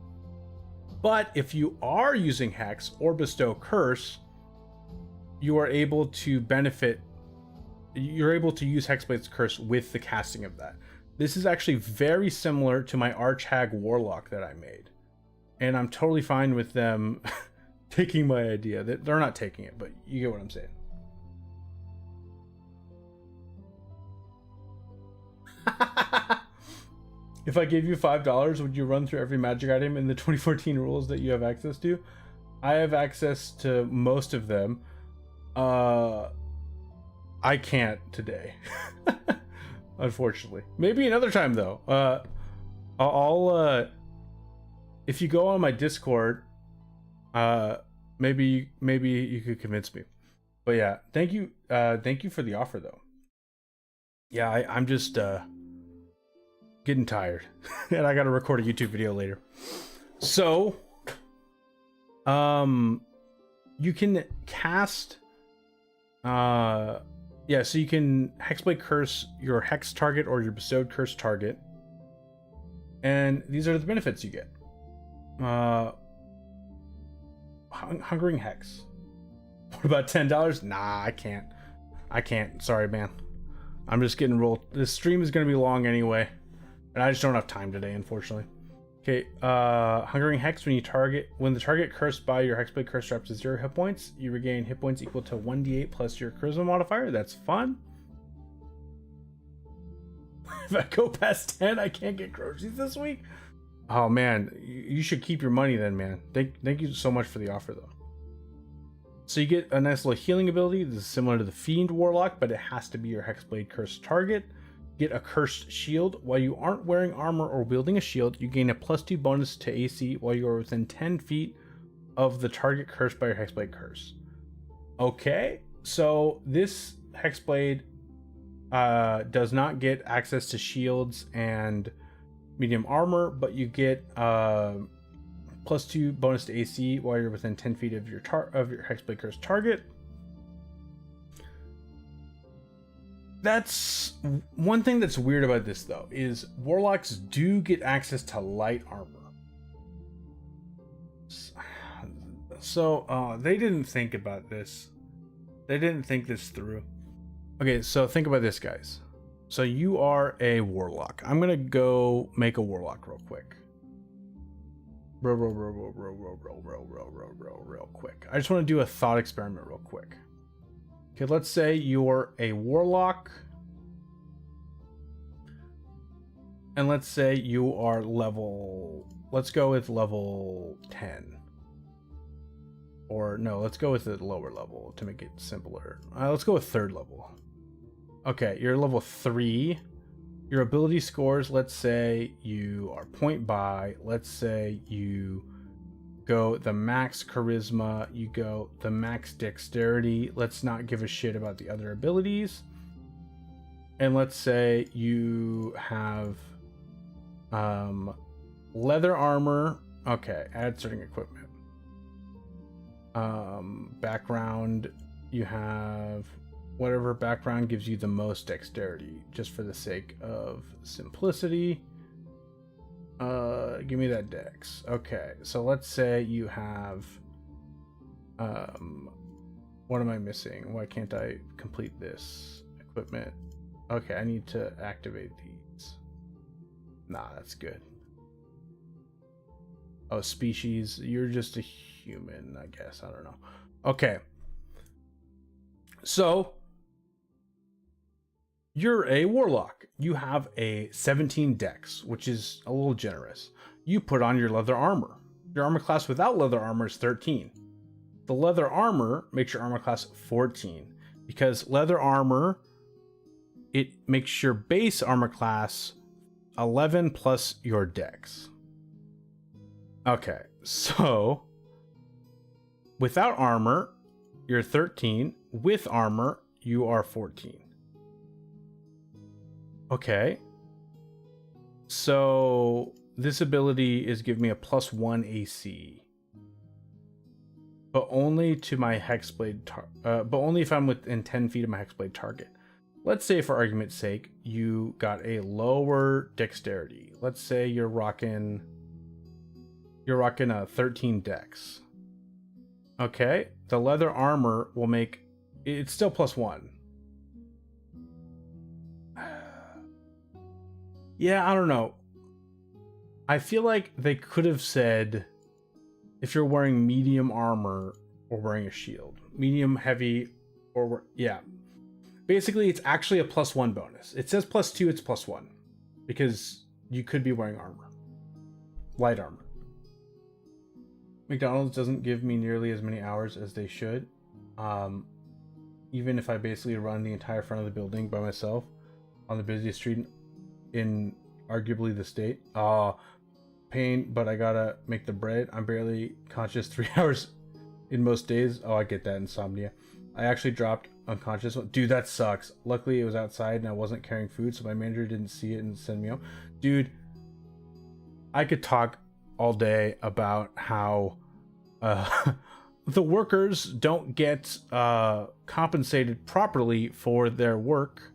But if you are using Hex or bestow Curse, you are able to benefit. You're able to use Hexblade's Curse with the casting of that. This is actually very similar to my Archhag Warlock that I made. And I'm totally fine with them taking my idea. They're not taking it, but you get what I'm saying. If I gave you $5, would you run through every magic item in the 2014 rules that you have access to? I have access to most of them. I can't today. Unfortunately. Maybe another time though. I'll if you go on my Discord, maybe you could convince me. But yeah, thank you for the offer though. Yeah, I'm just getting tired and I gotta record a YouTube video later. So you can cast so you can Hexblade Curse your Hex target or your bestowed Curse target, and these are the benefits you get. Hungering Hex. What about $10? Nah, I can't. Sorry, man. I'm just getting rolled. This stream is gonna be long anyway, and I just don't have time today, unfortunately. Okay, Hungering Hex. When the target cursed by your Hexblade Curse drops to 0 hit points, you regain hit points equal to 1d8 plus your Charisma modifier. That's fun. If I go past 10, I can't get groceries this week. Oh man, you should keep your money then, man. Thank you so much for the offer though. So you get a nice little healing ability. This is similar to the Fiend Warlock, but it has to be your Hexblade Curse target. Get a Cursed Shield. While you aren't wearing armor or wielding a shield, you gain a +2 bonus to AC while you are within 10 feet of the target cursed by your Hexblade Curse. Okay, so this Hexblade does not get access to shields and medium armor, but you get +2 bonus to AC while you're within 10 feet of your Hexblade Curse target. That's one thing that's weird about this though, is Warlocks do get access to light armor. So they didn't think about this. They didn't think this through. Okay, so think about this, guys. So you are a Warlock. I'm gonna go make a Warlock real quick. Real quick. I just want to do a thought experiment real quick. Okay, let's say you're a Warlock. And let's say you are let's go with level 10. Or no, let's go with the lower level to make it simpler. Let's go with 3rd level. Okay, you're level 3. Your ability scores, let's say you are point buy. Let's say you go the max charisma, you go the max dexterity. Let's not give a shit about the other abilities. And let's say you have leather armor. Okay, add certain equipment. Background, you have whatever background gives you the most dexterity, just for the sake of simplicity. Give me that dex. Okay, so let's say you have what am I missing? Why can't I complete this equipment? Okay, I need to activate these. Nah, that's good. Oh, species, you're just a human, I guess. I don't know. Okay, so you're a Warlock. You have a 17 dex, which is a little generous. You put on your leather armor. Your armor class without leather armor is 13. The leather armor makes your armor class 14, because leather armor, it makes your base armor class 11 plus your dex. Okay, so Without armor, you're 13. With armor, you are 14. Okay. So this ability is giving me a +1 AC. But only to my Hexblade, but only if I'm within 10 feet of my Hexblade target. Let's say, for argument's sake, you got a lower dexterity. Let's say you're rocking a 13 dex. Okay, the leather armor will make it's still +1. Yeah, I don't know. I feel like they could have said if you're wearing medium armor or wearing a shield, medium, heavy, or yeah. Basically, it's actually a +1 bonus. It says +2, it's +1 because you could be wearing armor, light armor. McDonald's doesn't give me nearly as many hours as they should. Even if I basically run the entire front of the building by myself on the busiest street in arguably the state. Pain, but I gotta make the bread. I'm barely conscious 3 hours in most days. Oh, I get that, insomnia. I actually dropped unconscious. Dude, that sucks. Luckily, it was outside and I wasn't carrying food, so my manager didn't see it and send me home. Dude, I could talk all day about how the workers don't get compensated properly for their work.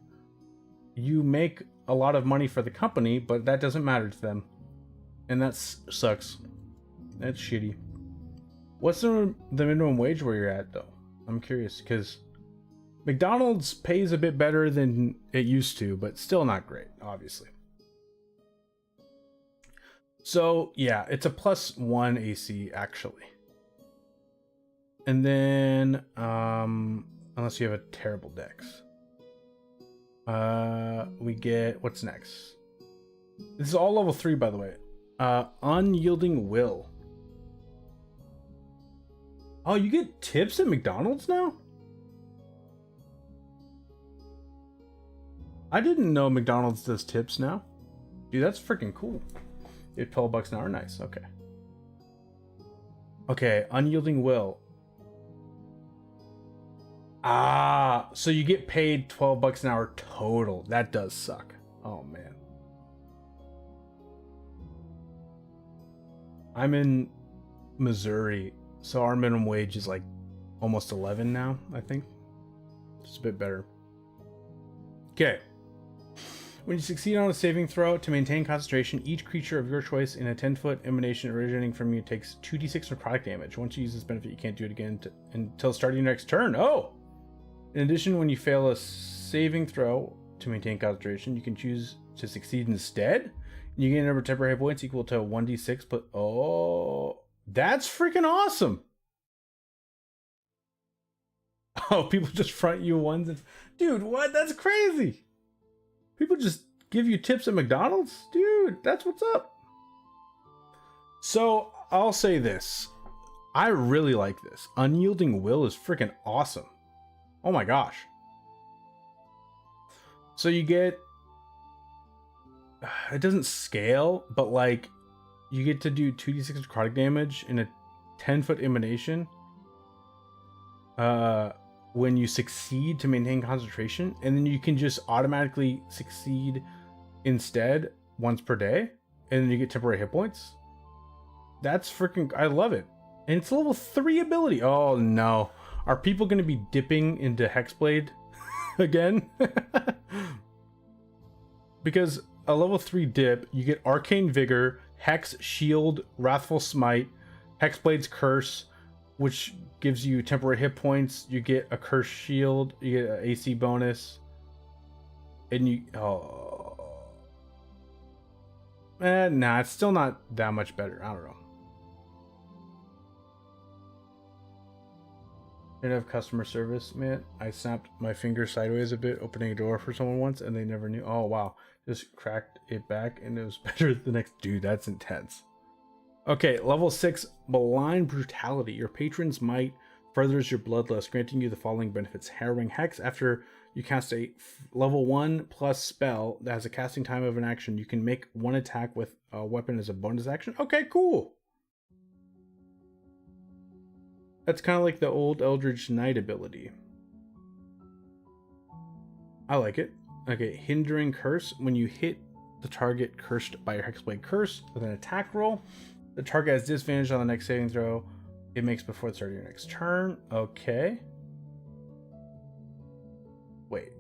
You make a lot of money for the company, but that doesn't matter to them. And that sucks. That's shitty. What's the minimum wage where you're at, though? I'm curious, because McDonald's pays a bit better than it used to, but still not great, obviously. So, yeah, it's a +1 AC, actually. And then, unless you have a terrible dex. We get, what's next? This is all level 3, by the way. Unyielding Will. Oh, you get tips at McDonald's now? I didn't know McDonald's does tips now. Dude, that's freaking cool. You get $12 an hour, nice, okay. Okay, Unyielding Will. So you get paid $12 an hour total. That does suck. Oh, man. I'm in Missouri, so our minimum wage is like almost 11 now, I think. Just a bit better. Okay. When you succeed on a saving throw to maintain concentration, each creature of your choice in a 10-foot emanation originating from you takes 2d6 necrotic damage. Once you use this benefit, you can't do it again until starting your next turn. Oh! In addition, when you fail a saving throw to maintain concentration, you can choose to succeed instead. You gain a number of temporary hit points equal to 1d6, but oh, that's freaking awesome. Oh, people just front you ones. Dude, what? That's crazy. People just give you tips at McDonald's? Dude, that's what's up. So, I'll say this. I really like this. Unyielding Will is freaking awesome. Oh my gosh. So you get... It doesn't scale, but like you get to do 2d6 necrotic damage in a 10-foot emanation when you succeed to maintain concentration, and then you can just automatically succeed instead once per day, and then you get temporary hit points. That's freaking... I love it. And it's a level 3 ability. Oh no. Are people going to be dipping into Hexblade again? Because a level 3 dip, you get Arcane Vigor, Hex, Shield, Wrathful Smite, Hexblade's Curse, which gives you temporary hit points. You get a Curse Shield, you get an AC bonus. And you... Oh. Nah, it's still not that much better. I don't know. Didn't have customer service, man. I snapped my finger sideways a bit opening a door for someone once and they never knew. Oh wow, just cracked it back and it was better the next. Dude, that's intense. Okay, level 6, Malign Brutality. Your patron's might furthers your bloodlust, granting you the following benefits. Harrowing Hex. After you cast a level 1 plus spell that has a casting time of an action, you can make one attack with a weapon as a bonus action. Okay, cool. That's kind of like the old Eldritch Knight ability. I like it. Okay, Hindering Curse. When you hit the target cursed by your Hexblade Curse with an attack roll, the target has disadvantage on the next saving throw it makes before the start of your next turn. Okay. Wait.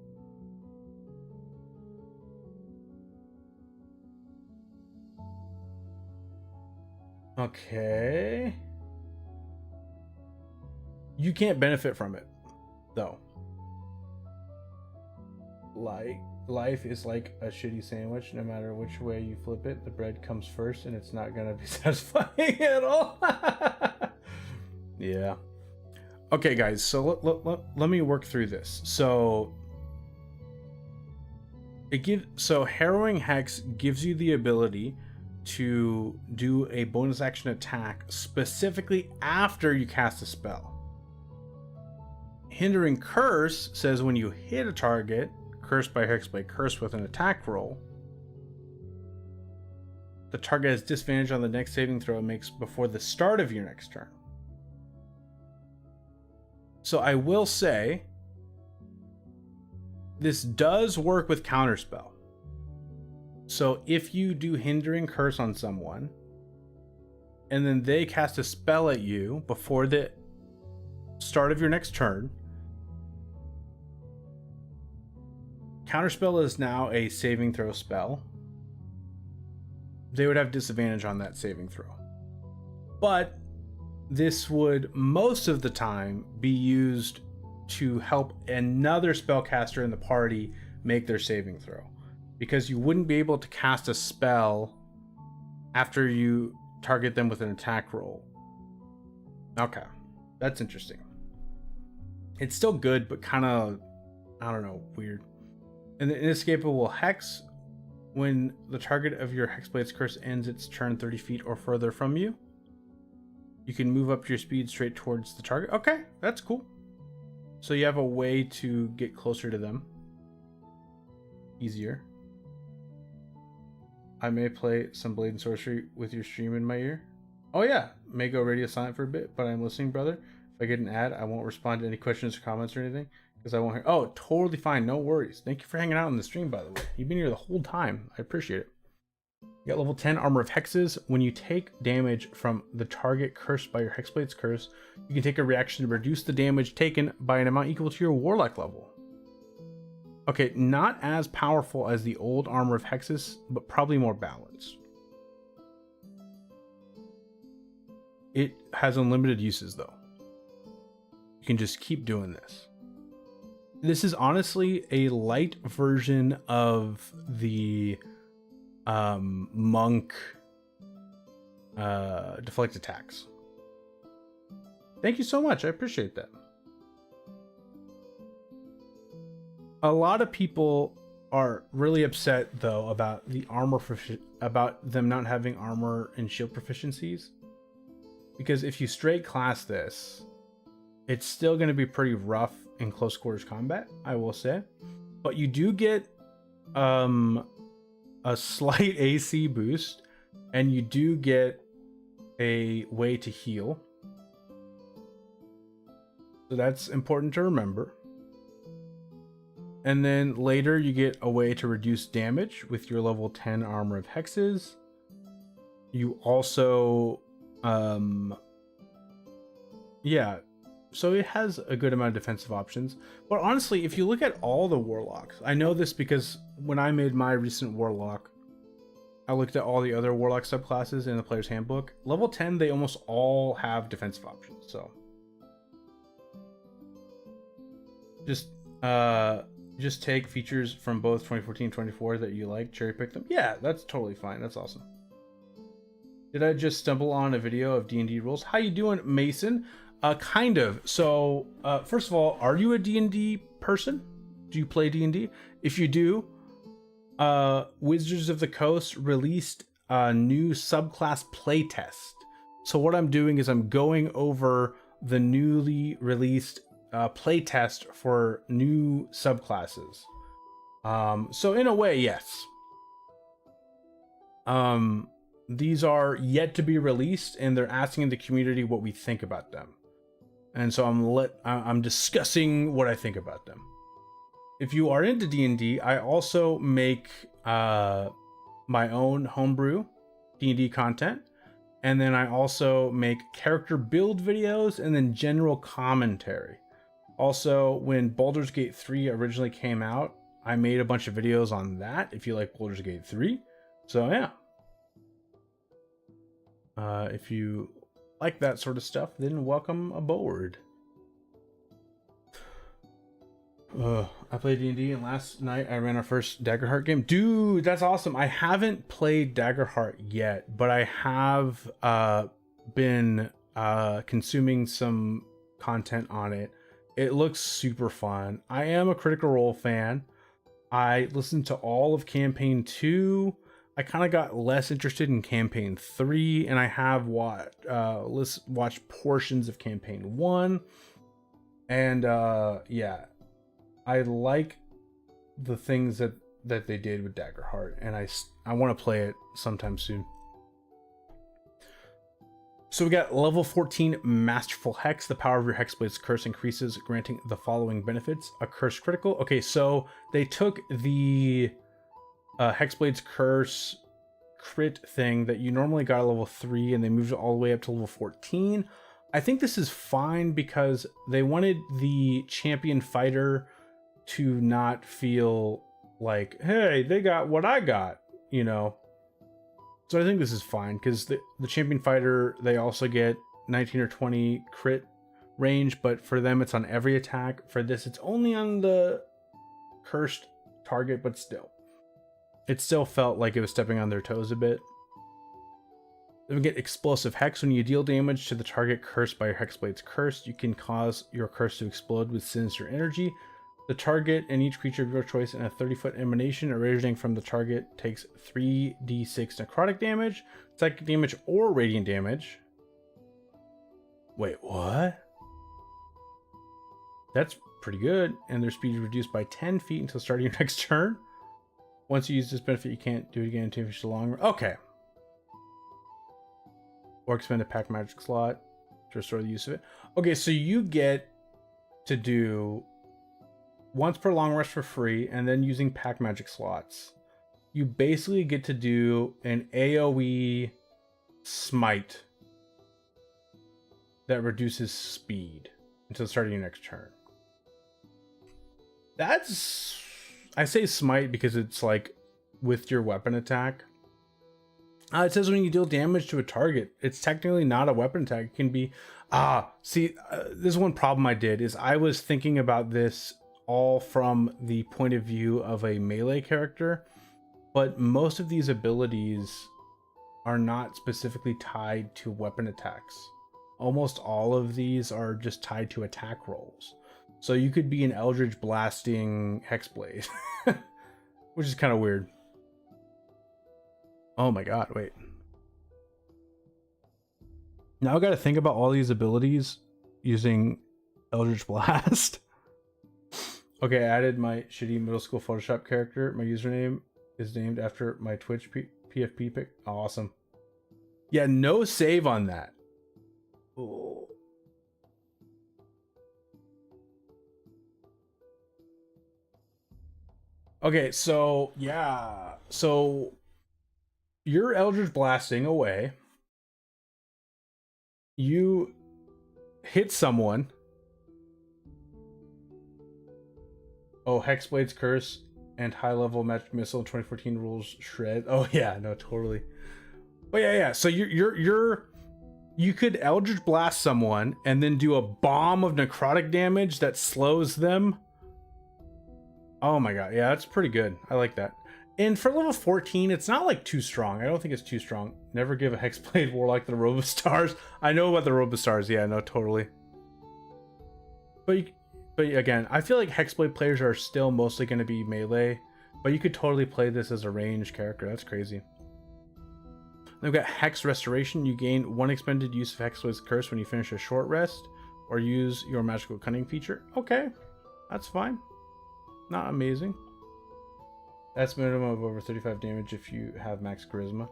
Okay. You can't benefit from it, though. Like, life is like a shitty sandwich. No matter which way you flip it, the bread comes first, and it's not gonna be satisfying at all. Yeah. Okay, guys. So let me work through this. So Harrowing Hex gives you the ability to do a bonus action attack specifically after you cast a spell. Hindering Curse says when you hit a target cursed by Hexblade Curse with an attack roll, the target has disadvantage on the next saving throw it makes before the start of your next turn. So I will say this does work with Counterspell. So if you do Hindering Curse on someone and then they cast a spell at you before the start of your next turn, Counterspell is now a saving throw spell. They would have disadvantage on that saving throw. But this would most of the time be used to help another spellcaster in the party make their saving throw, because you wouldn't be able to cast a spell after you target them with an attack roll. Okay, that's interesting. It's still good, but kind of, I don't know, weird. And the Inescapable Hex, when the target of your Hexblade's Curse ends its turn 30 feet or further from you, you can move up your speed straight towards the target. Okay, that's cool. So you have a way to get closer to them. Easier. I may play some Blade and Sorcery with your stream in my ear. Oh yeah, may go radio silent for a bit, but I'm listening, brother. If I get an ad, I won't respond to any questions or comments or anything, because I won't hear. Oh, totally fine, no worries. Thank you for hanging out on the stream, by the way. You've been here the whole time. I appreciate it. You got level 10 Armor of Hexes. When you take damage from the target cursed by your Hexblade's Curse, you can take a reaction to reduce the damage taken by an amount equal to your Warlock level. Okay, not as powerful as the old Armor of Hexes, but probably more balanced. It has unlimited uses, though. You can just keep doing this. This is honestly a light version of the monk deflect attacks. Thank you so much. I appreciate that. A lot of people are really upset though about the armor about them not having armor and shield proficiencies, because if you straight class this, it's still going to be pretty rough in close quarters combat, I will say. But you do get a slight AC boost, and you do get a way to heal. So that's important to remember. And then later you get a way to reduce damage with your level 10 Armor of Hexes. You also, yeah, so it has a good amount of defensive options. But honestly, if you look at all the Warlocks, I know this because when I made my recent Warlock, I looked at all the other Warlock subclasses in the player's handbook. Level 10, they almost all have defensive options. So just take features from both 2014 and 24 that you like, cherry pick them. Yeah, that's totally fine. That's awesome. Did I just stumble on a video of D&D rules? How you doing, Mason? Kind of. So, first of all, are you a D&D person? Do you play D&D? If you do, Wizards of the Coast released a new subclass playtest. So what I'm doing is I'm going over the newly released playtest for new subclasses. So in a way, yes. These are yet to be released, and they're asking the community what we think about them. and so I'm discussing what I think about them. If you are into D&D, I also make my own homebrew D&D content, and then I also make character build videos and then general commentary. Also, when Baldur's Gate 3 originally came out, I made a bunch of videos on that, if you like Baldur's Gate 3. So yeah. If you like that sort of stuff, then welcome aboard. I played D&D, and last night I ran our first Daggerheart game. Dude, that's awesome. I haven't played Daggerheart yet, but I have been consuming some content on it. It looks super fun. I am a Critical Role fan. I listened to all of Campaign 2. I kind of got less interested in Campaign 3, and I have watched portions of Campaign 1. And yeah, I like the things that they did with Daggerheart, and I want to play it sometime soon. So we got level 14 Masterful Hex. The power of your Hexblade's curse increases, granting the following benefits. A curse critical. Okay, so they took the Hexblade's curse crit thing that you normally got at level 3, and they moved it all the way up to level 14. I think this is fine because they wanted the champion fighter to not feel like, hey, they got what I got, you know. So I think this is fine because the champion fighter, they also get 19 or 20 crit range, but for them it's on every attack. For this, it's only on the cursed target, but still. It still felt like it was stepping on their toes a bit. Then we get Explosive Hex. When you deal damage to the target cursed by your Hexblade's curse, you can cause your curse to explode with sinister energy. The target and each creature of your choice in a 30-foot emanation originating from the target takes 3d6 necrotic damage, psychic damage, or radiant damage. Wait, what? That's pretty good. And their speed is reduced by 10 feet until starting your next turn. Once you use this benefit, you can't do it again until you finish the long run. Okay. Or expend a pack magic slot to restore the use of it. Okay, so you get to do once per long rest for free, and then using pack magic slots, you basically get to do an AoE smite that reduces speed until starting your next turn. That's, I say smite because it's like with your weapon attack. It says when you deal damage to a target, it's technically not a weapon attack. It can be, this is one problem I did, is I was thinking about this all from the point of view of a melee character, but most of these abilities are not specifically tied to weapon attacks. Almost all of these are just tied to attack rolls. So you could be an Eldritch blasting Hexblade, which is kind of weird. Oh my god, wait. Now I gotta think about all these abilities using Eldritch Blast. Okay, I added my shitty middle school Photoshop character. My username is named after my Twitch PFP pick. Awesome. Yeah, no save on that. Ooh. Okay, so yeah. So you're Eldritch blasting away. You hit someone. Oh, Hexblade's Curse and high level magic missile 2014 rules shred. Oh yeah, no, totally. But yeah. So you could Eldritch blast someone and then do a bomb of necrotic damage that slows them. Oh my god, yeah, that's pretty good. I like that. And for level 14, it's not like too strong. I don't think it's too strong. Never give a Hexblade Warlock the Robe of Stars. I know about the Robe of Stars. Yeah, no, totally. But again, I feel like Hexblade players are still mostly going to be melee, but you could totally play this as a ranged character. That's crazy. Then we've got Hex Restoration. You gain 1 expended use of Hexblade's Curse when you finish a short rest or use your Magical Cunning feature. Okay, that's fine. Not amazing. That's minimum of over 35 damage if you have max charisma.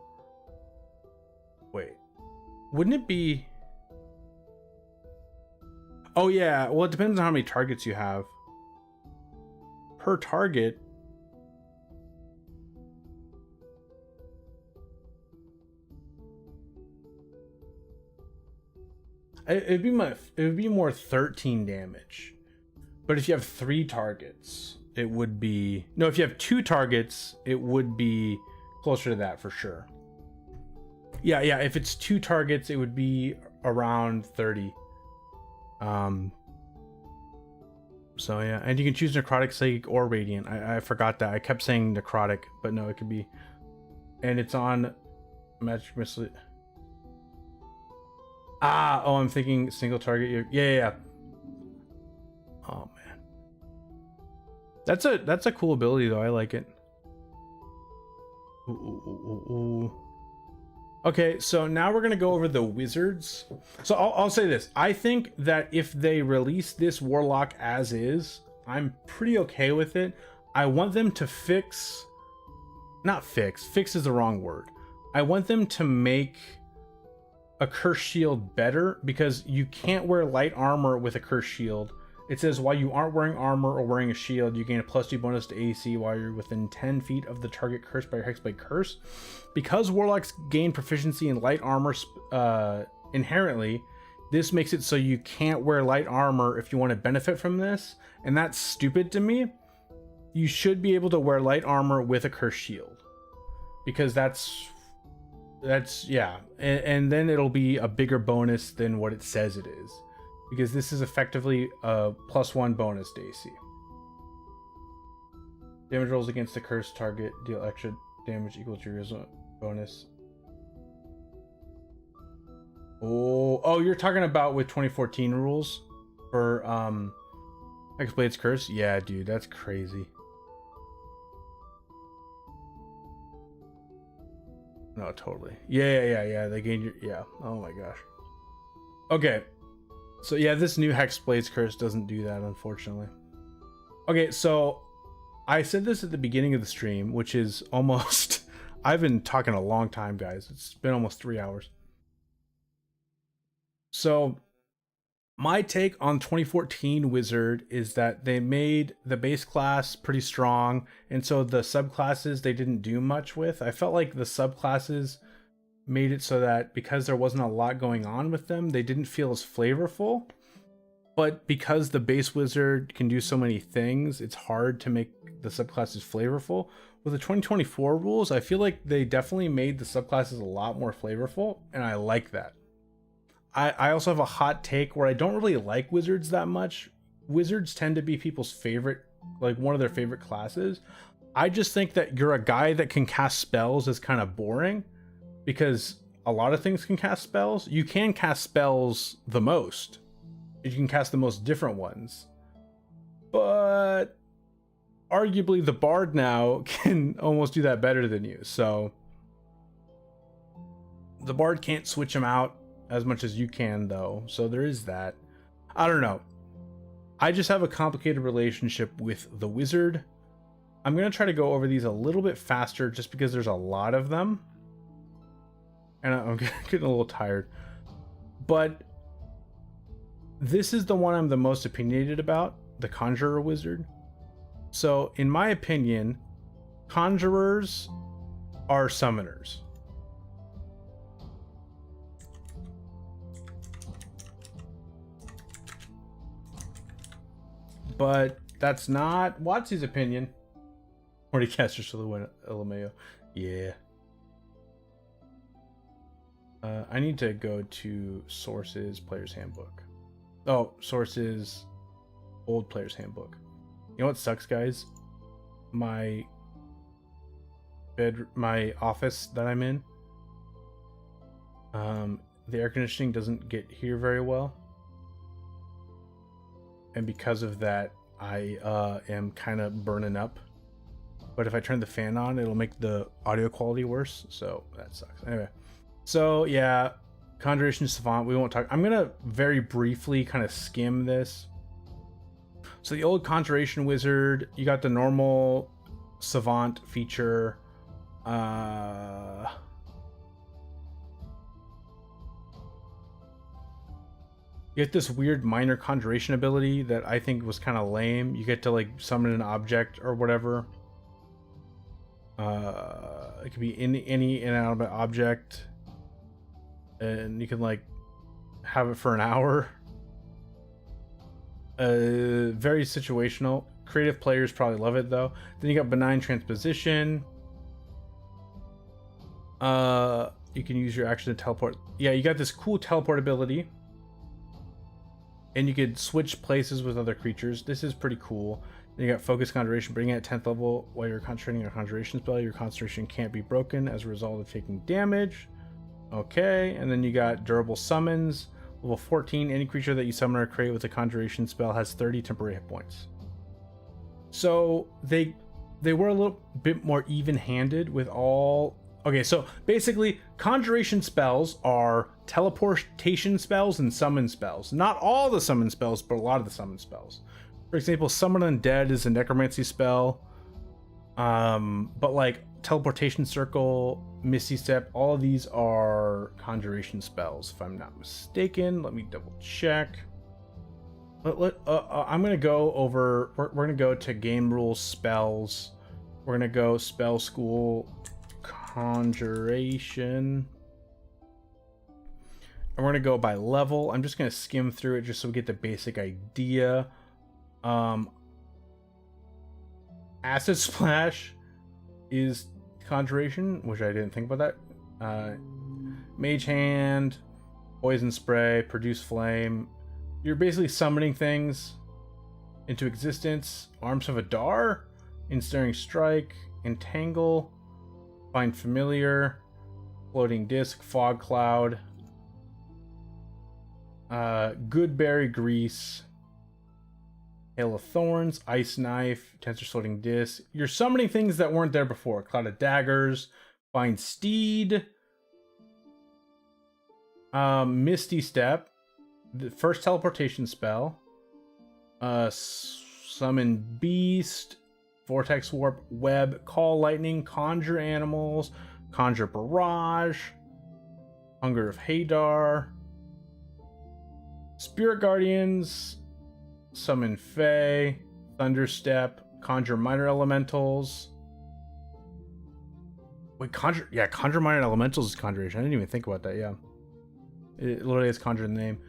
Wait, wouldn't it be... Oh yeah, well it depends on how many targets you have. Per target. It would be more 13 damage. But if you have 3 targets, it would be... No, if you have 2 targets, it would be closer to that for sure. Yeah, if it's 2 targets, it would be around 30. So yeah, and you can choose Necrotic, Psychic, or Radiant. I forgot that. I kept saying Necrotic, but no, it could be... And it's on Magic Missile... oh, I'm thinking single target. Yeah. Oh man, that's a cool ability though. I like it. Ooh. Okay, so now we're gonna go over the wizards. So I'll say this: I think that if they release this warlock as is, I'm pretty okay with it. I want them to fix is the wrong word. I want them to make a curse shield better, because you can't wear light armor with a curse shield. It says while you aren't wearing armor or wearing a shield, you gain a +2 bonus to AC while you're within 10 feet of the target cursed by your Hexblade curse. Because warlocks gain proficiency in light armor inherently, this makes it so you can't wear light armor if you want to benefit from this, and that's stupid to me. You should be able to wear light armor with a curse shield, because that's yeah, and then it'll be a bigger bonus than what it says it is, because this is effectively a +1 bonus to AC. Damage rolls against the cursed target deal extra damage equal to your bonus. Oh, you're talking about with 2014 rules for Hexblade's curse? Yeah, dude, that's crazy. No, totally. Yeah. They gained your... Yeah. Oh my gosh. Okay. So yeah, this new Hexblade's curse doesn't do that, unfortunately. Okay, so I said this at the beginning of the stream, which is almost... I've been talking a long time, guys. It's been almost 3 hours. So my take on 2014 Wizard is that they made the base class pretty strong, and so the subclasses they didn't do much with. I felt like the subclasses made it so that because there wasn't a lot going on with them, they didn't feel as flavorful. But because the base wizard can do so many things, it's hard to make the subclasses flavorful. With the 2024 rules, I feel like they definitely made the subclasses a lot more flavorful, and I like that. I also have a hot take where I don't really like wizards that much. Wizards tend to be people's favorite, like one of their favorite classes. I just think that you're a guy that can cast spells is kind of boring, because a lot of things can cast spells. You can cast spells the most. You can cast the most different ones. But arguably the bard now can almost do that better than you. So the bard can't switch them out as much as you can, though, so there is that. I don't know. I just have a complicated relationship with the wizard. I'm gonna try to go over these a little bit faster just because there's a lot of them, and I'm getting a little tired. But this is the one I'm the most opinionated about, the Conjurer wizard. So in my opinion, conjurers are summoners. But that's not Watsy's opinion. Mordecasters for the win, LMAO. Yeah. I need to go to Sources, Player's Handbook. Oh, Sources, Old Player's Handbook. You know what sucks, guys? My office that I'm in, the air conditioning doesn't get here very well. And because of that, I am kind of burning up. But if I turn the fan on, it'll make the audio quality worse. So that sucks. Anyway, so yeah, Conjuration Savant, we won't talk. I'm going to very briefly kind of skim this. So the old Conjuration Wizard, you got the normal Savant feature. You get this weird minor conjuration ability that I think was kind of lame. You get to like summon an object or whatever. It could be any inanimate object, and you can like have it for an hour. Very situational. Creative players probably love it though. Then you got benign transposition. You can use your action to teleport. Yeah, you got this cool teleport ability. And you could switch places with other creatures. This is pretty cool. Then you got Focus Conjuration, bringing it at 10th level while you're concentrating on a concentration spell. Your concentration can't be broken as a result of taking damage. Okay, and then you got Durable Summons. Level 14, any creature that you summon or create with a conjuration spell has 30 temporary hit points. So they were a little bit more even-handed with all... Okay, so basically, conjuration spells are teleportation spells and summon spells. Not all the summon spells, but a lot of the summon spells. For example, Summon Undead is a necromancy spell. But like Teleportation Circle, Misty Step, all of these are conjuration spells, if I'm not mistaken. Let me double check. I'm gonna go over. We're gonna go to game rules spells. We're gonna go spell school. Conjuration, and we're gonna go by level. I'm just gonna skim through it just so we get the basic idea. Acid Splash is conjuration, which I didn't think about that. Mage Hand, Poison Spray, Produce Flame. You're basically summoning things into existence. Arms of Adar, Ensnaring Strike, Entangle, Find Familiar, Floating Disc, Fog Cloud, Goodberry Grease, Hail of Thorns, Ice Knife, Tensor Floating Disc. You're summoning things that weren't there before. Cloud of Daggers, Find Steed, Misty Step, the first teleportation spell, Summon Beast, Vortex Warp, Web, Call Lightning, Conjure Animals, Conjure Barrage, Hunger of Hadar, Spirit Guardians, Summon Fae, Thunderstep, Conjure Minor Elementals. Wait, Conjure Minor Elementals is conjuration. I didn't even think about that, yeah. It literally has Conjure in the name.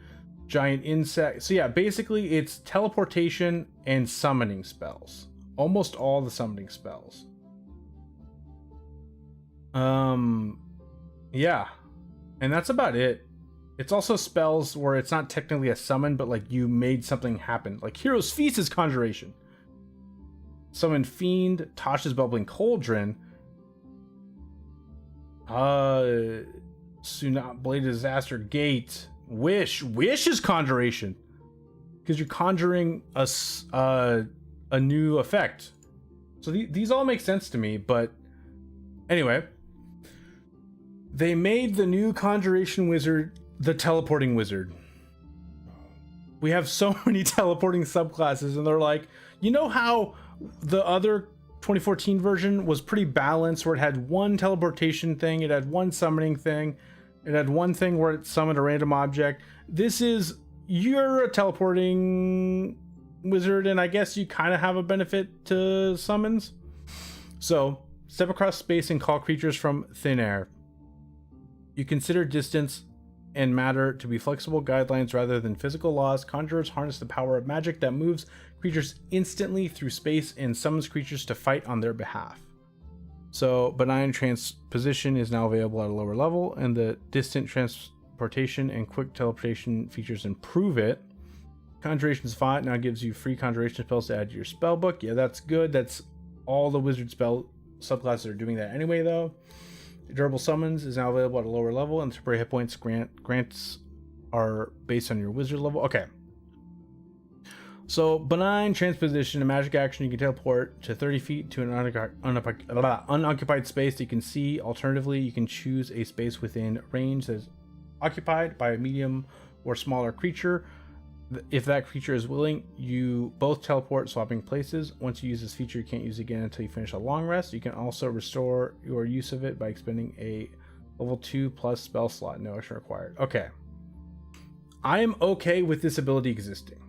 Giant Insect. So yeah, basically it's teleportation and summoning spells. Almost all the summoning spells. Yeah. And that's about it. It's also spells where it's not technically a summon, but like you made something happen. Like Hero's Feast is conjuration. Summon Fiend, Tasha's Bubbling Cauldron. Blade of Disaster Gate. Wish is conjuration. Because you're conjuring a new effect. So these all make sense to me, but anyway, they made the new conjuration wizard the teleporting wizard. We have so many teleporting subclasses, and they're like, you know how the other 2014 version was pretty balanced, where it had one teleportation thing, it had one summoning thing, it had one thing where it summoned a random object. This is, you're a teleporting wizard, and I guess you kind of have a benefit to summons. So step across space and call creatures from thin air. You consider distance and matter to be flexible guidelines rather than physical laws. Conjurers harness the power of magic that moves creatures instantly through space and summons creatures to fight on their behalf. So benign transposition is now available at a lower level, and the distant transportation and quick teleportation features improve it. Conjuration Spot now gives you free conjuration spells to add to your spell book. Yeah, that's good. That's all the wizard spell subclasses are doing that anyway, though. Durable Summons is now available at a lower level, and temporary hit points grants are based on your wizard level. Okay. So, benign transposition, a magic action, you can teleport to 30 feet to an unoccupied space that you can see. Alternatively, you can choose a space within range that is occupied by a medium or smaller creature. If that creature is willing, you both teleport, swapping places. Once you use this feature, you can't use it again until you finish a long rest. You can also restore your use of it by expending a level 2 plus spell slot. No action required. Okay. I am okay with this ability existing.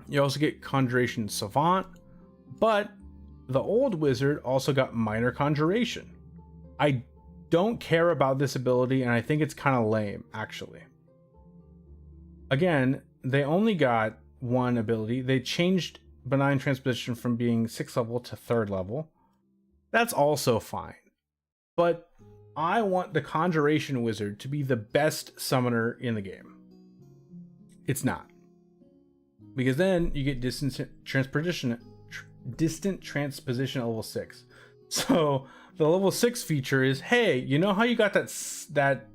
You also get Conjuration Savant, but the old wizard also got Minor Conjuration. I don't care about this ability, and I think it's kind of lame, actually. Again, they only got one ability. They changed Benign Transposition from being 6th level to 3rd level. That's also fine. But I want the Conjuration Wizard to be the best summoner in the game. It's not. Because then you get Distant Transposition at level 6. So the level 6 feature is, hey, you know how you got that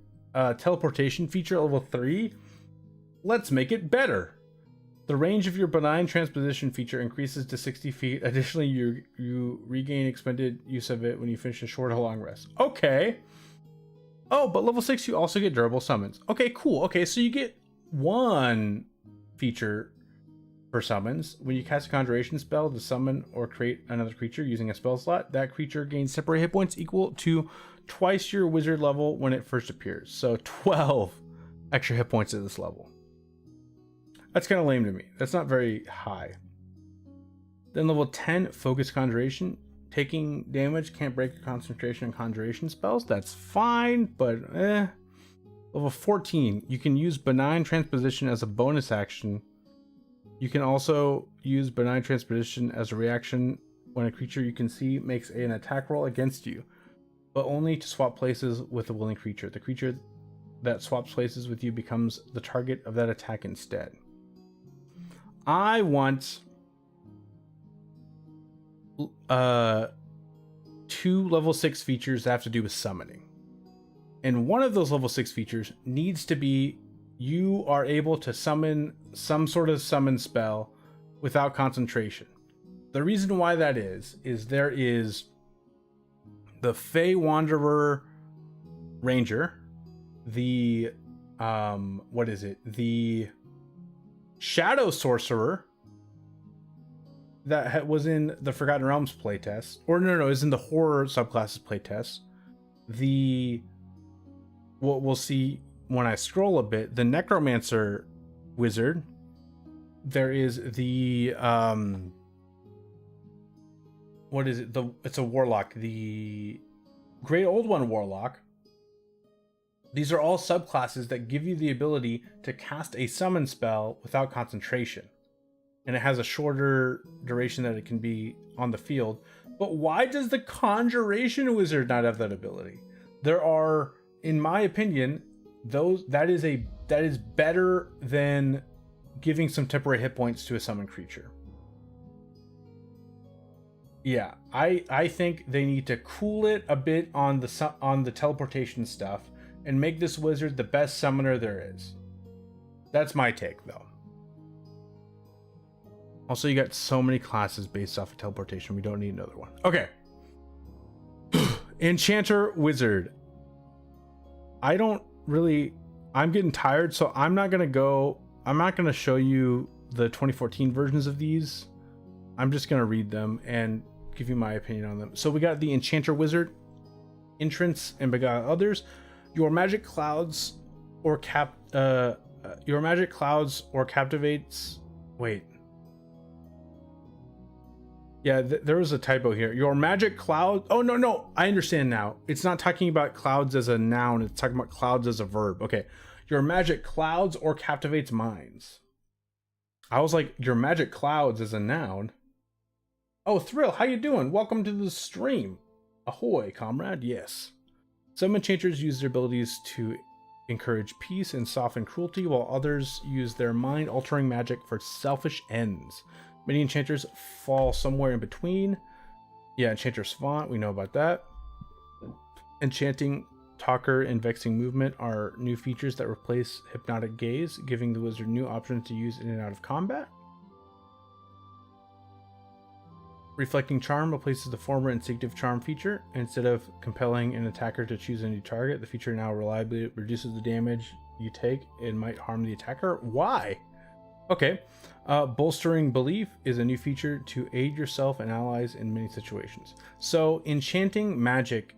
teleportation feature at level 3? Let's make it better. The range of your Benign Transposition feature increases to 60 feet. Additionally, you regain expended use of it when you finish a short or long rest. Okay. Oh, but level 6 you also get durable summons. Okay, cool. Okay, so you get one feature for summons. When you cast a conjuration spell to summon or create another creature using a spell slot, that creature gains temporary hit points equal to twice your wizard level when it first appears. So 12 extra hit points at this level. That's kind of lame to me. That's not very high. Then level 10, Focus Conjuration. Taking damage can't break your concentration on conjuration spells. That's fine, but Level 14, you can use Benign Transposition as a bonus action. You can also use Benign Transposition as a reaction when a creature you can see makes an attack roll against you, but only to swap places with a willing creature. The creature that swaps places with you becomes the target of that attack instead. I want 2 level 6 features that have to do with summoning. And one of those level 6 features needs to be you are able to summon some sort of summon spell without concentration. The reason why that is there is the Fey Wanderer Ranger, the the Shadow Sorcerer that was in the Forgotten Realms playtest, or no, is in the Horror Subclasses playtest. What we'll see when I scroll a bit, the Necromancer Wizard. There is the it's a Warlock, the Great Old One Warlock. These are all subclasses that give you the ability to cast a summon spell without concentration. And it has a shorter duration that it can be on the field. But why does the Conjuration Wizard not have that ability? There are, in my opinion, that is better than giving some temporary hit points to a summoned creature. Yeah, I think they need to cool it a bit on the teleportation stuff and make this wizard the best summoner there is. That's my take, though. Also, you got so many classes based off of teleportation. We don't need another one. Okay. Enchanter Wizard. I'm getting tired, so I'm not going to show you the 2014 versions of these. I'm just going to read them and give you my opinion on them. So we got the Enchanter Wizard, Entrance and Beguile Others. Your magic clouds or captivates. Wait. Yeah, there was a typo here. Your magic cloud. Oh, no. I understand now. It's not talking about clouds as a noun. It's talking about clouds as a verb. Okay. Your magic clouds or captivates minds. I was like, your magic clouds as a noun. Oh, Thrill, how you doing? Welcome to the stream. Ahoy, comrade. Yes. Some enchanters use their abilities to encourage peace and soften cruelty, while others use their mind-altering magic for selfish ends. Many enchanters fall somewhere in between. Yeah, Enchanter Savant, we know about that. Enchanting Talker and Vexing Movement are new features that replace Hypnotic Gaze, giving the wizard new options to use in and out of combat. Reflecting Charm replaces the former Instinctive Charm feature. Instead of compelling an attacker to choose a new target, the feature now reliably reduces the damage you take and might harm the attacker. Why? Okay. Bolstering Belief is a new feature to aid yourself and allies in many situations. So enchanting magic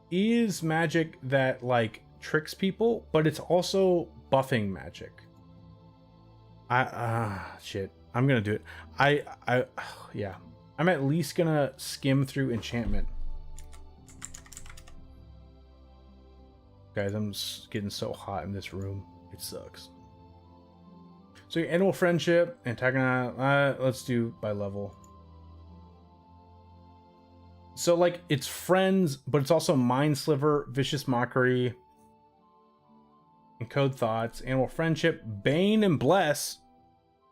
is magic that like tricks people, but it's also buffing magic. Shit. I'm gonna do it. Yeah. I'm at least gonna skim through enchantment. Guys, I'm getting so hot in this room. It sucks. So your animal friendship, antagonist, let's do by level. So like it's friends, but it's also mind sliver, vicious mockery, encode thoughts, animal friendship, bane and bless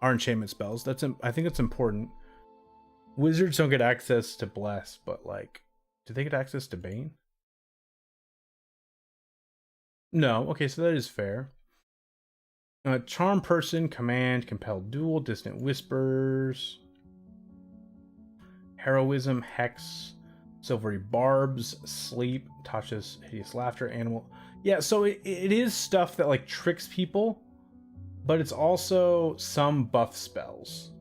are enchantment spells. I think that's important. Wizards don't get access to bless, but like, do they get access to bane? No. Okay, so that is fair. Charm person, command, compel duel, distant whispers, heroism, hex, silvery barbs, sleep, touches, hideous laughter, animal. Yeah, so it is stuff that like tricks people, but it's also some buff spells.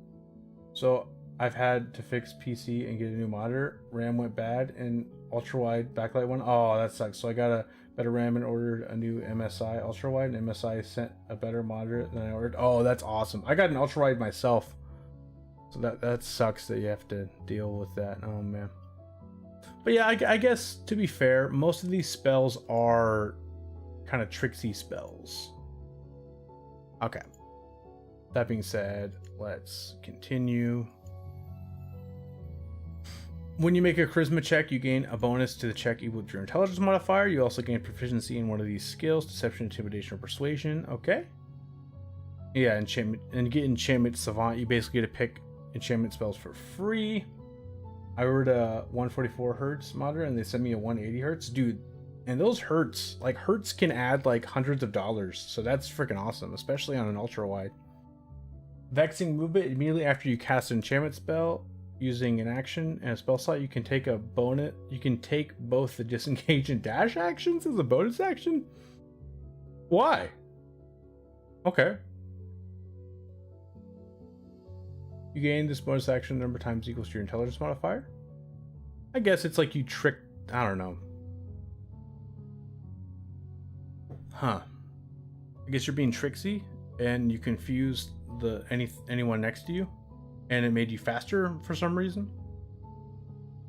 So I've had to fix PC and get a new monitor. RAM went bad and ultra wide backlight went. Oh, that sucks. So I got a better RAM and ordered a new MSI ultra wide, and MSI sent a better monitor than I ordered. Oh, that's awesome. I got an ultra wide myself, so that sucks that you have to deal with that. Oh man. But yeah, I guess to be fair, most of these spells are kind of tricksy spells. Okay. That being said, let's continue. When you make a charisma check, you gain a bonus to the check equal to your intelligence modifier. You also gain proficiency in one of these skills: deception, intimidation, or persuasion. Okay. Yeah, enchantment, and you get enchantment savant. You basically get to pick enchantment spells for free. I ordered a 144 hertz monitor and they sent me a 180 hertz. Dude, and those hertz can add like hundreds of dollars. So that's freaking awesome, especially on an ultra wide. Vexing movement. Immediately after you cast an enchantment spell using an action and a spell slot, you can take a bonus. You can take both the disengage and dash actions as a bonus action. Why? Okay. You gain this bonus action number of times equals to your intelligence modifier. I guess it's like you trick. I don't know. Huh. I guess you're being tricksy and you confused anyone next to you and it made you faster for some reason.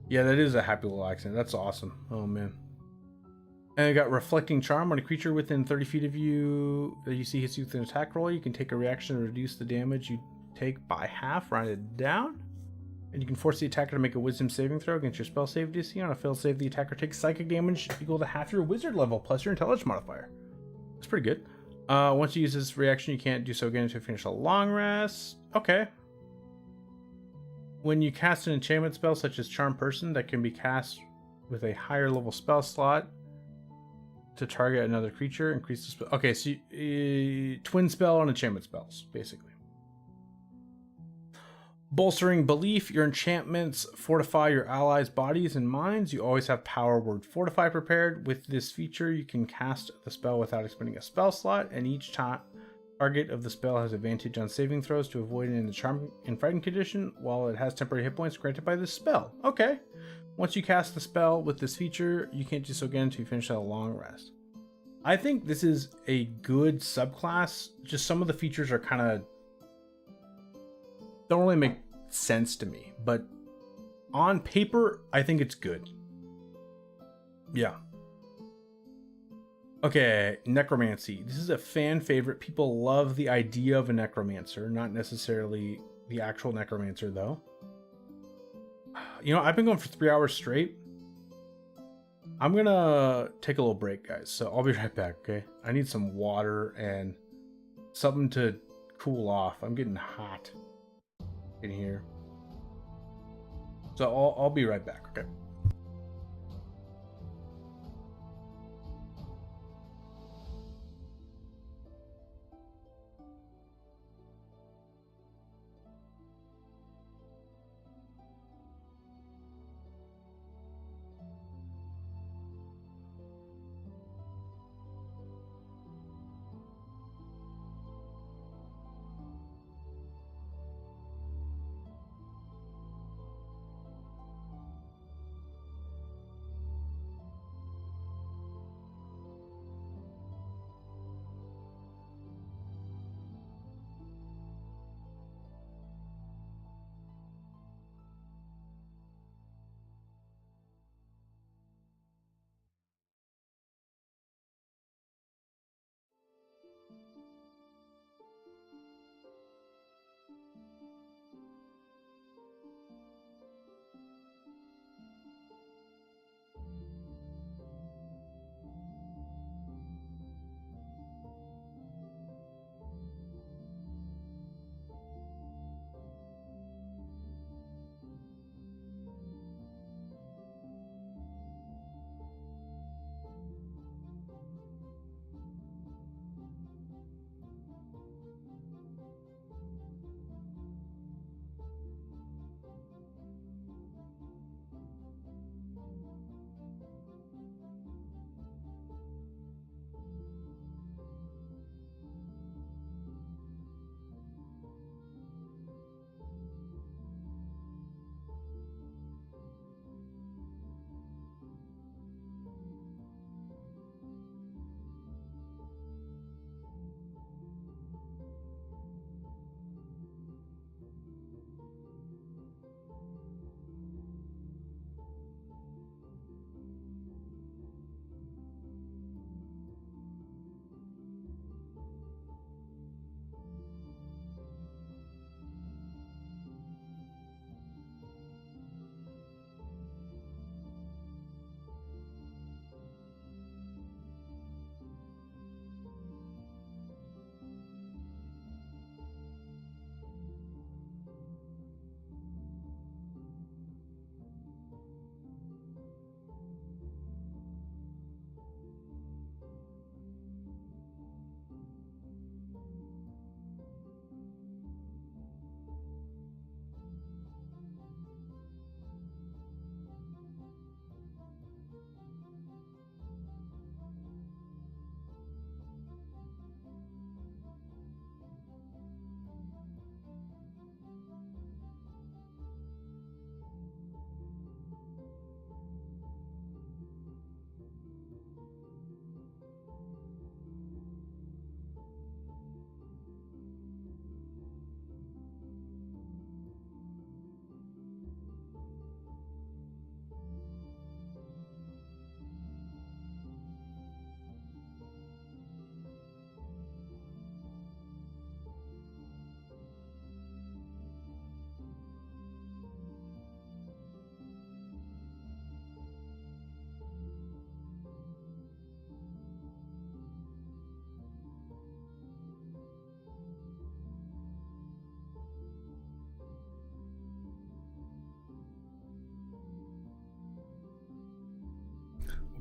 Yeah, that is a happy little accident. That's awesome. Oh man. And I got reflecting charm. When a creature within 30 feet of you that you see hits you with an attack roll, you can take a reaction to reduce the damage you take by half, rounded down. And you can force the attacker to make a wisdom saving throw against your spell save DC. On a failed save, the attacker takes psychic damage equal to half your wizard level plus your intelligence modifier. That's pretty good. Once you use this reaction, you can't do so again until you finish a long rest. Okay. When you cast an enchantment spell such as Charm Person that can be cast with a higher level spell slot to target another creature, increase the spell. Okay, so twin spell on enchantment spells, basically. Bolstering belief. Your enchantments fortify your allies' bodies and minds. You always have power word fortify prepared. With this feature, you can cast the spell without expending a spell slot, and each time target of the spell has advantage on saving throws to avoid it in the charm and frightened condition, while it has temporary hit points granted by this spell. Okay. Once you cast the spell with this feature, you can't do so again until you finish a long rest. I think this is a good subclass. Just some of the features are kind of don't really make sense to me, but on paper, I think it's good. Yeah. Okay, necromancy. This is a fan favorite. People love the idea of a necromancer, not necessarily the actual necromancer, though. You know, I've been going for 3 hours straight. I'm gonna take a little break, guys, so I'll be right back, okay? I need some water and something to cool off. I'm getting hot in here. So I'll be right back, okay?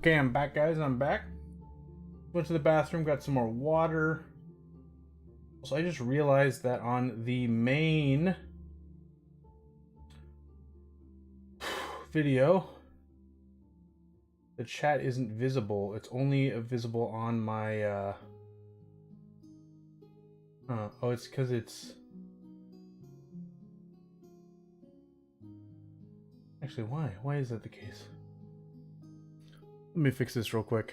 Okay, I'm back, guys. I'm back. Went to the bathroom, got some more water. So I just realized that on the main video, the chat isn't visible. It's only visible on my oh, it's because it's actually why is that the case? Let me fix this real quick.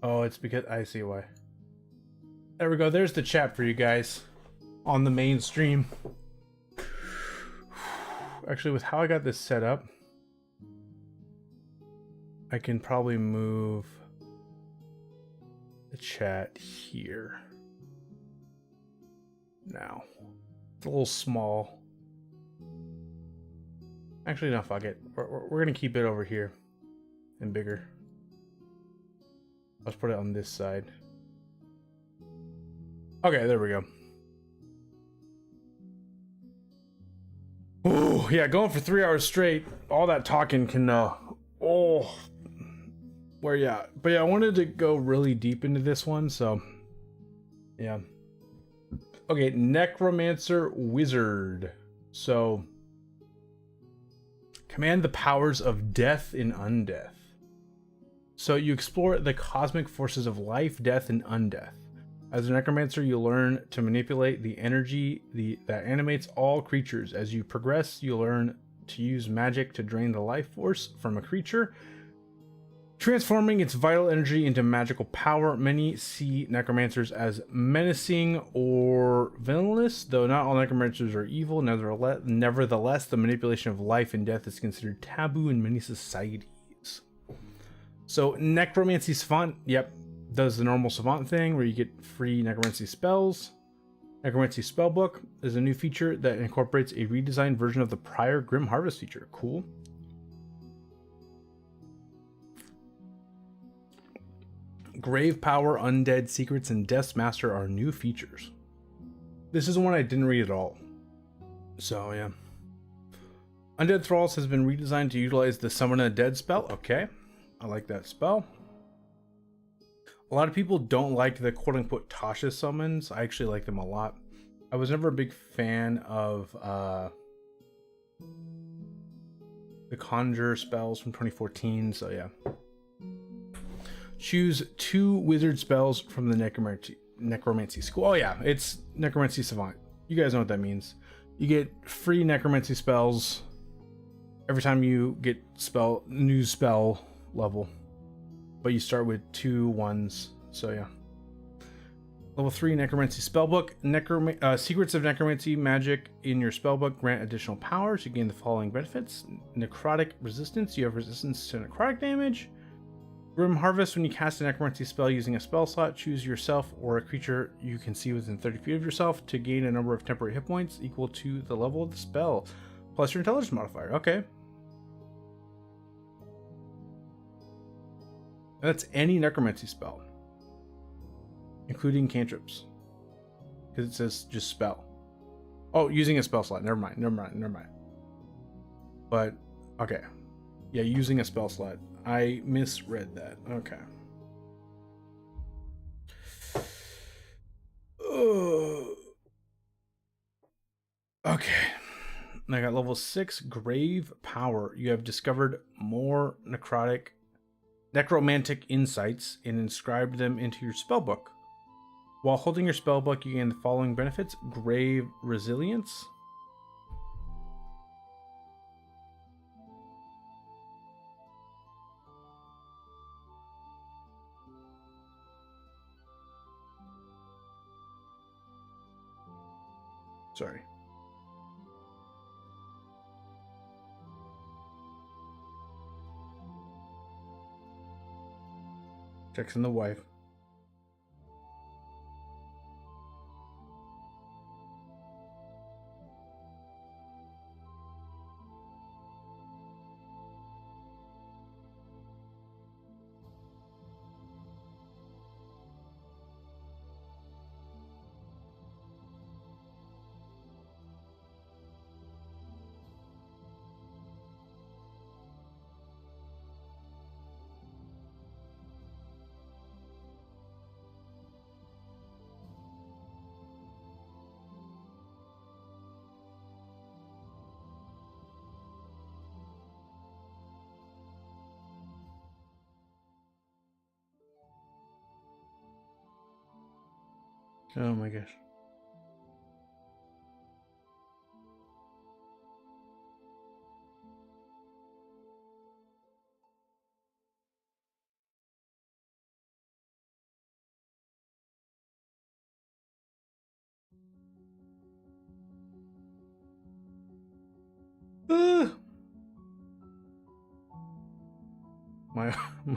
Oh, it's because I see why. There we go. There's the chat for you guys on the main stream. Actually, with how I got this set up, I can probably move the chat here. Now, it's a little small. Actually, no, fuck it. We're gonna keep it over here and bigger. Let's put it on this side. Okay, there we go. Oh, yeah, going for 3 hours straight. All that talking can, where you at? But yeah, I wanted to go really deep into this one, so yeah. Okay, Necromancer Wizard. So, command the powers of death and undeath. So you explore the cosmic forces of life, death, and undeath. As a necromancer, you learn to manipulate the energy that animates all creatures. As you progress, you learn to use magic to drain the life force from a creature, transforming its vital energy into magical power. Many see necromancers as menacing or villainous, though not all necromancers are evil. Nevertheless, the manipulation of life and death is considered taboo in many societies. So, Necromancy Savant, yep, does the normal Savant thing where you get free Necromancy spells. Necromancy Spellbook is a new feature that incorporates a redesigned version of the prior Grim Harvest feature. Cool. Grave Power, Undead Secrets, and Death's Master are new features. This is one I didn't read at all. So, yeah. Undead Thralls has been redesigned to utilize the Summon a Dead spell. Okay. I like that spell. A lot of people don't like the quote-unquote Tasha summons. I actually like them a lot. I was never a big fan of the Conjurer spells from 2014, so yeah. Choose 2 wizard spells from the Necromancy School. Oh yeah, it's Necromancy Savant. You guys know what that means. You get free Necromancy spells every time you get new spell level, but you start with 2 ones, so yeah. Level 3 Necromancy Spellbook. Secrets of Necromancy magic in your spellbook grant additional powers. You gain the following benefits: necrotic resistance. You have resistance to necrotic damage. Grim Harvest. When you cast a necromancy spell using a spell slot, choose yourself or a creature you can see within 30 feet of yourself to gain a number of temporary hit points equal to the level of the spell, plus your intelligence modifier. Okay. That's any necromancy spell, including cantrips, because it says just spell. Oh, using a spell slot. Never mind. But okay, yeah, using a spell slot. I misread that. Okay. Okay. I got level 6 Grave Power. You have discovered more necromantic insights and inscribed them into your spellbook. While holding your spellbook, you gain the following benefits: Grave Resilience. Sorry. Texting the wife. Oh my gosh.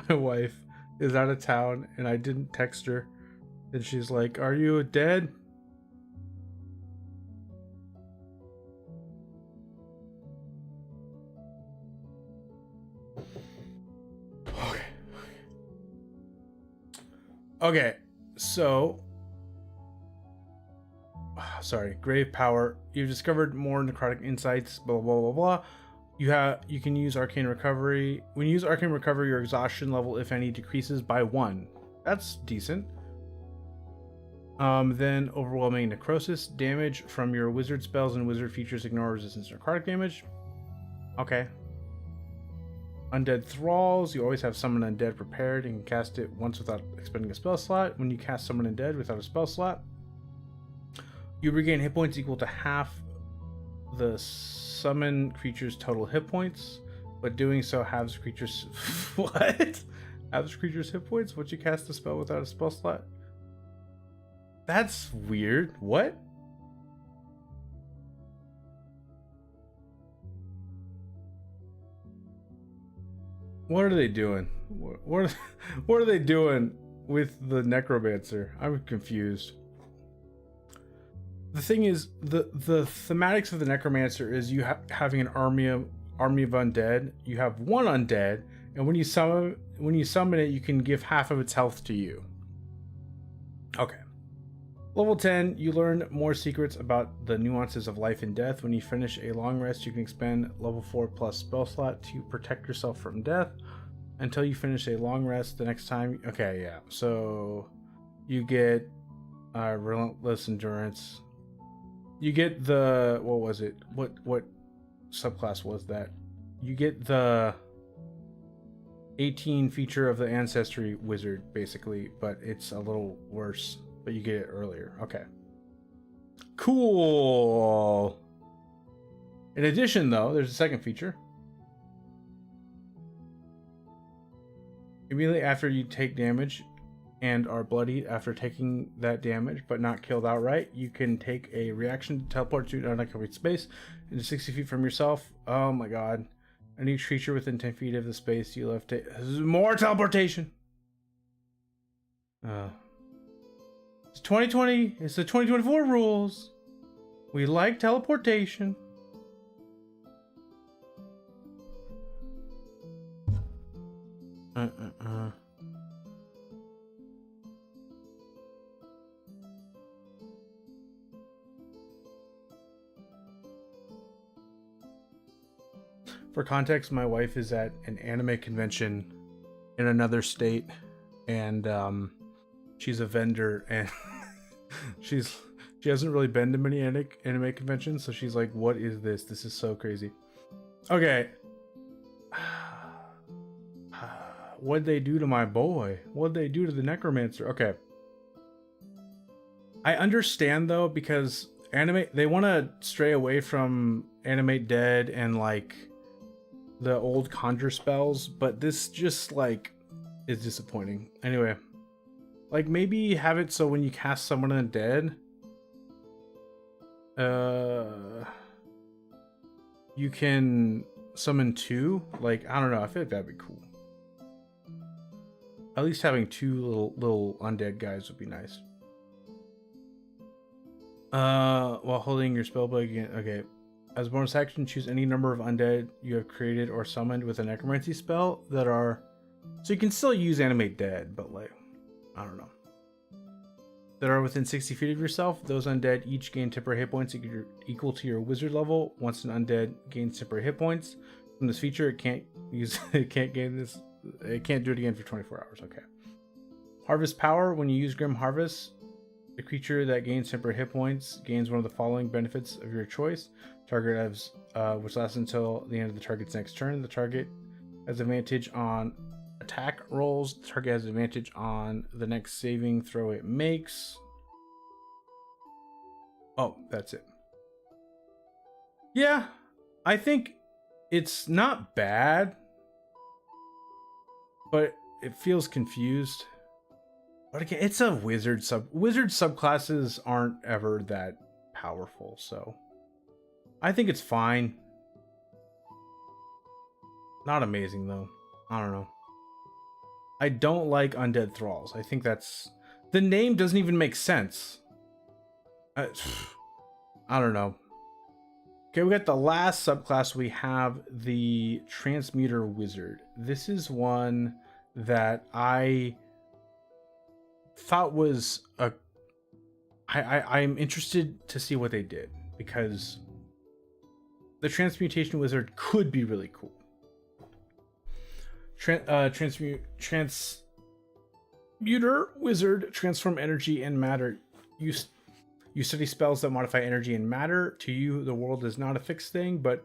My wife is out of town and I didn't text her, and she's like, "Are you dead?" Okay, so sorry, grave power. You've discovered more necrotic insights. Blah blah blah blah. You can use arcane recovery. When you use arcane recovery, your exhaustion level, if any, decreases by 1. That's decent. Then overwhelming necrosis damage from your wizard spells and wizard features ignore resistance to necrotic damage. Okay. Undead thralls. You always have summon undead prepared and can cast it once without expending a spell slot. When you cast summon undead without a spell slot, you regain hit points equal to half the summon creature's total hit points, but doing so halves creature's what? Halves creature's hit points once you cast a spell without a spell slot. That's weird. What? What are they doing? What are they doing with the Necromancer? I'm confused. The thing is, the thematics of the Necromancer is you having an army of undead. You have one undead, and when you summon it, you can give half of its health to you. Okay. Level 10, you learn more secrets about the nuances of life and death. When you finish a long rest, you can expend level 4 plus spell slot to protect yourself from death until you finish a long rest the next time. Okay, yeah. So you get relentless endurance. You get the, what was it? What subclass was that? You get the 18 feature of the Ancestry Wizard, basically, but it's a little worse. But you get it earlier. Okay. Cool. In addition, though, there's a second feature. Immediately after you take damage and are bloodied after taking that damage, but not killed outright, you can take a reaction to teleport to an unoccupied space into 60 feet from yourself. Oh my god. And each creature within 10 feet of the space you left more teleportation. It's 2020. It's the 2024 rules. We like teleportation. For context, my wife is at an anime convention in another state, and she's a vendor, and she hasn't really been to many anime conventions, so she's like, what is this? This is so crazy. Okay. What'd they do to my boy? What'd they do to the Necromancer? Okay. I understand, though, because they want to stray away from Animate Dead and, like, the old Conjure spells, but this just, like, is disappointing. Anyway. Like, maybe have it so when you cast someone undead, you can summon 2. Like, I don't know. I feel like that'd be cool. At least having 2 little undead guys would be nice. While holding your spellbook again. Okay. As a bonus action, choose any number of undead you have created or summoned with a necromancy spell that are... So you can still use Animate Dead, but, like, I don't know. That are within 60 feet of yourself. Those undead each gain temporary hit points equal to your wizard level. Once an undead gains temporary hit points from this feature, it can't use it can't gain this. It can't do it again for 24 hours. Okay. Harvest power. When you use Grim Harvest, the creature that gains temporary hit points gains one of the following benefits of your choice. Target has which lasts until the end of the target's next turn. The target has advantage on attack rolls. The target has advantage on the next saving throw it makes. Oh, that's it. Yeah, I think it's not bad, but it feels confused. But again, it's a wizard subclasses aren't ever that powerful, so I think it's fine. Not amazing though. I don't know. I don't like undead thralls. I think that's the name doesn't even make sense. I don't know. Okay, we got the last subclass. We have the Transmuter Wizard. This is one that I thought was a... I'm interested to see what they did, because the Transmutation Wizard could be really cool. Transmuter Wizard, transform energy and matter. You study spells that modify energy and matter. To you, the world is not a fixed thing, but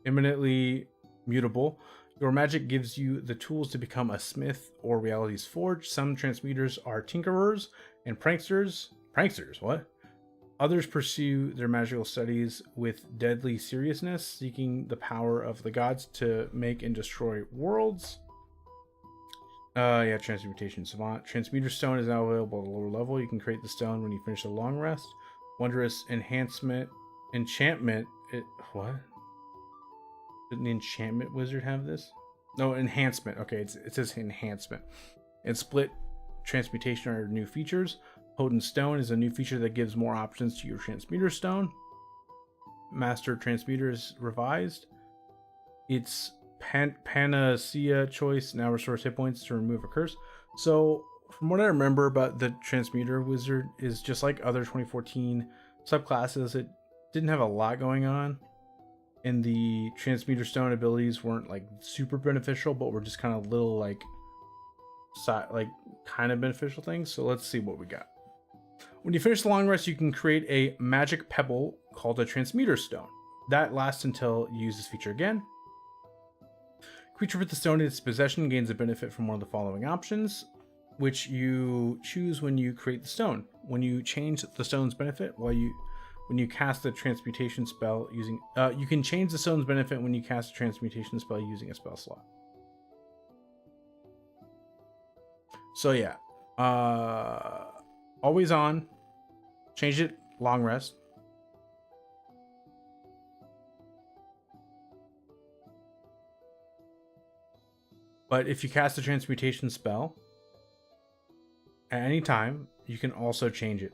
imminently mutable. Your magic gives you the tools to become a smith or reality's forge. Some transmuters are tinkerers and pranksters. Pranksters, what? Others pursue their magical studies with deadly seriousness, seeking the power of the gods to make and destroy worlds. Yeah, Transmutation Savant. Transmuter Stone is now available at a lower level. You can create the stone when you finish a long rest. Wondrous Enchantment. What? Didn't the Enchantment Wizard have this? No, Enhancement. Okay, it says Enhancement. And Split Transmutation are new features. Potent Stone is a new feature that gives more options to your Transmuter Stone. Master Transmuter is revised. It's Panacea choice now restores hit points to remove a curse. So from what I remember about the Transmuter Wizard is just like other 2014 subclasses, it didn't have a lot going on, and the Transmuter Stone abilities weren't like super beneficial, but were just kind of little like kind of beneficial things. So let's see what we got. When you finish the long rest, you can create a magic pebble called a Transmuter Stone. That lasts until you use this feature again. Creature with the stone in its possession gains a benefit from one of the following options, which you choose when you create the stone. When you change the stone's benefit, when you cast the transmutation spell using, you can change the stone's benefit when you cast a transmutation spell using a spell slot. So yeah, always on. Change it, long rest. But if you cast a transmutation spell at any time, you can also change it,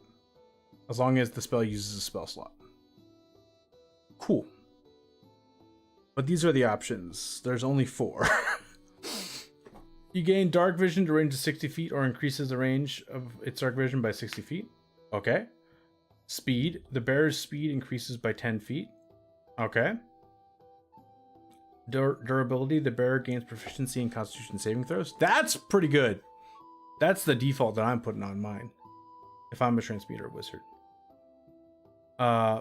as long as the spell uses a spell slot. Cool. But these are the options. There's only 4. You gain dark vision to range of 60 feet or increases the range of its dark vision by 60 feet. Okay. Speed. The bearer's speed increases by 10 feet. Okay. Durability. The bearer gains proficiency in Constitution saving throws. That's pretty good. That's the default that I'm putting on mine if I'm a Transmuter Wizard.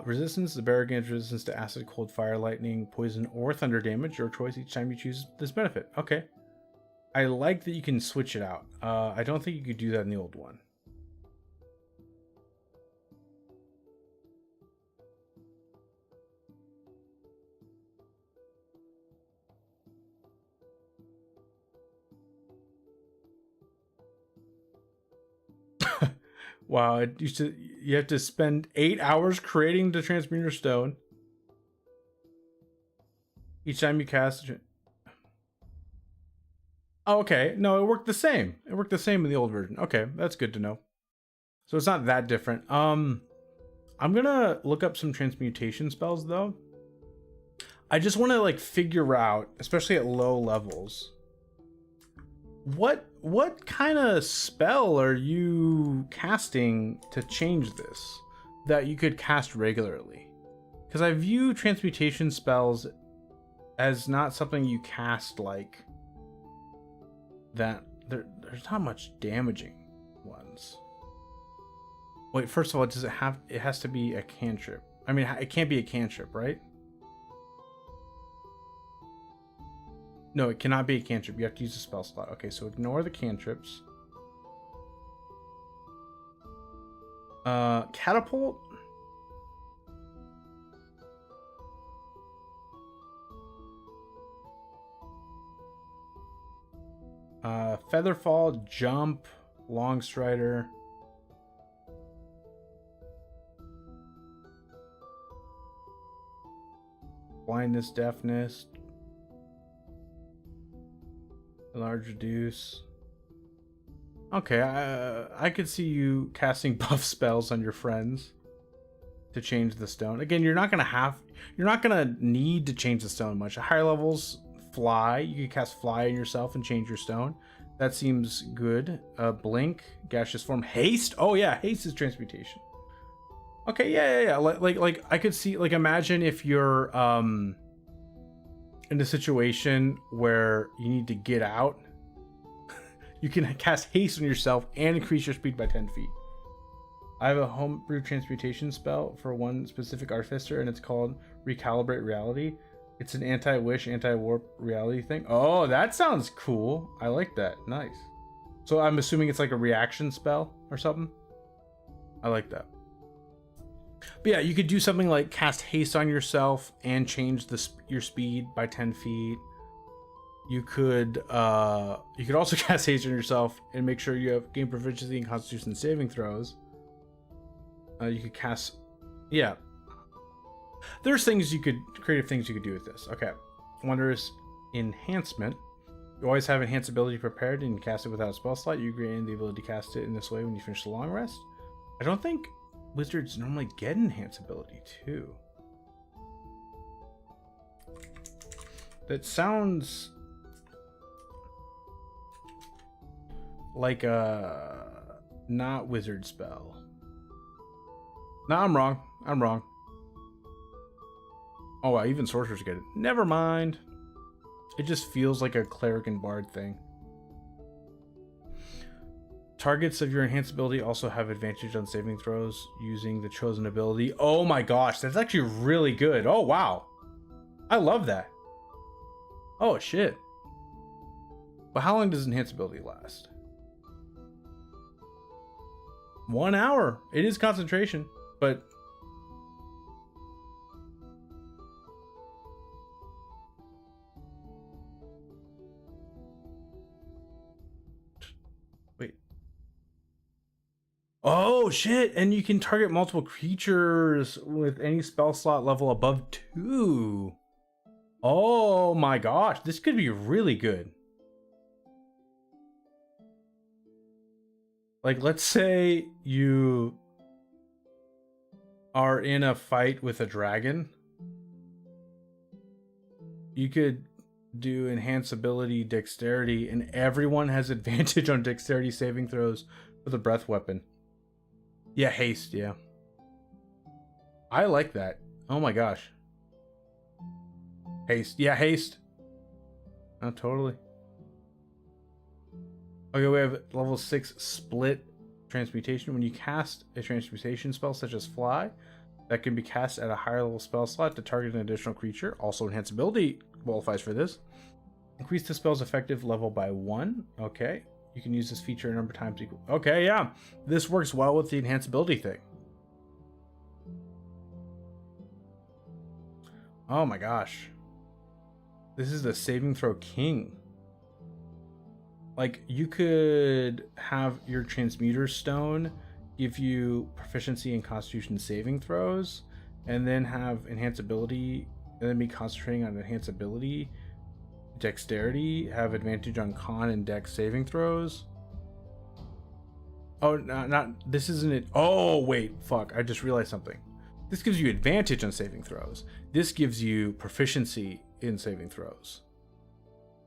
Resistance. The bearer gains resistance to acid, cold, fire, lightning, poison, or thunder damage. Your choice each time you choose this benefit. Okay. I like that you can switch it out. I don't think you could do that in the old one. Wow, you have to spend 8 hours creating the Transmuter Stone. Each time you cast it. Oh, okay. No, it worked the same. It worked the same in the old version. Okay, that's good to know. So it's not that different. I'm gonna look up some transmutation spells though. I just want to like figure out, especially at low levels, what kind of spell are you casting to change this that you could cast regularly? Because I view transmutation spells as not something you cast like that. There's not much damaging ones. Wait, first of all, does it have? It has to be a cantrip. I mean, it can't be a cantrip, right? No, it cannot be a cantrip. You have to use a spell slot. Okay, so ignore the cantrips. Catapult. Featherfall, jump, long strider. Blindness, deafness. Large reduce. Okay, I could see you casting buff spells on your friends to change the stone. Again, you're not gonna need to change the stone much. At higher levels, fly. You can cast fly on yourself and change your stone. That seems good. Blink, gaseous form, haste. Oh yeah, haste is transmutation. Okay, yeah. Like I could see, like, imagine if you're in a situation where you need to get out. You can cast haste on yourself and increase your speed by 10 feet. I have a homebrew transmutation spell for one specific artificer, and it's called Recalibrate Reality. It's an anti-wish, anti-warp reality thing. Oh, that sounds cool. I like that. Nice. So I'm assuming it's like a reaction spell or something. I like that. But yeah, you could do something like cast haste on yourself and change your speed by 10 feet. You could also cast haste on yourself and make sure you have gain proficiency in Constitution saving throws. You could cast, yeah. There's creative things you could do with this. Okay, Wondrous Enhancement. You always have enhanced ability prepared and you cast it without a spell slot. You gain the ability to cast it in this way when you finish the long rest. I don't think wizards normally get enhanced ability too. That sounds like a not wizard spell. No, I'm wrong. Oh wow, even sorcerers get it. Never mind. It just feels like a cleric and bard thing. Targets of your enhanced ability also have advantage on saving throws using the chosen ability. Oh my gosh, that's actually really good. Oh wow. I love that. Oh shit. But how long does enhanced ability last? 1 hour. It is concentration, but wait. Oh shit, and you can target multiple creatures with any spell slot level above 2. Oh my gosh, this could be really good. Like, let's say you are in a fight with a dragon. You could do enhance ability dexterity, and everyone has advantage on dexterity saving throws with a breath weapon. Yeah, haste, yeah. I like that. Oh my gosh. Haste. Yeah, haste. Oh, totally. Okay, we have level 6 split transmutation. When you cast a transmutation spell such as fly, that can be cast at a higher level spell slot to target an additional creature. Also, enhance ability qualifies for this. Increase the spell's effective level by 1. Okay. You can use this feature a number of times equal. Okay, yeah. This works well with the enhance ability thing. Oh my gosh. This is the saving throw king. Like, you could have your Transmuter Stone give you proficiency in Constitution saving throws, and then have enhance ability, and then be concentrating on enhance ability, dexterity, have advantage on con and dex saving throws. Oh, not this isn't it. Oh wait, fuck! I just realized something. This gives you advantage on saving throws. This gives you proficiency in saving throws.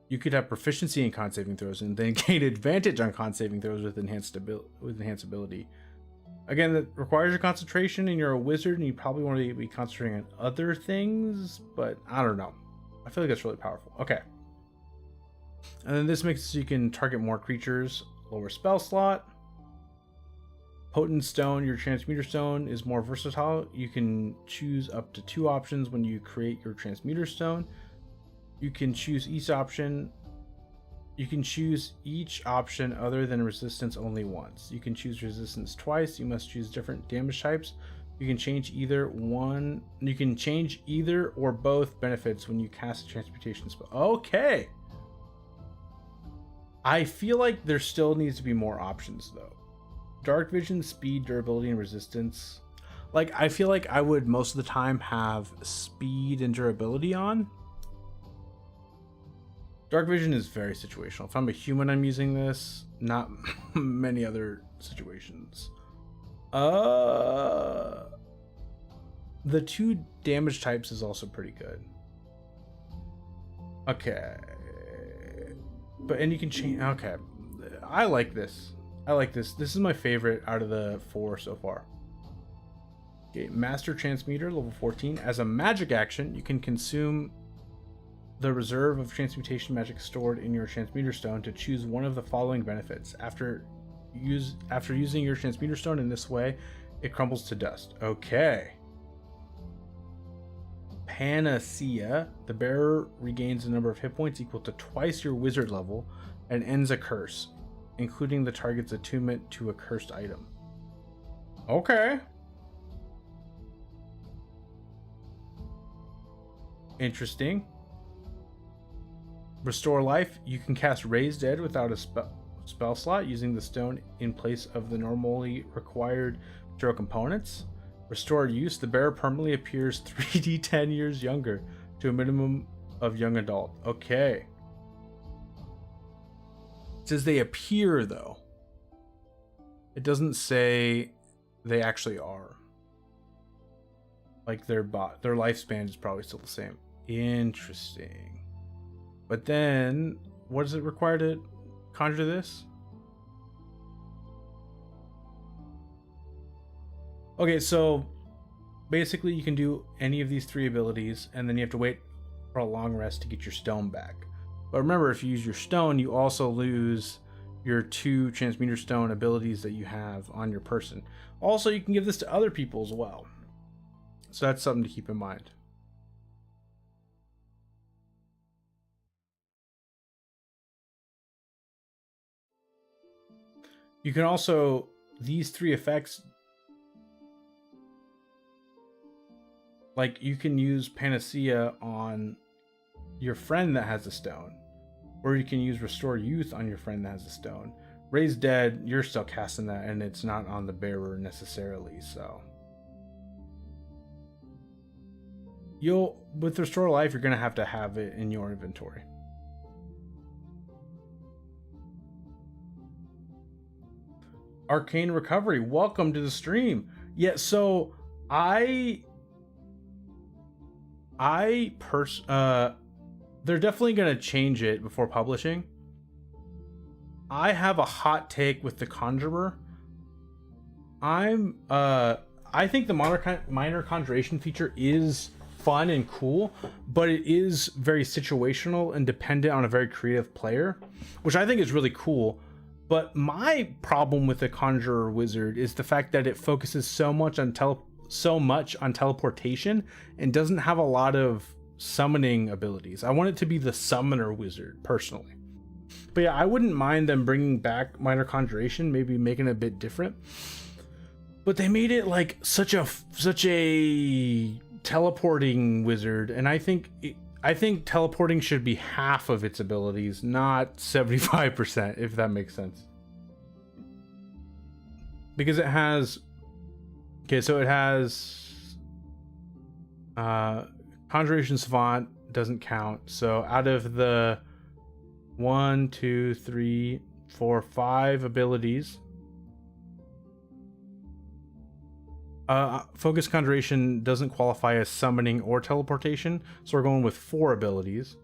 You could have proficiency in con saving throws and then gain advantage on con saving throws with enhanced ability. Again, that requires your concentration, and you're a wizard, and you probably want to be concentrating on other things, but I don't know. I feel like that's really powerful. Okay. And then this makes it so you can target more creatures, lower spell slot. Potent Stone, your Transmuter Stone is more versatile. You can choose up to 2 options when you create your Transmuter Stone. You can choose each option You can choose each option other than resistance only once. You can choose resistance twice. You must choose different damage types. You can change either one. You can change either or both benefits when you cast a transmutation spell. Okay. I feel like there still needs to be more options though. Dark vision, speed, durability, and resistance. Like, I feel like I would most of the time have speed and durability on. Dark vision is very situational. If I'm a human, I'm using this. Not many other situations. The 2 damage types is also pretty good. Okay. And you can change. Okay. I like this. This is my favorite out of the 4 so far. Okay, Master Transmuter, level 14. As a magic action, you can consume the reserve of transmutation magic stored in your Transmuter Stone to choose one of the following benefits. After using your Transmuter Stone in this way, it crumbles to dust. Okay. Panacea. The bearer regains a number of hit points equal to twice your wizard level and ends a curse, including the target's attunement to a cursed item. Okay. Interesting. Restore life. You can cast Raise Dead without a spell slot using the stone in place of the normally required material components. Restore use. The bearer permanently appears 3d10 years younger to a minimum of young adult. Okay. It says they appear though. It doesn't say they actually are. Like their lifespan is probably still the same. Interesting. But then, what does it require to conjure this? Okay, so basically you can do any of these 3 abilities, and then you have to wait for a long rest to get your stone back. But remember, if you use your stone, you also lose your 2 Transmuter Stone abilities that you have on your person. Also, you can give this to other people as well. So that's something to keep in mind. You can also, these 3 effects, like you can use Panacea on your friend that has a stone, or you can use Restore Youth on your friend that has a stone. Raise Dead, you're still casting that, and it's not on the bearer necessarily, so. With Restore Life, you're going to have it in your inventory. Arcane Recovery, welcome to the stream. Yeah, so they're definitely going to change it before publishing. I have a hot take with the Conjurer. I think the minor conjuration feature is fun and cool, but it is very situational and dependent on a very creative player, which I think is really cool. But my problem with the Conjurer Wizard is the fact that it focuses so much on teleportation and doesn't have a lot of summoning abilities. I want it to be the Summoner Wizard, personally. But yeah, I wouldn't mind them bringing back minor conjuration, maybe making it a bit different. But they made it like such a teleporting wizard, and I think teleporting should be half of its abilities, not 75%, if that makes sense. Because it has, Conjuration Savant doesn't count. So out of the 1, 2, 3, 4, 5 abilities, Focus Conjuration doesn't qualify as summoning or teleportation, so we're going with 4 abilities.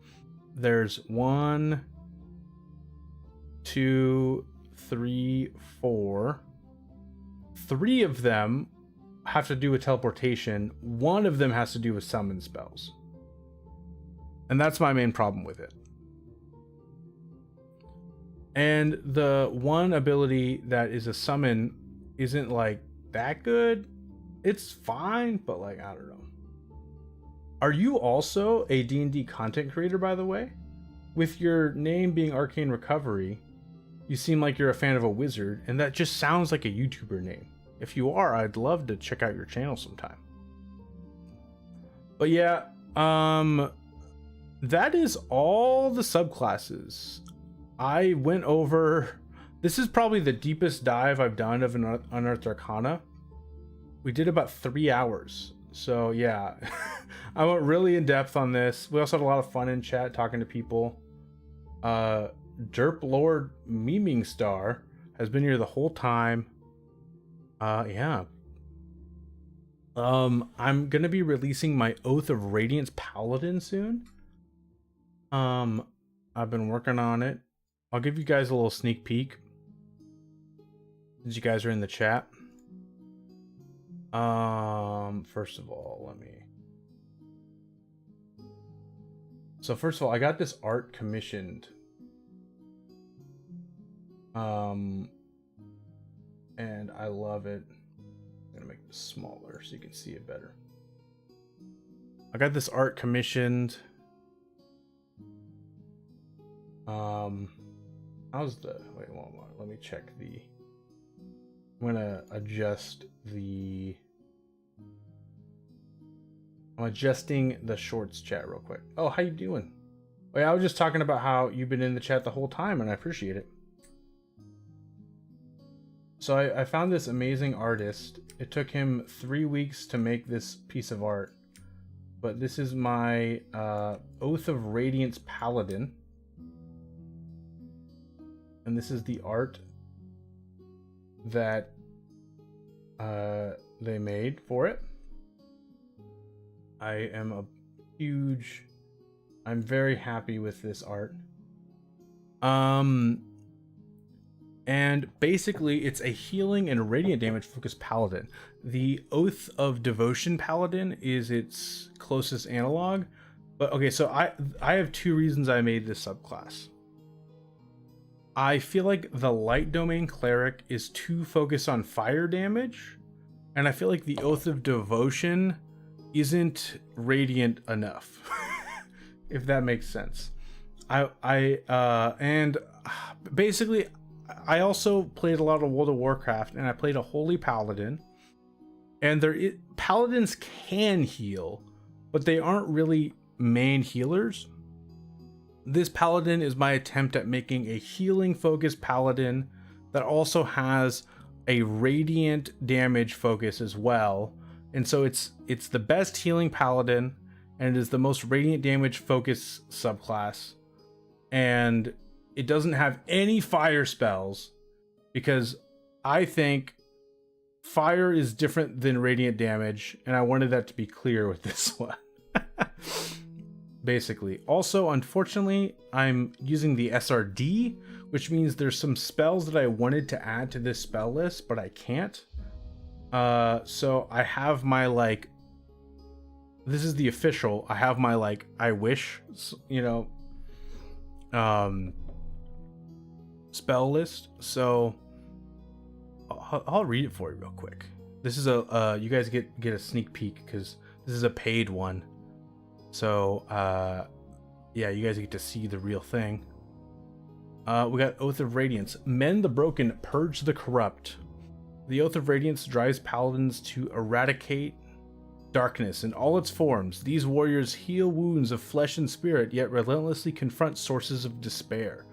There's 1, 2, 3, 4. 3 of them have to do with teleportation. 1 of them has to do with summon spells. And that's my main problem with it. And the 1 ability that is a summon isn't like that good. It's fine, but like, I don't know. Are you also a D&D content creator, by the way? with your name being Arcane Recovery, you seem like you're a fan of a wizard, and that just sounds like a YouTuber name. If you are, I'd love to check out your channel sometime. But yeah, that is all the subclasses. I went over, this is probably the deepest dive I've done of an Unearthed Arcana. We did about 3 hours. So yeah, I went really in depth on this. We also had a lot of fun in chat talking to people. Derp Lord Memeing Star has been here the whole time. Yeah. I'm gonna be releasing my Oath of Radiance Paladin soon. I've been working on it. I'll give you guys a little sneak peek since you guys are in the chat. First of all, first of all, I got this art commissioned. And I love it. I'm gonna make this smaller so you can see it better. I got this art commissioned. How's the, wait, let me check the, I'm gonna adjust the, I'm adjusting the shorts chat real quick. Oh, how you doing? Wait, I was just talking about how you've been in the chat the whole time, and I appreciate it. So I found this amazing artist. It took him 3 weeks to make this piece of art. But this is my Oath of Radiance Paladin. And this is the art that they made for it. I'm very happy with this art. And basically it's a healing and radiant damage focused paladin. The Oath of Devotion Paladin is its closest analog. But okay, so I have 2 reasons I made this subclass. I feel like the Light Domain Cleric is too focused on fire damage, and I feel like the Oath of Devotion isn't radiant enough. If that makes sense. Basically I also played a lot of World of Warcraft, and I played a Holy Paladin, and Paladins can heal, but they aren't really main healers. This Paladin is my attempt at making a healing focused Paladin that also has a radiant damage focus as well. And so it's the best healing Paladin, and it is the most radiant damage focus subclass. And it doesn't have any fire spells, because I think fire is different than radiant damage, and I wanted that to be clear with this one. Basically. Also, unfortunately, I'm using the SRD, which means there's some spells that I wanted to add to this spell list, but I can't. So I have my, like, this is the official, I have my, like, I wish, you know, spell list. So I'll read it for you real quick. This is a you guys get a sneak peek, because this is a paid one. So yeah, you guys get to see the real thing. We got Oath of Radiance. Mend the broken, purge the corrupt. The Oath of Radiance drives paladins to eradicate darkness in all its forms. These warriors heal wounds of flesh and spirit, yet relentlessly confront sources of despair.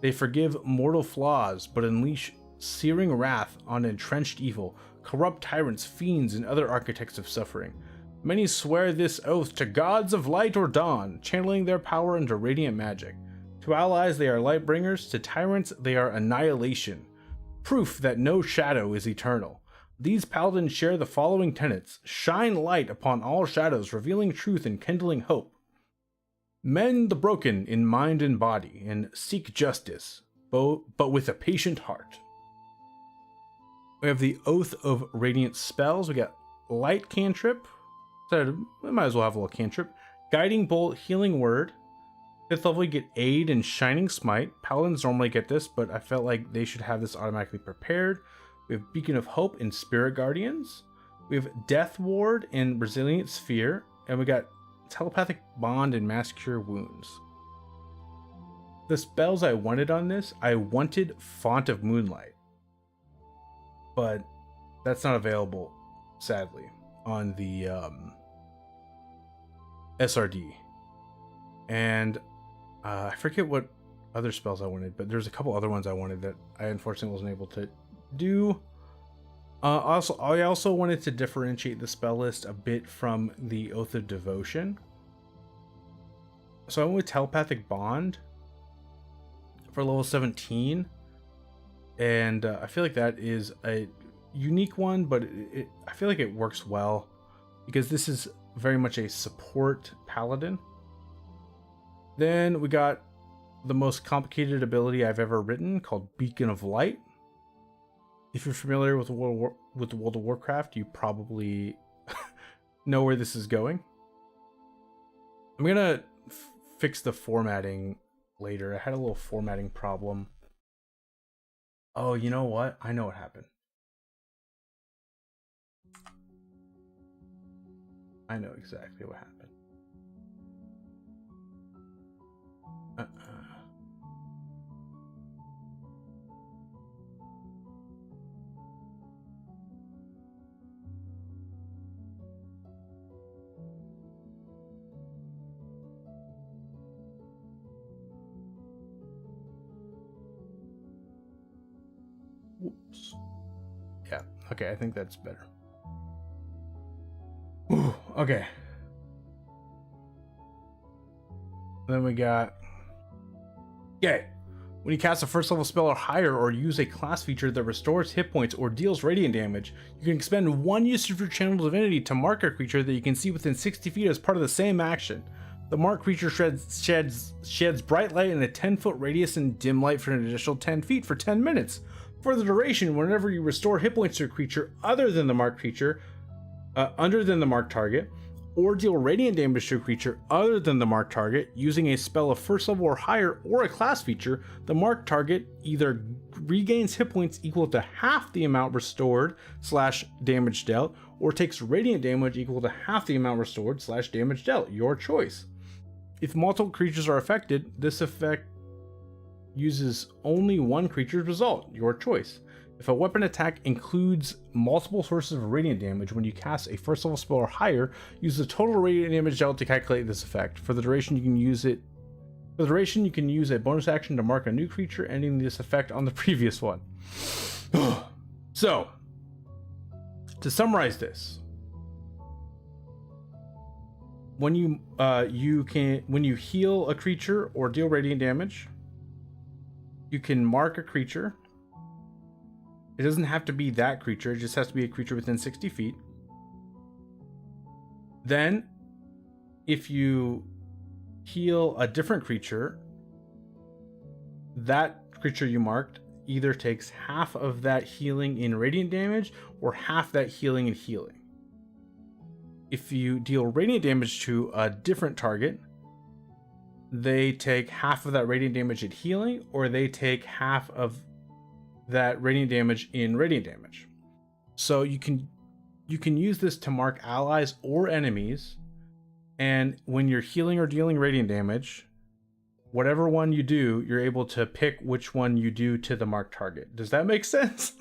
They forgive mortal flaws, but unleash searing wrath on entrenched evil, corrupt tyrants, fiends, and other architects of suffering. Many swear this oath to gods of light or dawn, channeling their power into radiant magic. To allies they are light bringers, to tyrants they are annihilation. Proof that no shadow is eternal. These paladins share the following tenets: shine light upon all shadows, revealing truth and kindling hope. Mend the broken in mind and body, and seek justice, but with a patient heart. We have the Oath of Radiant spells. We got Light Cantrip. So we might as well have a little cantrip. Guiding Bolt, Healing Word. 5th level, you get Aid and Shining Smite. Paladins normally get this, but I felt like they should have this automatically prepared. We have Beacon of Hope and Spirit Guardians. We have Death Ward and Resilient Sphere. And we got Telepathic Bond and Mass Cure Wounds. the spells I wanted on this, I wanted Font of Moonlight, but that's not available, sadly, on the SRD. And I forget what other spells I wanted, but there's a couple other ones I wanted that I unfortunately wasn't able to do. I also wanted to differentiate the spell list a bit from the Oath of Devotion. So I went with Telepathic Bond for level 17. And I feel like that is a unique one, but I feel like it works well because this is very much a support paladin. Then we got the most complicated ability I've ever written called Beacon of Light. If you're familiar with World of Warcraft, you probably know where this is going. I'm gonna fix the formatting later. I had a little formatting problem. Oh, you know what? I know what happened. I know exactly what happened. Whoops. Yeah, okay, I think that's better. Ooh, okay. Then we got... Okay. When you cast a first level spell or higher, or use a class feature that restores hit points or deals radiant damage, you can expend one use of your channel divinity to mark a creature that you can see within 60 feet as part of the same action. The marked creature sheds bright light in a 10-foot radius and dim light for an additional 10 feet for 10 minutes. For the duration, whenever you restore hit points to a creature other than the marked creature, other than the marked target, or deal radiant damage to a creature other than the marked target using a spell of first level or higher or a class feature, the marked target either regains hit points equal to half the amount restored / damage dealt, or takes radiant damage equal to half the amount restored / damage dealt, your choice. If multiple creatures are affected, this effect uses only one creature's result, your choice. If a weapon attack includes multiple sources of radiant damage, when you cast a first level spell or higher, use the total radiant damage dealt to calculate this effect. For the duration, you can use a bonus action to mark a new creature, ending this effect on the previous one. So, to summarize this, when you heal a creature or deal radiant damage, you can mark a creature. It doesn't have to be that creature, it just has to be a creature within 60 feet. Then, if you heal a different creature, that creature you marked either takes half of that healing in radiant damage or half that healing in healing. If you deal radiant damage to a different target, they take half of that radiant damage in healing, or they take half of that radiant damage in radiant damage. So you can use this to mark allies or enemies, and when you're healing or dealing radiant damage, whatever one you do, you're able to pick which one you do to the marked target. Does that make sense?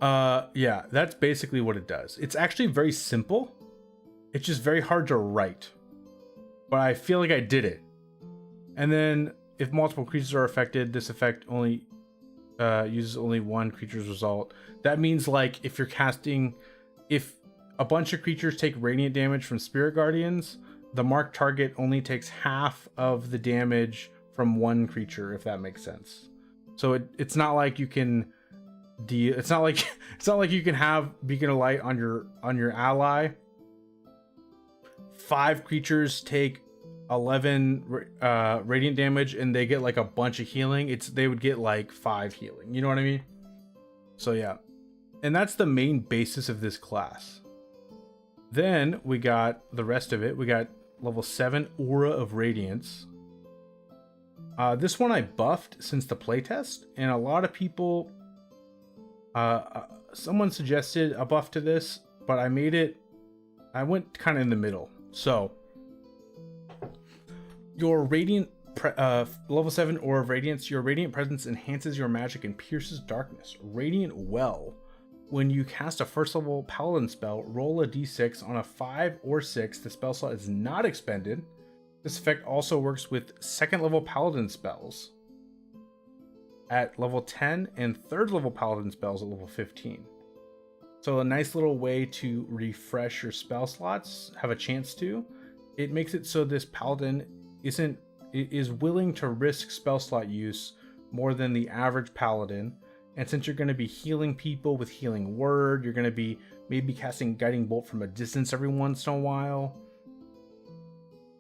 Yeah, that's basically what it does. It's actually very simple. It's just very hard to write, but I feel like I did it. And then if multiple creatures are affected, this effect only uses only one creature's result. That means, like, if a bunch of creatures take radiant damage from Spirit Guardians, the marked target only takes half of the damage from one creature, if that makes sense. So it's not like you can it's not like you can have Beacon of Light on your ally. 5 creatures take 11 radiant damage and they get like a bunch of healing. They would get like 5 healing, you know what I mean? So yeah, and that's the main basis of this class. Then we got the rest of it. We got level 7 Aura of Radiance. This one I buffed since the playtest, and a lot of people someone suggested a buff to this, but I went kind of in the middle. So your radiant Level 7 Aura of Radiance. Your radiant presence enhances your magic and pierces darkness. Radiant Well. When you cast a first level paladin spell, roll a d6. On a 5 or 6, the spell slot is not expended. This effect also works with second level paladin spells at level 10 and third level paladin spells at level 15. So a nice little way to refresh your spell slots, have a chance to. It makes it so this paladin is willing to risk spell slot use more than the average paladin. And since you're going to be healing people with Healing Word, you're going to be maybe casting Guiding Bolt from a distance every once in a while,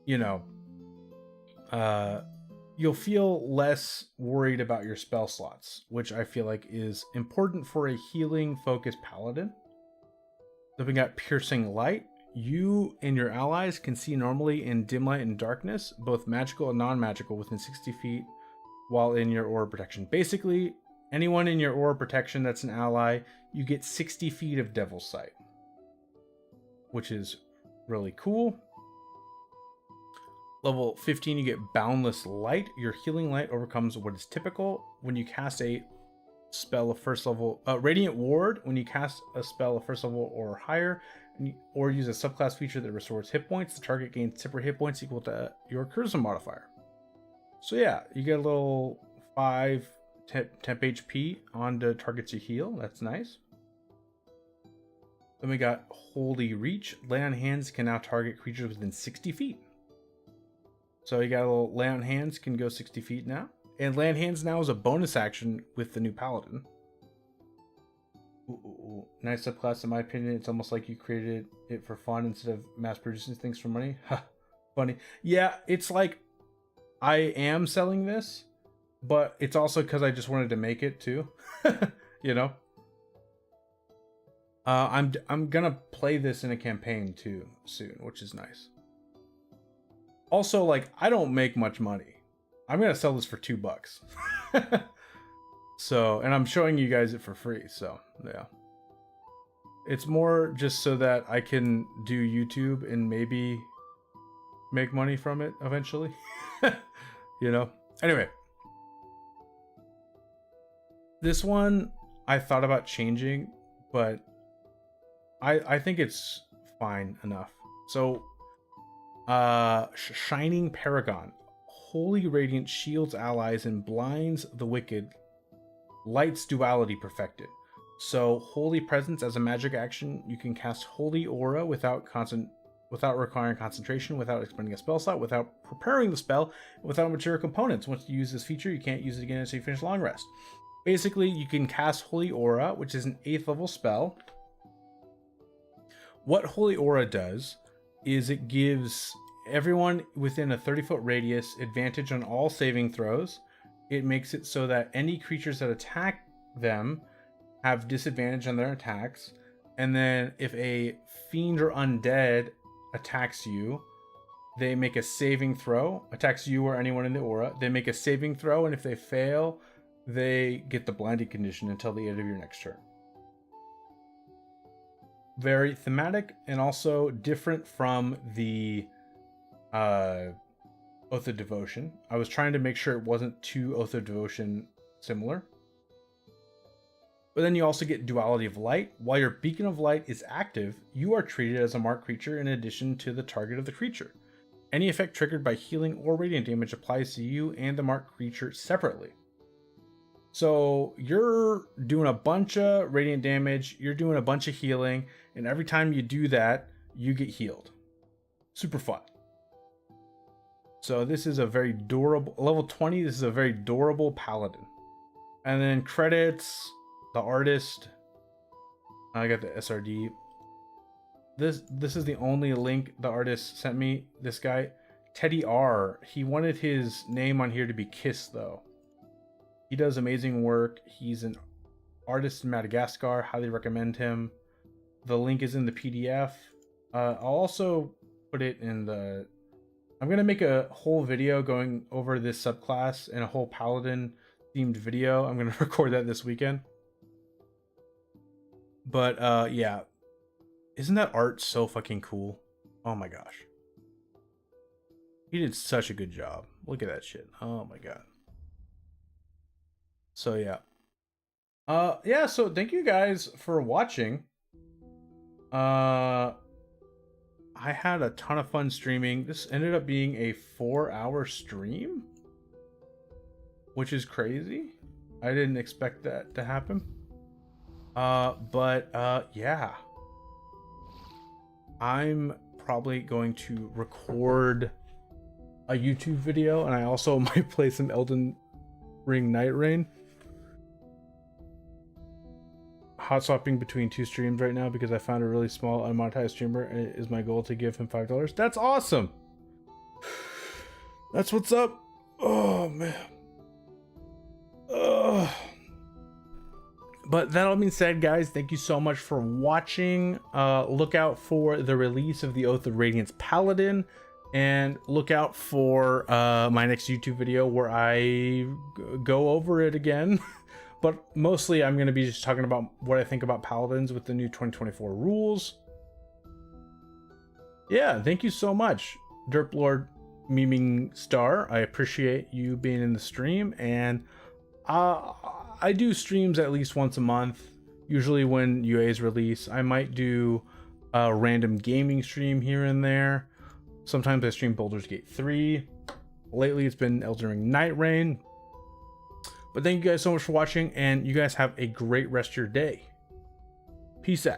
you know, you'll feel less worried about your spell slots, which I feel like is important for a healing focused paladin. Then we got Piercing Light. You and your allies can see normally in dim light and darkness, both magical and non-magical, within 60 feet while in your aura protection. Basically, anyone in your aura protection that's an ally, you get 60 feet of Devil's Sight, which is really cool. Level 15, you get Boundless Light. Your healing light overcomes what is typical when you cast a spell of first level. Radiant Ward, when you cast a spell of first level or higher, or use a subclass feature that restores hit points, the target gains separate hit points equal to your charisma modifier. So yeah, you get a little 5 temp HP on the targets you heal. That's nice. Then we got Holy Reach. Lay on Hands can now target creatures within 60 feet. So you got a little Lay on Hands can go 60 feet now. And Lay on Hands now is a bonus action with the new Paladin. Ooh. Nice subclass in my opinion. It's almost like you created it for fun instead of mass producing things for money. Funny. Yeah, it's like I am selling this, but it's also because I just wanted to make it too. You know? I'm gonna play this in a campaign too soon, which is nice. Also, like, I don't make much money. I'm gonna sell this for $2. So, and I'm showing you guys it for free, so yeah. It's more just so that I can do YouTube and maybe make money from it eventually. You know? Anyway. This one I thought about changing, but I think it's fine enough. So, Shining Paragon. Holy Radiant shields allies and blinds the wicked. Light's duality perfected. So, Holy Presence as a magic action, you can cast Holy Aura without requiring concentration, without expending a spell slot, without preparing the spell, without material components. Once you use this feature, you can't use it again until you finish long rest. Basically, you can cast Holy Aura, which is an 8th level spell. What Holy Aura does is it gives everyone within a 30-foot radius advantage on all saving throws. It makes it so that any creatures that attack them have disadvantage on their attacks. And then if a fiend or undead attacks you, they make a saving throw. Attacks you or anyone in the aura. They make a saving throw, and if they fail, they get the blinded condition until the end of your next turn. Very thematic and also different from the Oath of Devotion. I was trying to make sure it wasn't too Oath of Devotion similar. But then you also get Duality of Light. While your Beacon of Light is active, you are treated as a marked creature in addition to the target of the creature. Any effect triggered by healing or radiant damage applies to you and the marked creature separately. So you're doing a bunch of radiant damage, you're doing a bunch of healing, and every time you do that, you get healed. Super fun. So this is a very durable, level 20, this is a very durable paladin. And then credits, the artist, I got the SRD. This is the only link the artist sent me, this guy, Teddy R. He wanted his name on here to be Kiss though. He does amazing work. He's an artist in Madagascar. Highly recommend him. The link is in the PDF. I'll also put it in the... I'm going to make a whole video going over this subclass and a whole paladin themed video. I'm going to record that this weekend. But yeah. Isn't that art so fucking cool? Oh my gosh. He did such a good job. Look at that shit. Oh my god. So yeah. Yeah, so thank you guys for watching. I had a ton of fun streaming. This ended up being a 4-hour stream, which is crazy. I didn't expect that to happen. Yeah. I'm probably going to record a YouTube video, and I also might play some Elden Ring Night Rain. Hot swapping between 2 streams right now because I found a really small unmonetized streamer, and it is my goal to give him $5. That's awesome. That's what's up. Oh man. Ugh. But that all being said, guys, thank you so much for watching. Look out for the release of the Oath of Radiance Paladin, and look out for my next YouTube video where I go over it again. But mostly I'm going to be just talking about what I think about Paladins with the new 2024 rules. Yeah, thank you so much, Derp Lord Memeing Star. I appreciate you being in the stream, and I do streams at least once a month, usually when UAs release. I might do a random gaming stream here and there. Sometimes I stream Baldur's Gate 3. Lately it's been Elden Ring Night Rain. But thank you guys so much for watching, and you guys have a great rest of your day. Peace out.